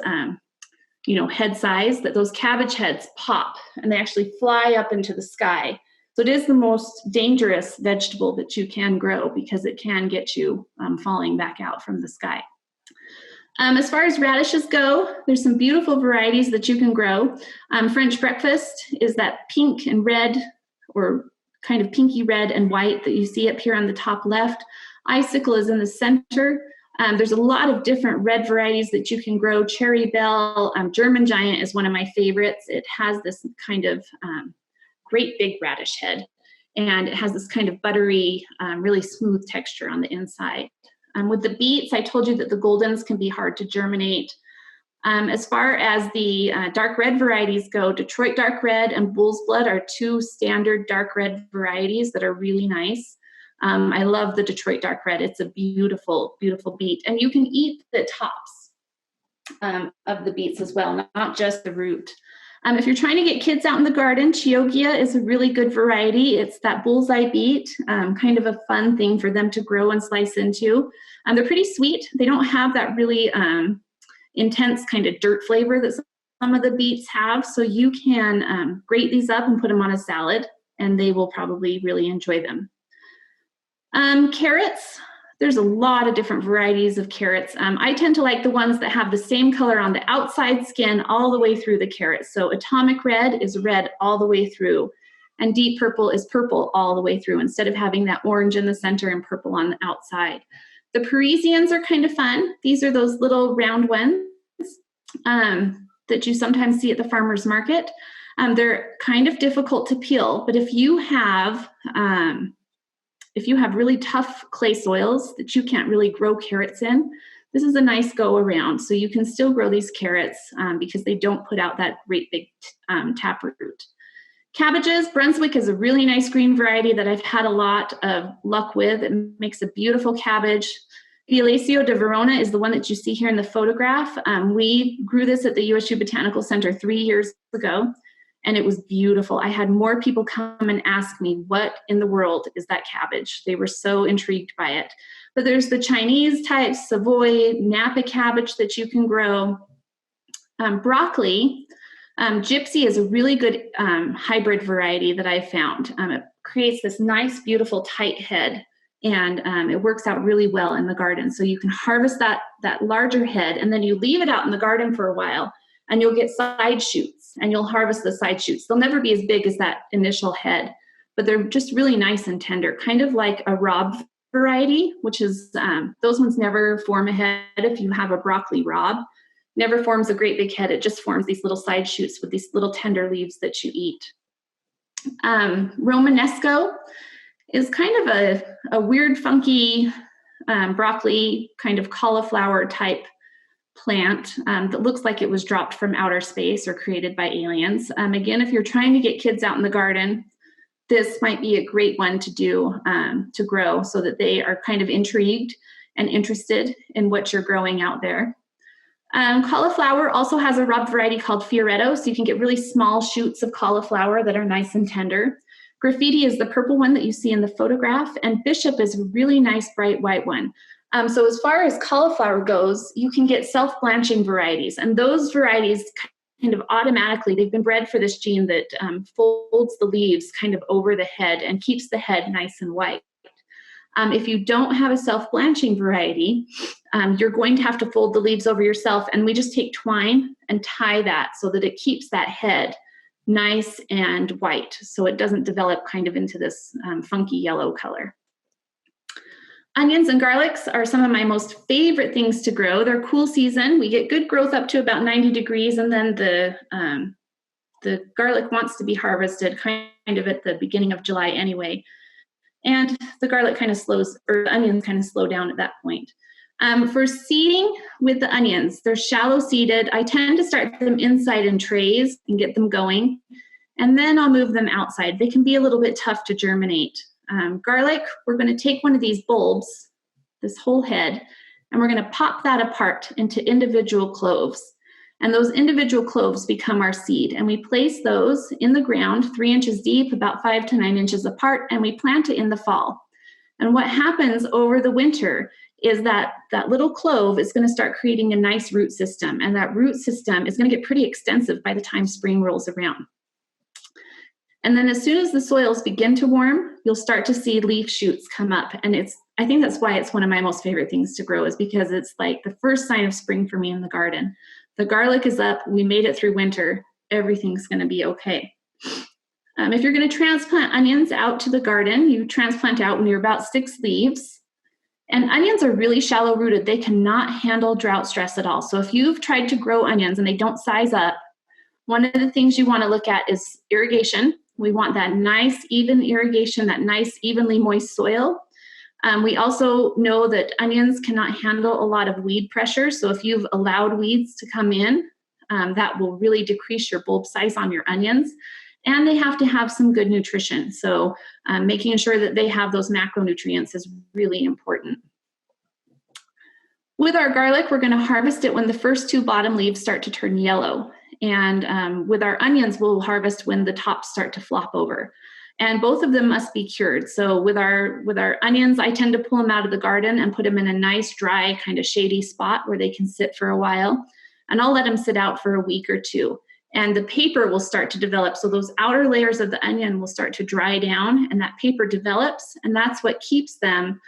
you know, head size, that those cabbage heads pop and they actually fly up into the sky. So it is the most dangerous vegetable that you can grow because it can get you falling back out from the sky. As far as radishes go, there's some beautiful varieties that you can grow. French breakfast is that pink and red, or kind of pinky red and white that you see up here on the top left. Icicle is in the center. There's a lot of different red varieties that you can grow. Cherry Bell, German Giant is one of my favorites. It has this kind of great big radish head, and it has this kind of buttery, really smooth texture on the inside. With the beets, I told you that the Goldens can be hard to germinate. As far as the dark red varieties go, Detroit Dark Red and Bull's Blood are 2 standard dark red varieties that are really nice. I love the Detroit Dark Red. It's a beautiful, beautiful beet. And you can eat the tops of the beets as well, not just the root. If you're trying to get kids out in the garden, Chioggia is a really good variety. It's that bullseye beet, kind of a fun thing for them to grow and slice into. They're pretty sweet. They don't have that really intense kind of dirt flavor that some of the beets have. So you can grate these up and put them on a salad, and they will probably really enjoy them. Carrots, there's a lot of different varieties of carrots. I tend to like the ones that have the same color on the outside skin all the way through the carrot. So Atomic Red is red all the way through, and Deep Purple is purple all the way through, instead of having that orange in the center and purple on the outside. The Parisians are kind of fun. These are those little round ones that you sometimes see at the farmer's market. They're kind of difficult to peel, but if you have really tough clay soils that you can't really grow carrots in, this is a nice go around. So you can still grow these carrots because they don't put out that great big taproot. Cabbages, Brunswick is a really nice green variety that I've had a lot of luck with. It makes a beautiful cabbage. Violaceo de Verona is the one that you see here in the photograph. We grew this at the USU Botanical Center 3 years ago, and it was beautiful. I had more people come and ask me, what in the world is that cabbage? They were so intrigued by it. But there's the Chinese type, Savoy, Napa cabbage that you can grow. Broccoli, Gypsy is a really good hybrid variety that I found. It creates this nice, beautiful, tight head. And it works out really well in the garden. So you can harvest that larger head, and then you leave it out in the garden for a while, and you'll get side shoots, and you'll harvest the side shoots. They'll never be as big as that initial head, but they're just really nice and tender, kind of like a Rob variety, which is, those ones never form a head. If you have a broccoli Rob, never forms a great big head. It just forms these little side shoots with these little tender leaves that you eat. Romanesco is kind of a weird, funky broccoli, kind of cauliflower type plant that looks like it was dropped from outer space or created by aliens. Again, if you're trying to get kids out in the garden, this might be a great one to do, to grow, so that they are kind of intrigued and interested in what you're growing out there. Cauliflower also has a Rob variety called Fioretto, so you can get really small shoots of cauliflower that are nice and tender. Graffiti is the purple one that you see in the photograph, and Bishop is a really nice bright white one. So as far as cauliflower goes, you can get self-blanching varieties, and those varieties kind of automatically, they've been bred for this gene that folds the leaves kind of over the head and keeps the head nice and white. If you don't have a self-blanching variety, you're going to have to fold the leaves over yourself, and we just take twine and tie that so that it keeps that head nice and white, so it doesn't develop kind of into this funky yellow color. Onions and garlics are some of my most favorite things to grow. They're cool season. We get good growth up to about 90 degrees, and then the garlic wants to be harvested kind of at the beginning of July anyway. And the garlic kind of slows, or the onions kind of slow down at that point. For seeding with the onions, they're shallow seeded. I tend to start them inside in trays and get them going, and then I'll move them outside. They can be a little bit tough to germinate. Garlic, we're going to take one of these bulbs, this whole head, and we're going to pop that apart into individual cloves. And those individual cloves become our seed. And we place those in the ground 3 inches deep, about 5 to 9 inches apart, and we plant it in the fall. And what happens over the winter is that little clove is going to start creating a nice root system. And that root system is going to get pretty extensive by the time spring rolls around. And then as soon as the soils begin to warm, you'll start to see leaf shoots come up. And I think that's why it's one of my most favorite things to grow, is because it's like the first sign of spring for me in the garden. The garlic is up, we made it through winter, everything's going to be okay. If you're going to transplant onions out to the garden, you transplant out when you're about 6 leaves. And onions are really shallow rooted. They cannot handle drought stress at all. So if you've tried to grow onions and they don't size up, one of the things you want to look at is irrigation. We want that nice, even irrigation, that nice, evenly moist soil. We also know that onions cannot handle a lot of weed pressure. So if you've allowed weeds to come in, that will really decrease your bulb size on your onions. And they have to have some good nutrition. So making sure that they have those macronutrients is really important. With our garlic, we're going to harvest it when the first 2 bottom leaves start to turn yellow. And with our onions, we'll harvest when the tops start to flop over. And both of them must be cured. So with our onions, I tend to pull them out of the garden and put them in a nice, dry, kind of shady spot where they can sit for a while. And I'll let them sit out for a week or 2. And the paper will start to develop. So those outer layers of the onion will start to dry down, and that paper develops. And that's what keeps them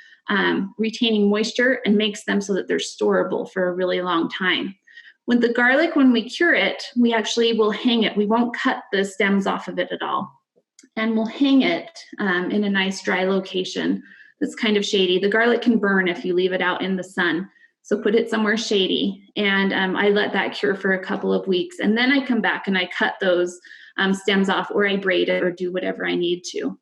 retaining moisture and makes them so that they're storable for a really long time. With the garlic, when we cure it, we actually will hang it. We won't cut the stems off of it at all. And we'll hang it in a nice dry location that's kind of shady. The garlic can burn if you leave it out in the sun. So put it somewhere shady. And I let that cure for a couple of weeks. And then I come back and I cut those stems off, or I braid it, or do whatever I need to.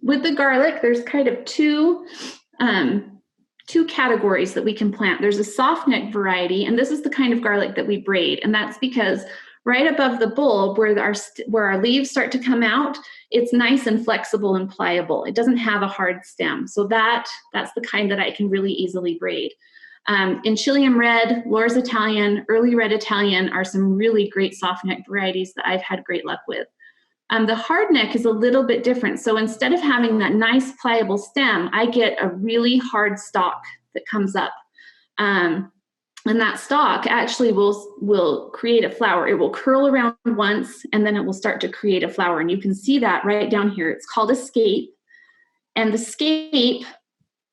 With the garlic, there's kind of two categories that we can plant. There's a soft neck variety, and this is the kind of garlic that we braid. And that's because right above the bulb where our leaves start to come out, it's nice and flexible and pliable. It doesn't have a hard stem. So that's the kind that I can really easily braid. In Chilean Red, Laura's Italian, Early Red Italian are some really great soft neck varieties that I've had great luck with. The hard neck is a little bit different. So instead of having that nice pliable stem, I get a really hard stalk that comes up. And that stalk actually will create a flower. It will curl around once, and then it will start to create a flower. And you can see that right down here. It's called Escape. And the scape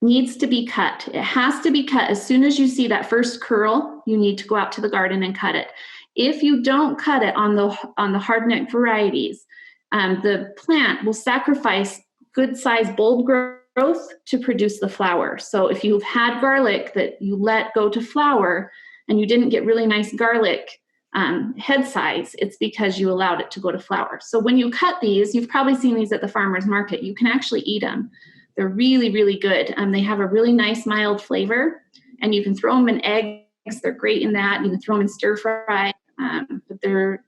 needs to be cut. It has to be cut. As soon as you see that first curl, you need to go out to the garden and cut it. If you don't cut it on the hardneck varieties, the plant will sacrifice good sized bulb growth to produce the flower. So if you've had garlic that you let go to flower and you didn't get really nice garlic head size, it's because you allowed it to go to flower. So when you cut these, you've probably seen these at the farmer's market, you can actually eat them. They're really, really good. They have a really nice mild flavor, and you can throw them in eggs. They're great in that. You can throw them in stir fry, but they're,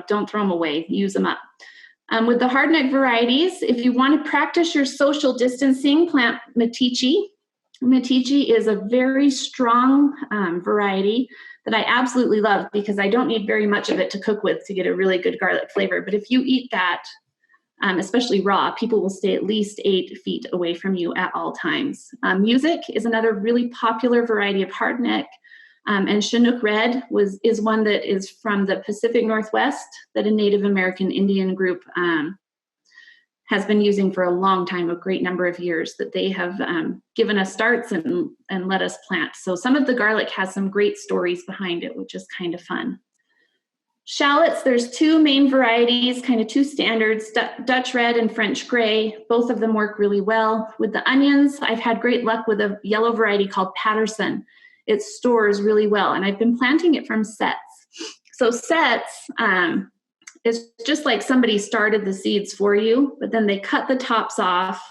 don't throw them away, use them up. With the hardneck varieties, if you want to practice your social distancing, plant Metici. Metici is a very strong variety that I absolutely love because I don't need very much of it to cook with to get a really good garlic flavor. But if you eat that, especially raw, people will stay at least 8 feet away from you at all times. Music is another really popular variety of hardneck. And Chinook Red is one that is from the Pacific Northwest that a Native American Indian group has been using for a long time, a great number of years, that they have given us starts and let us plant. So some of the garlic has some great stories behind it, which is kind of fun. Shallots, there's 2 main varieties, kind of 2 standards, Dutch Red and French Gray. Both of them work really well. With the onions, I've had great luck with a yellow variety called Patterson. It stores really well, and I've been planting it from sets. So sets is just like somebody started the seeds for you, but then they cut the tops off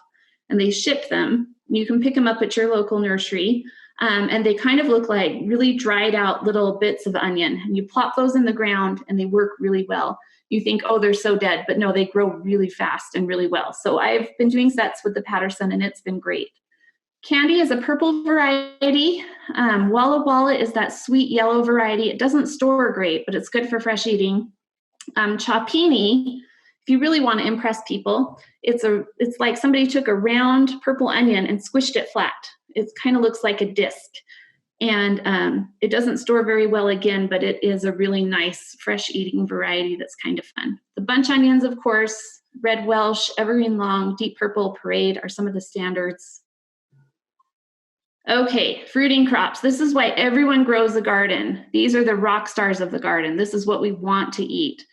and they ship them. You can pick them up at your local nursery, and they kind of look like really dried out little bits of onion. And you plop those in the ground and they work really well. You think, oh, they're so dead, but no, they grow really fast and really well. So I've been doing sets with the Patterson, and it's been great. Candy is a purple variety. Walla Walla is that sweet yellow variety. It doesn't store great, but it's good for fresh eating. Chopini, if you really want to impress people, it's like somebody took a round purple onion and squished it flat. It kind of looks like a disc. And it doesn't store very well again, but it is a really nice fresh eating variety that's kind of fun. The bunch onions, of course, Red Welsh, Evergreen Long, Deep Purple, Parade are some of the standards. Okay, fruiting crops. This is why everyone grows a garden. These are the rock stars of the garden. This is what we want to eat.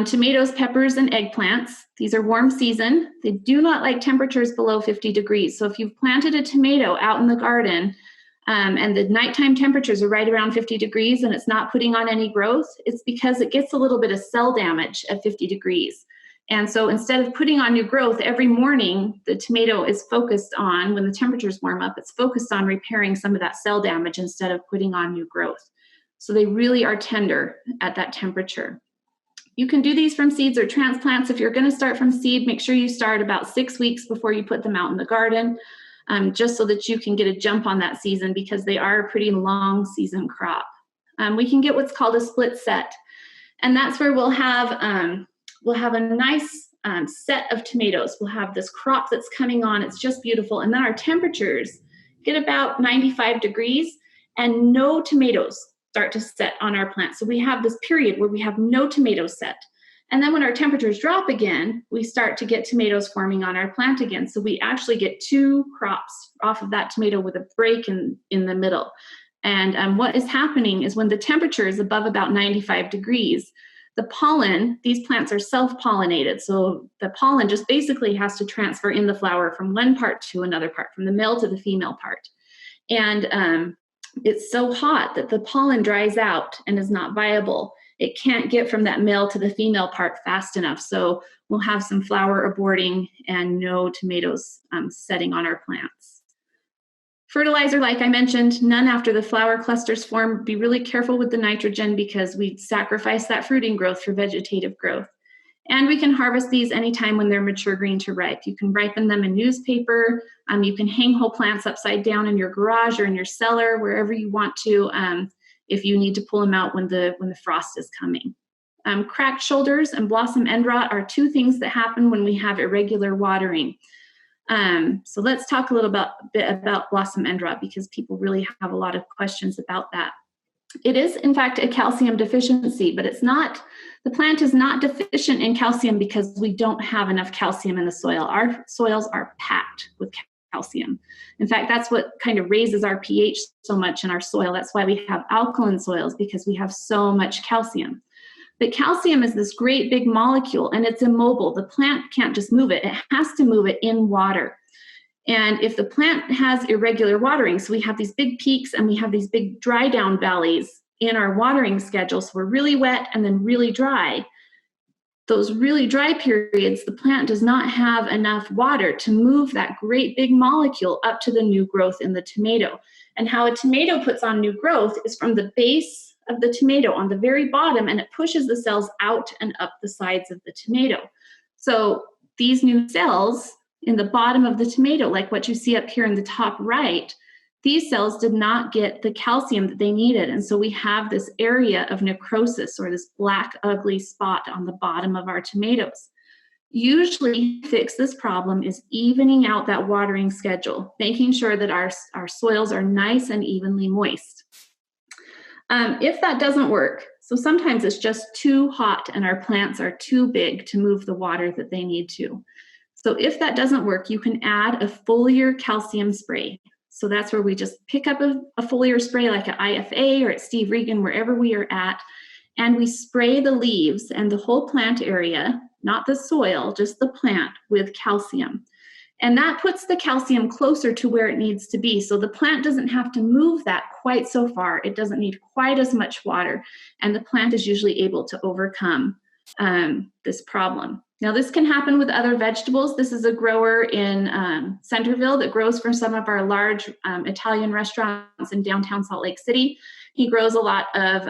Tomatoes, peppers, and eggplants. These are warm season. They do not like temperatures below 50 degrees. So if you've planted a tomato out in the garden and the nighttime temperatures are right around 50 degrees and it's not putting on any growth, it's because it gets a little bit of cell damage at 50 degrees. And so instead of putting on new growth every morning, the tomato is focused on, when the temperatures warm up, it's focused on repairing some of that cell damage instead of putting on new growth. So they really are tender at that temperature. You can do these from seeds or transplants. If you're going to start from seed, make sure you start about 6 weeks before you put them out in the garden, just so that you can get a jump on that season, because they are a pretty long season crop. We can get what's called a split set, and that's where we'll have a nice set of tomatoes. We'll have this crop that's coming on. It's just beautiful. And then our temperatures get about 95 degrees and no tomatoes start to set on our plant. So we have this period where we have no tomatoes set. And then when our temperatures drop again, we start to get tomatoes forming on our plant again. So we actually get 2 crops off of that tomato with a break in the middle. And what is happening is when the temperature is above about 95 degrees, the pollen, these plants are self-pollinated. So the pollen just basically has to transfer in the flower from one part to another part, from the male to the female part. And it's so hot that the pollen dries out and is not viable. It can't get from that male to the female part fast enough. So we'll have some flower aborting and no tomatoes setting on our plants. Fertilizer, like I mentioned, none after the flower clusters form. Be really careful with the nitrogen because we sacrifice that fruiting growth for vegetative growth. And we can harvest these anytime when they're mature green to ripe. You can ripen them in newspaper. You can hang whole plants upside down in your garage or in your cellar, wherever you want to, if you need to pull them out when the frost is coming. Cracked shoulders and blossom end rot are 2 things that happen when we have irregular watering. So let's talk a little bit about blossom end rot, because people really have a lot of questions about that. It is, in fact, a calcium deficiency, but it's not, the plant is not deficient in calcium because we don't have enough calcium in the soil. Our soils are packed with calcium. In fact, that's what kind of raises our pH so much in our soil. That's why we have alkaline soils, because we have so much calcium. But calcium is this great big molecule, and it's immobile. The plant can't just move it. It has to move it in water. And if the plant has irregular watering, so we have these big peaks and we have these big dry down valleys in our watering schedule, so we're really wet and then really dry. Those really dry periods, the plant does not have enough water to move that great big molecule up to the new growth in the tomato. And how a tomato puts on new growth is from the base of the tomato on the very bottom, and it pushes the cells out and up the sides of the tomato. So these new cells in the bottom of the tomato, like what you see up here in the top right, these cells did not get the calcium that they needed. And so we have this area of necrosis, or this black, ugly spot on the bottom of our tomatoes. Usually, fix this problem is evening out that watering schedule, making sure that our soils are nice and evenly moist. If that doesn't work, so sometimes it's just too hot and our plants are too big to move the water that they need to. So if that doesn't work, you can add a foliar calcium spray. So that's where we just pick up a foliar spray like at IFA or at Steve Regan, wherever we are at, and we spray the leaves and the whole plant area, not the soil, just the plant, with calcium. And that puts the calcium closer to where it needs to be. So the plant doesn't have to move that quite so far. It doesn't need quite as much water. And the plant is usually able to overcome this problem. Now, this can happen with other vegetables. This is a grower in Centerville that grows for some of our large Italian restaurants in downtown Salt Lake City. He grows a lot of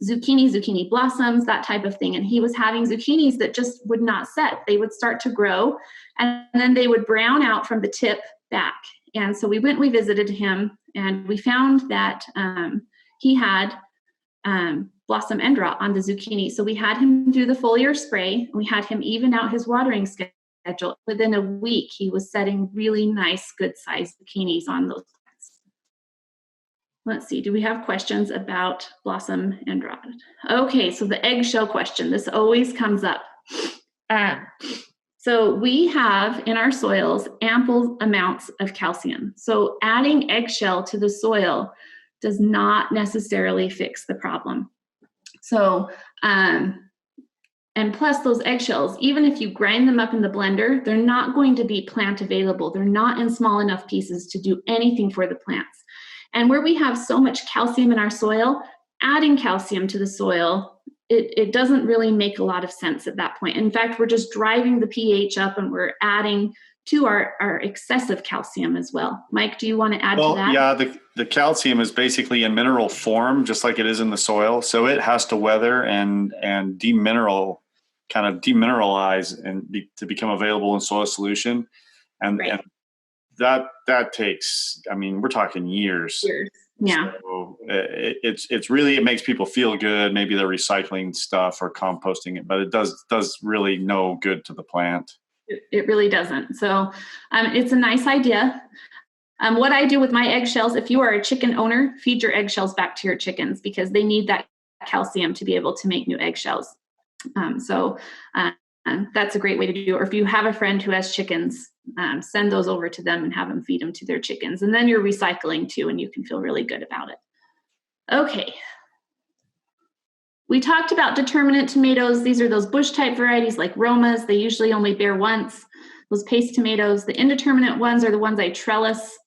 zucchini blossoms, that type of thing. And he was having zucchinis that just would not set. They would start to grow, and then they would brown out from the tip back. And so we visited him, and we found that he had blossom end rot on the zucchini. So we had him do the foliar spray. We had him even out his watering schedule. Within a week, he was setting really nice, good-sized zucchinis on those plants. Let's see, do we have questions about blossom end rot? Okay, so the eggshell question, this always comes up. So we have in our soils ample amounts of calcium. So adding eggshell to the soil does not necessarily fix the problem. So, and plus those eggshells, even if you grind them up in the blender, they're not going to be plant available. They're not in small enough pieces to do anything for the plants. And where we have so much calcium in our soil, adding calcium to the soil, it doesn't really make a lot of sense at that point. In fact, we're just driving the pH up, and we're adding to our excessive calcium as well. Mike, do you want to add to that? Yeah, the calcium is basically in mineral form, just like it is in the soil. So it has to weather and demineralize and to become available in soil solution. And, right. and that takes, I mean, we're talking years. Yeah. So it's really, it makes people feel good. Maybe they're recycling stuff or composting it, but it does really no good to the plant. It really doesn't. So it's a nice idea. What I do with my eggshells, if you are a chicken owner, feed your eggshells back to your chickens because they need that calcium to be able to make new eggshells. So that's a great way to do it. Or if you have a friend who has chickens, send those over to them and have them feed them to their chickens. And then you're recycling too, and you can feel really good about it. Okay. We talked about determinate tomatoes. These are those bush type varieties like Romas. They usually only bear once. Those paste tomatoes. The indeterminate ones are the ones I trellis.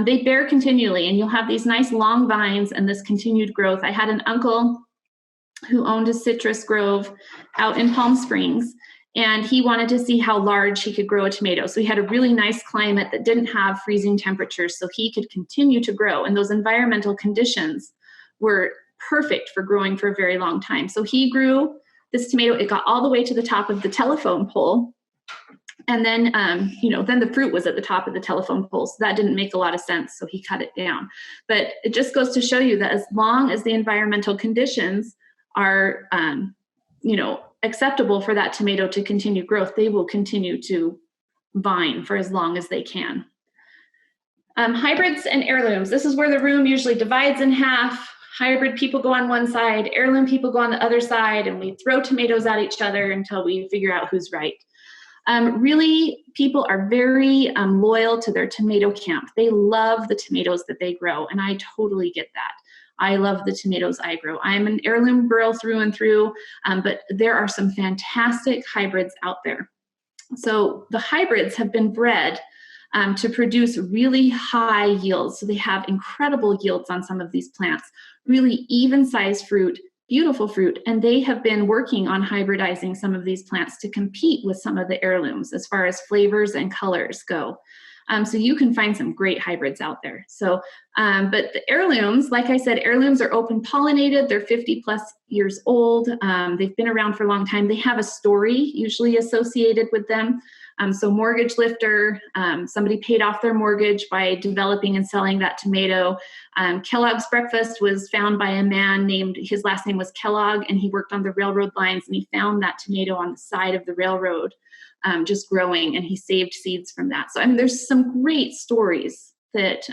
They bear continually, and you'll have these nice long vines and this continued growth. I had an uncle who owned a citrus grove out in Palm Springs, and he wanted to see how large he could grow a tomato. So he had a really nice climate that didn't have freezing temperatures, so he could continue to grow. And those environmental conditions were perfect for growing for a very long time. So he grew this tomato. It got all the way to the top of the telephone pole. And then, then the fruit was at the top of the telephone pole. So that didn't make a lot of sense. So he cut it down. But it just goes to show you that as long as the environmental conditions are, acceptable for that tomato to continue growth, they will continue to vine for as long as they can. Hybrids and heirlooms. This is where the room usually divides in half. Hybrid people go on one side, heirloom people go on the other side, and we throw tomatoes at each other until we figure out who's right. Really, people are very loyal to their tomato camp. They love the tomatoes that they grow, and I totally get that. I love the tomatoes I grow. I'm an heirloom girl through and through, but there are some fantastic hybrids out there. So the hybrids have been bred to produce really high yields. So they have incredible yields on some of these plants, really even-sized fruit, beautiful fruit, and they have been working on hybridizing some of these plants to compete with some of the heirlooms as far as flavors and colors go. So you can find some great hybrids out there. So, but the heirlooms, like I said, heirlooms are open pollinated. They're 50 plus years old. They've been around for a long time. They have a story usually associated with them. So mortgage lifter, somebody paid off their mortgage by developing and selling that tomato. Kellogg's breakfast was found by a man named, his last name was Kellogg, and he worked on the railroad lines, and he found that tomato on the side of the railroad just growing, and he saved seeds from that. So I mean, there's some great stories that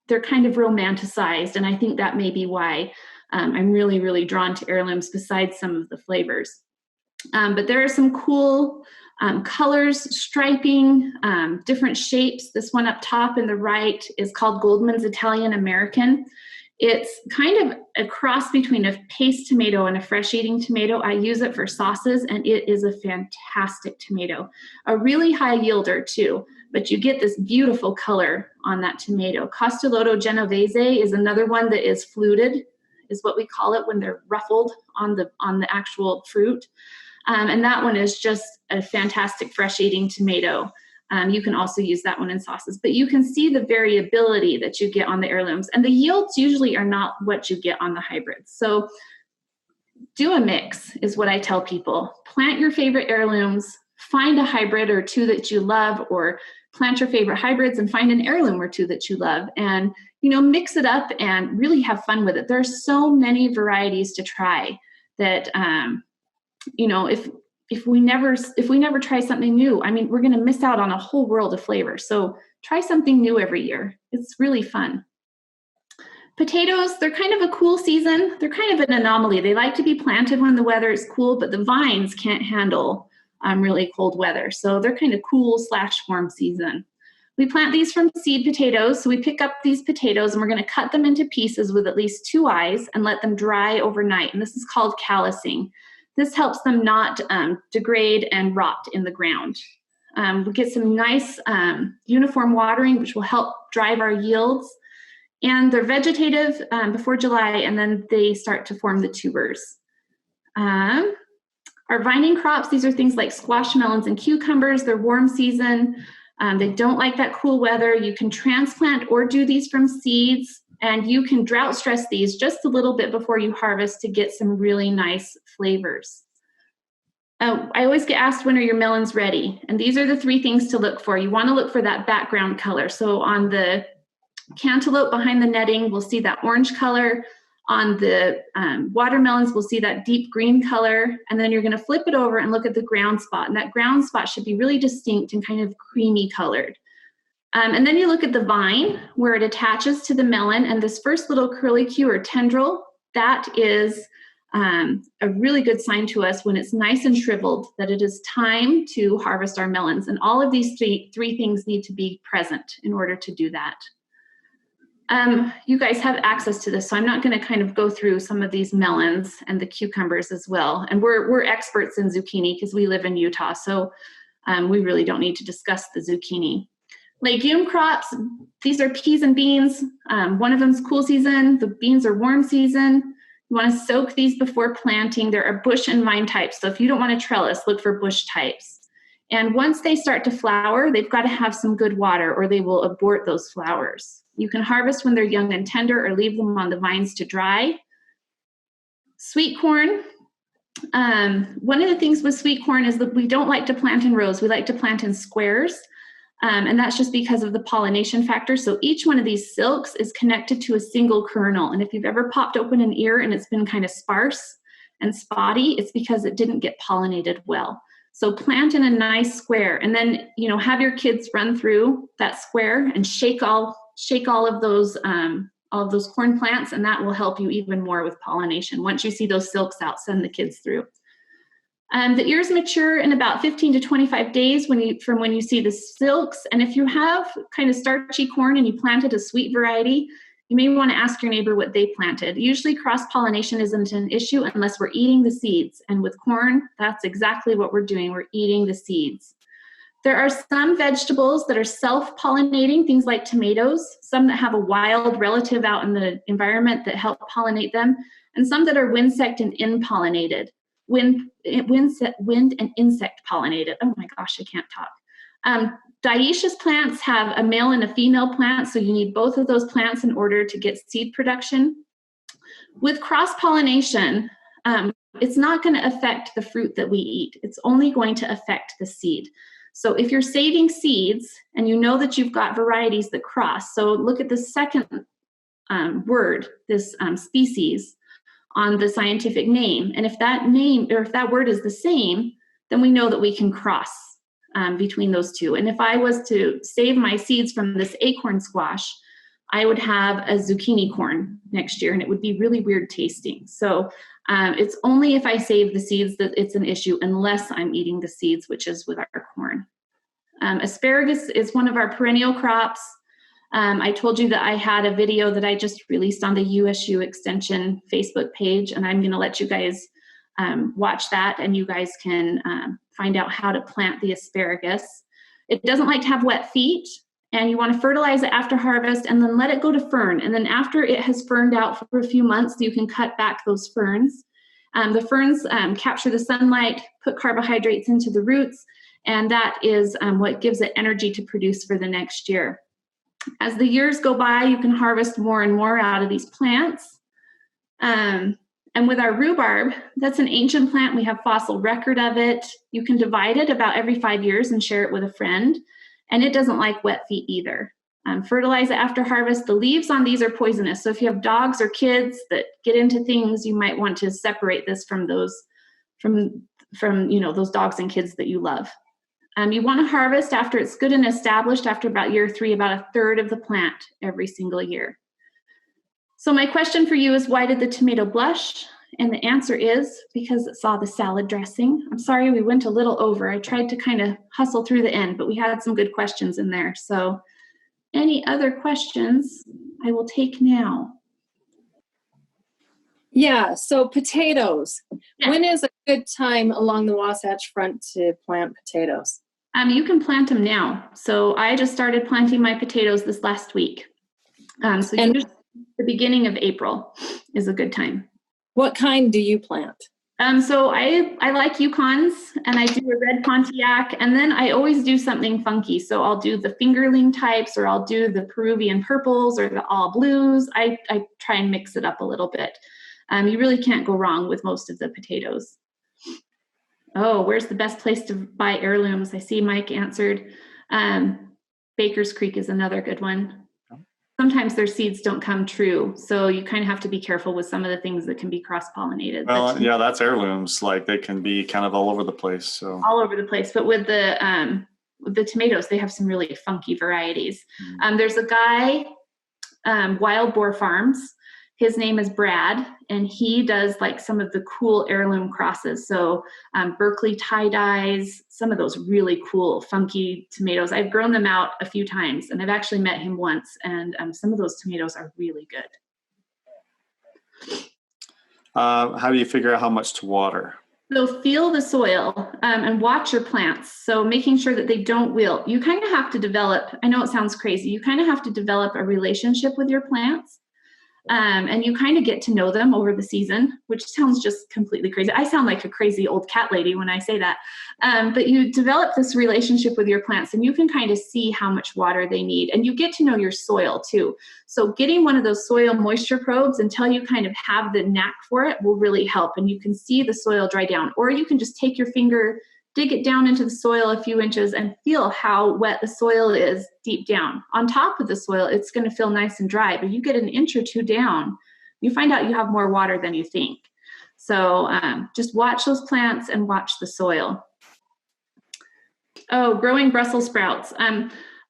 they're kind of romanticized, and I think that may be why I'm really, really drawn to heirlooms besides some of the flavors. But there are some cool colors, striping, different shapes. This one up top in the right is called Goldman's Italian American. It's kind of a cross between a paste tomato and a fresh-eating tomato. I use it for sauces, and it is a fantastic tomato. A really high yielder, too, but you get this beautiful color on that tomato. Costoloto Genovese is another one that is fluted, is what we call it when they're ruffled on the actual fruit. And that one is just a fantastic fresh-eating tomato. You can also use that one in sauces, but you can see the variability that you get on the heirlooms, and the yields usually are not what you get on the hybrids. So do a mix is what I tell people. Plant your favorite heirlooms, find a hybrid or two that you love, or plant your favorite hybrids and find an heirloom or two that you love, and mix it up and really have fun with it. There are so many varieties to try that if we never try something new, I mean, we're going to miss out on a whole world of flavor. So try something new every year. It's really fun. Potatoes, they're kind of a cool season. They're kind of an anomaly. They like to be planted when the weather is cool, but the vines can't handle really cold weather. So they're kind of cool/warm season. We plant these from seed potatoes. So we pick up these potatoes and we're going to cut them into pieces with at least 2 eyes and let them dry overnight. And this is called callousing. This helps them not degrade and rot in the ground. We get some nice uniform watering, which will help drive our yields. And they're vegetative before July, and then they start to form the tubers. Our vining crops, these are things like squash, melons, and cucumbers. They're warm season. They don't like that cool weather. You can transplant or do these from seeds. And you can drought stress these just a little bit before you harvest to get some really nice flavors. I always get asked, when are your melons ready? And these are the 3 things to look for. You want to look for that background color. So on the cantaloupe behind the netting, we'll see that orange color. On the watermelons, we'll see that deep green color. And then you're going to flip it over and look at the ground spot. And that ground spot should be really distinct and kind of creamy colored. And then you look at the vine where it attaches to the melon, and this first little curlicue or tendril, that is a really good sign to us when it's nice and shriveled that it is time to harvest our melons. And all of these three things need to be present in order to do that. You guys have access to this, so I'm not going to kind of go through some of these melons and the cucumbers as well. And we're experts in zucchini because we live in Utah, so we really don't need to discuss the zucchini. Legume crops, these are peas and beans. One of them's cool season, the beans are warm season. You want to soak these before planting. There are bush and vine types, so if you don't want to trellis, look for bush types. And once they start to flower, they've got to have some good water or they will abort those flowers. You can harvest when they're young and tender or leave them on the vines to dry. Sweet corn. One of the things with sweet corn is that we don't like to plant in rows. We like to plant in squares. And that's just because of the pollination factor. So each one of these silks is connected to a single kernel. And if you've ever popped open an ear and it's been kind of sparse and spotty, it's because it didn't get pollinated well. So plant in a nice square, and then, you know, have your kids run through that square and shake all of those corn plants, and that will help you even more with pollination. Once you see those silks out, send the kids through. The ears mature in about 15 to 25 days from when you see the silks. And if you have kind of starchy corn and you planted a sweet variety, you may want to ask your neighbor what they planted. Usually cross-pollination isn't an issue unless we're eating the seeds. And with corn, that's exactly what we're doing. We're eating the seeds. There are some vegetables that are self-pollinating, things like tomatoes, some that have a wild relative out in the environment that help pollinate them, and some that are winsect and impollinated. Wind and insect pollinated. Oh my gosh, I can't talk. Dioecious plants have a male and a female plant, so you need both of those plants in order to get seed production. With cross-pollination, it's not going to affect the fruit that we eat. It's only going to affect the seed. So if you're saving seeds and you know that you've got varieties that cross, so look at the second word, this species, on the scientific name. And if that name or if that word is the same, then we know that we can cross between those two. And if I was to save my seeds from this acorn squash, I would have a zucchini corn next year, and it would be really weird tasting. So it's only if I save the seeds that it's an issue, unless I'm eating the seeds, which is with our corn. Asparagus is one of our perennial crops. I told you that I had a video that I just released on the USU Extension Facebook page, and I'm going to let you guys watch that, and you guys can find out how to plant the asparagus. It doesn't like to have wet feet, and you want to fertilize it after harvest and then let it go to fern. And then after it has ferned out for a few months, you can cut back those ferns. The ferns capture the sunlight, put carbohydrates into the roots, and that is what gives it energy to produce for the next year. As the years go by, you can harvest more and more out of these plants. And with our rhubarb, that's an ancient plant. We have fossil record of it. You can divide it about every 5 years and share it with a friend. And it doesn't like wet feet either. Fertilize it after harvest. The leaves on these are poisonous. So if you have dogs or kids that get into things, you might want to separate this from those, from those dogs and kids that you love. You want to harvest after it's good and established, after about year 3, about a third of the plant every single year. So my question for you is, why did the tomato blush? And the answer is because it saw the salad dressing. I'm sorry we went a little over. I tried to kind of hustle through the end, but we had some good questions in there. So any other questions I will take now. Yeah, so potatoes. Yeah. When is a good time along the Wasatch Front to plant potatoes? You can plant them now. So I just started planting my potatoes this last week. Usually the beginning of April is a good time. What kind do you plant? So I like Yukons, and I do a red Pontiac, and then I always do something funky. So I'll do the fingerling types, or I'll do the Peruvian purples, or the all blues. I try and mix it up a little bit. You really can't go wrong with most of the potatoes. Oh, where's the best place to buy heirlooms? I see Mike answered. Baker's Creek is another good one. Sometimes their seeds don't come true, so you kind of have to be careful with some of the things that can be cross-pollinated. Well, yeah, that's heirlooms. Like, they can be kind of all over the place. So all over the place. But with the tomatoes, they have some really funky varieties. There's a guy, Wild Boar Farms. His name is Brad, and he does like some of the cool heirloom crosses. So Berkeley tie-dyes, some of those really cool, funky tomatoes. I've grown them out a few times, and I've actually met him once, and some of those tomatoes are really good. How do you figure out how much to water? So feel the soil and watch your plants. So making sure that they don't wilt. You kind of have to develop, I know it sounds crazy, you kind of have to develop a relationship with your plants. And you kind of get to know them over the season, which sounds just completely crazy. I sound like a crazy old cat lady when I say that. But you develop this relationship with your plants, and you can kind of see how much water they need. And you get to know your soil too. So getting one of those soil moisture probes until you kind of have the knack for it will really help. And you can see the soil dry down. Or you can just take your finger, dig it down into the soil a few inches, and feel how wet the soil is deep down. On top of the soil, it's going to feel nice and dry, but you get an inch or two down, you find out you have more water than you think. So just watch those plants and watch the soil. Oh, growing Brussels sprouts.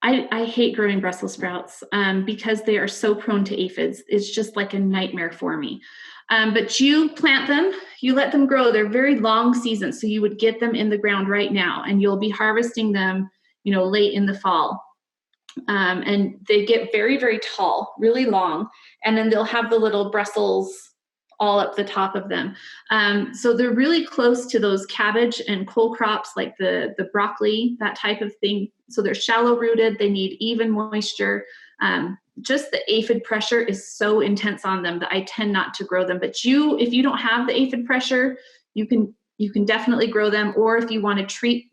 I hate growing Brussels sprouts because they are so prone to aphids. It's just like a nightmare for me. But you plant them, you let them grow. They're very long seasons, so you would get them in the ground right now, and you'll be harvesting them, late in the fall. And they get very, very tall, really long, and then they'll have the little Brussels all up the top of them. So they're really close to those cabbage and cole crops like the broccoli, that type of thing. So they're shallow rooted, they need even moisture. Just the aphid pressure is so intense on them that I tend not to grow them. But if you don't have the aphid pressure, you can definitely grow them. Or if you want to treat,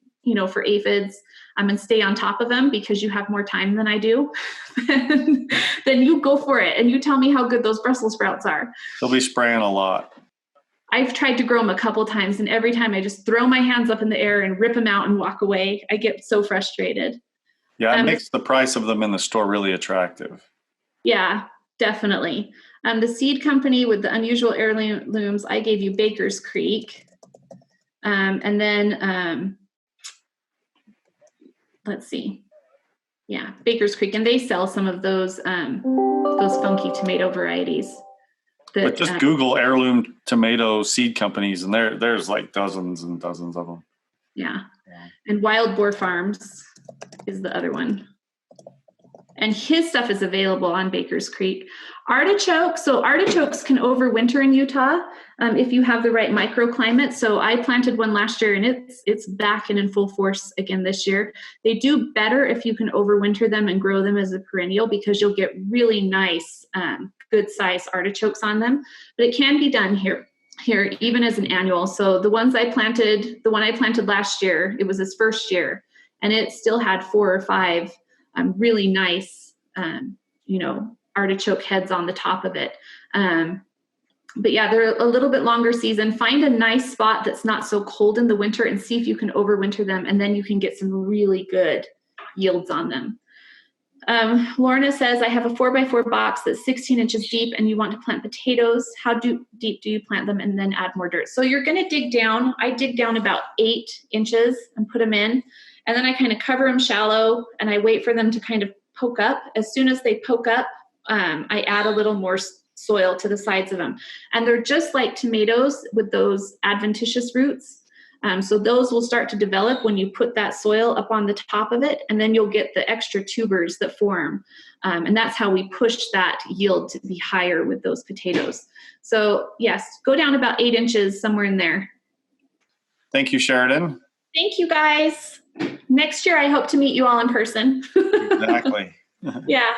for aphids, and stay on top of them because you have more time than I do, then you go for it and you tell me how good those Brussels sprouts are. They'll be spraying a lot. I've tried to grow them a couple times, and every time I just throw my hands up in the air and rip them out and walk away. I get so frustrated. Yeah, it makes the price of them in the store really attractive. Yeah, definitely. The seed company with the unusual heirlooms, I gave you Baker's Creek. And then, let's see. Yeah, Baker's Creek. And they sell some of those funky tomato varieties. But just Google heirloom tomato seed companies, and there's like dozens and dozens of them. Yeah. And Wild Boar Farms is the other one. And his stuff is available on Baker's Creek. Artichokes. So artichokes can overwinter in Utah if you have the right microclimate. So I planted one last year, and it's back and in full force again this year. They do better if you can overwinter them and grow them as a perennial, because you'll get really nice, good size artichokes on them. But it can be done here even as an annual. So the one I planted last year, it was his first year, and it still had 4 or 5 really nice, artichoke heads on the top of it. But yeah, they're a little bit longer season. Find a nice spot that's not so cold in the winter and see if you can overwinter them, and then you can get some really good yields on them. Lorna says, I have a 4x4 box that's 16 inches deep and you want to plant potatoes. How deep do you plant them and then add more dirt? So you're going to dig down. I dig down about 8 inches and put them in. And then I kind of cover them shallow and I wait for them to kind of poke up. As soon as they poke up, I add a little more soil to the sides of them. And they're just like tomatoes with those adventitious roots. So those will start to develop when you put that soil up on the top of it, and then you'll get the extra tubers that form. And that's how we push that yield to be higher with those potatoes. So yes, go down about 8 inches, somewhere in there. Thank you, Sheridan. Thank you, guys. Next year, I hope to meet you all in person. Exactly. Yeah.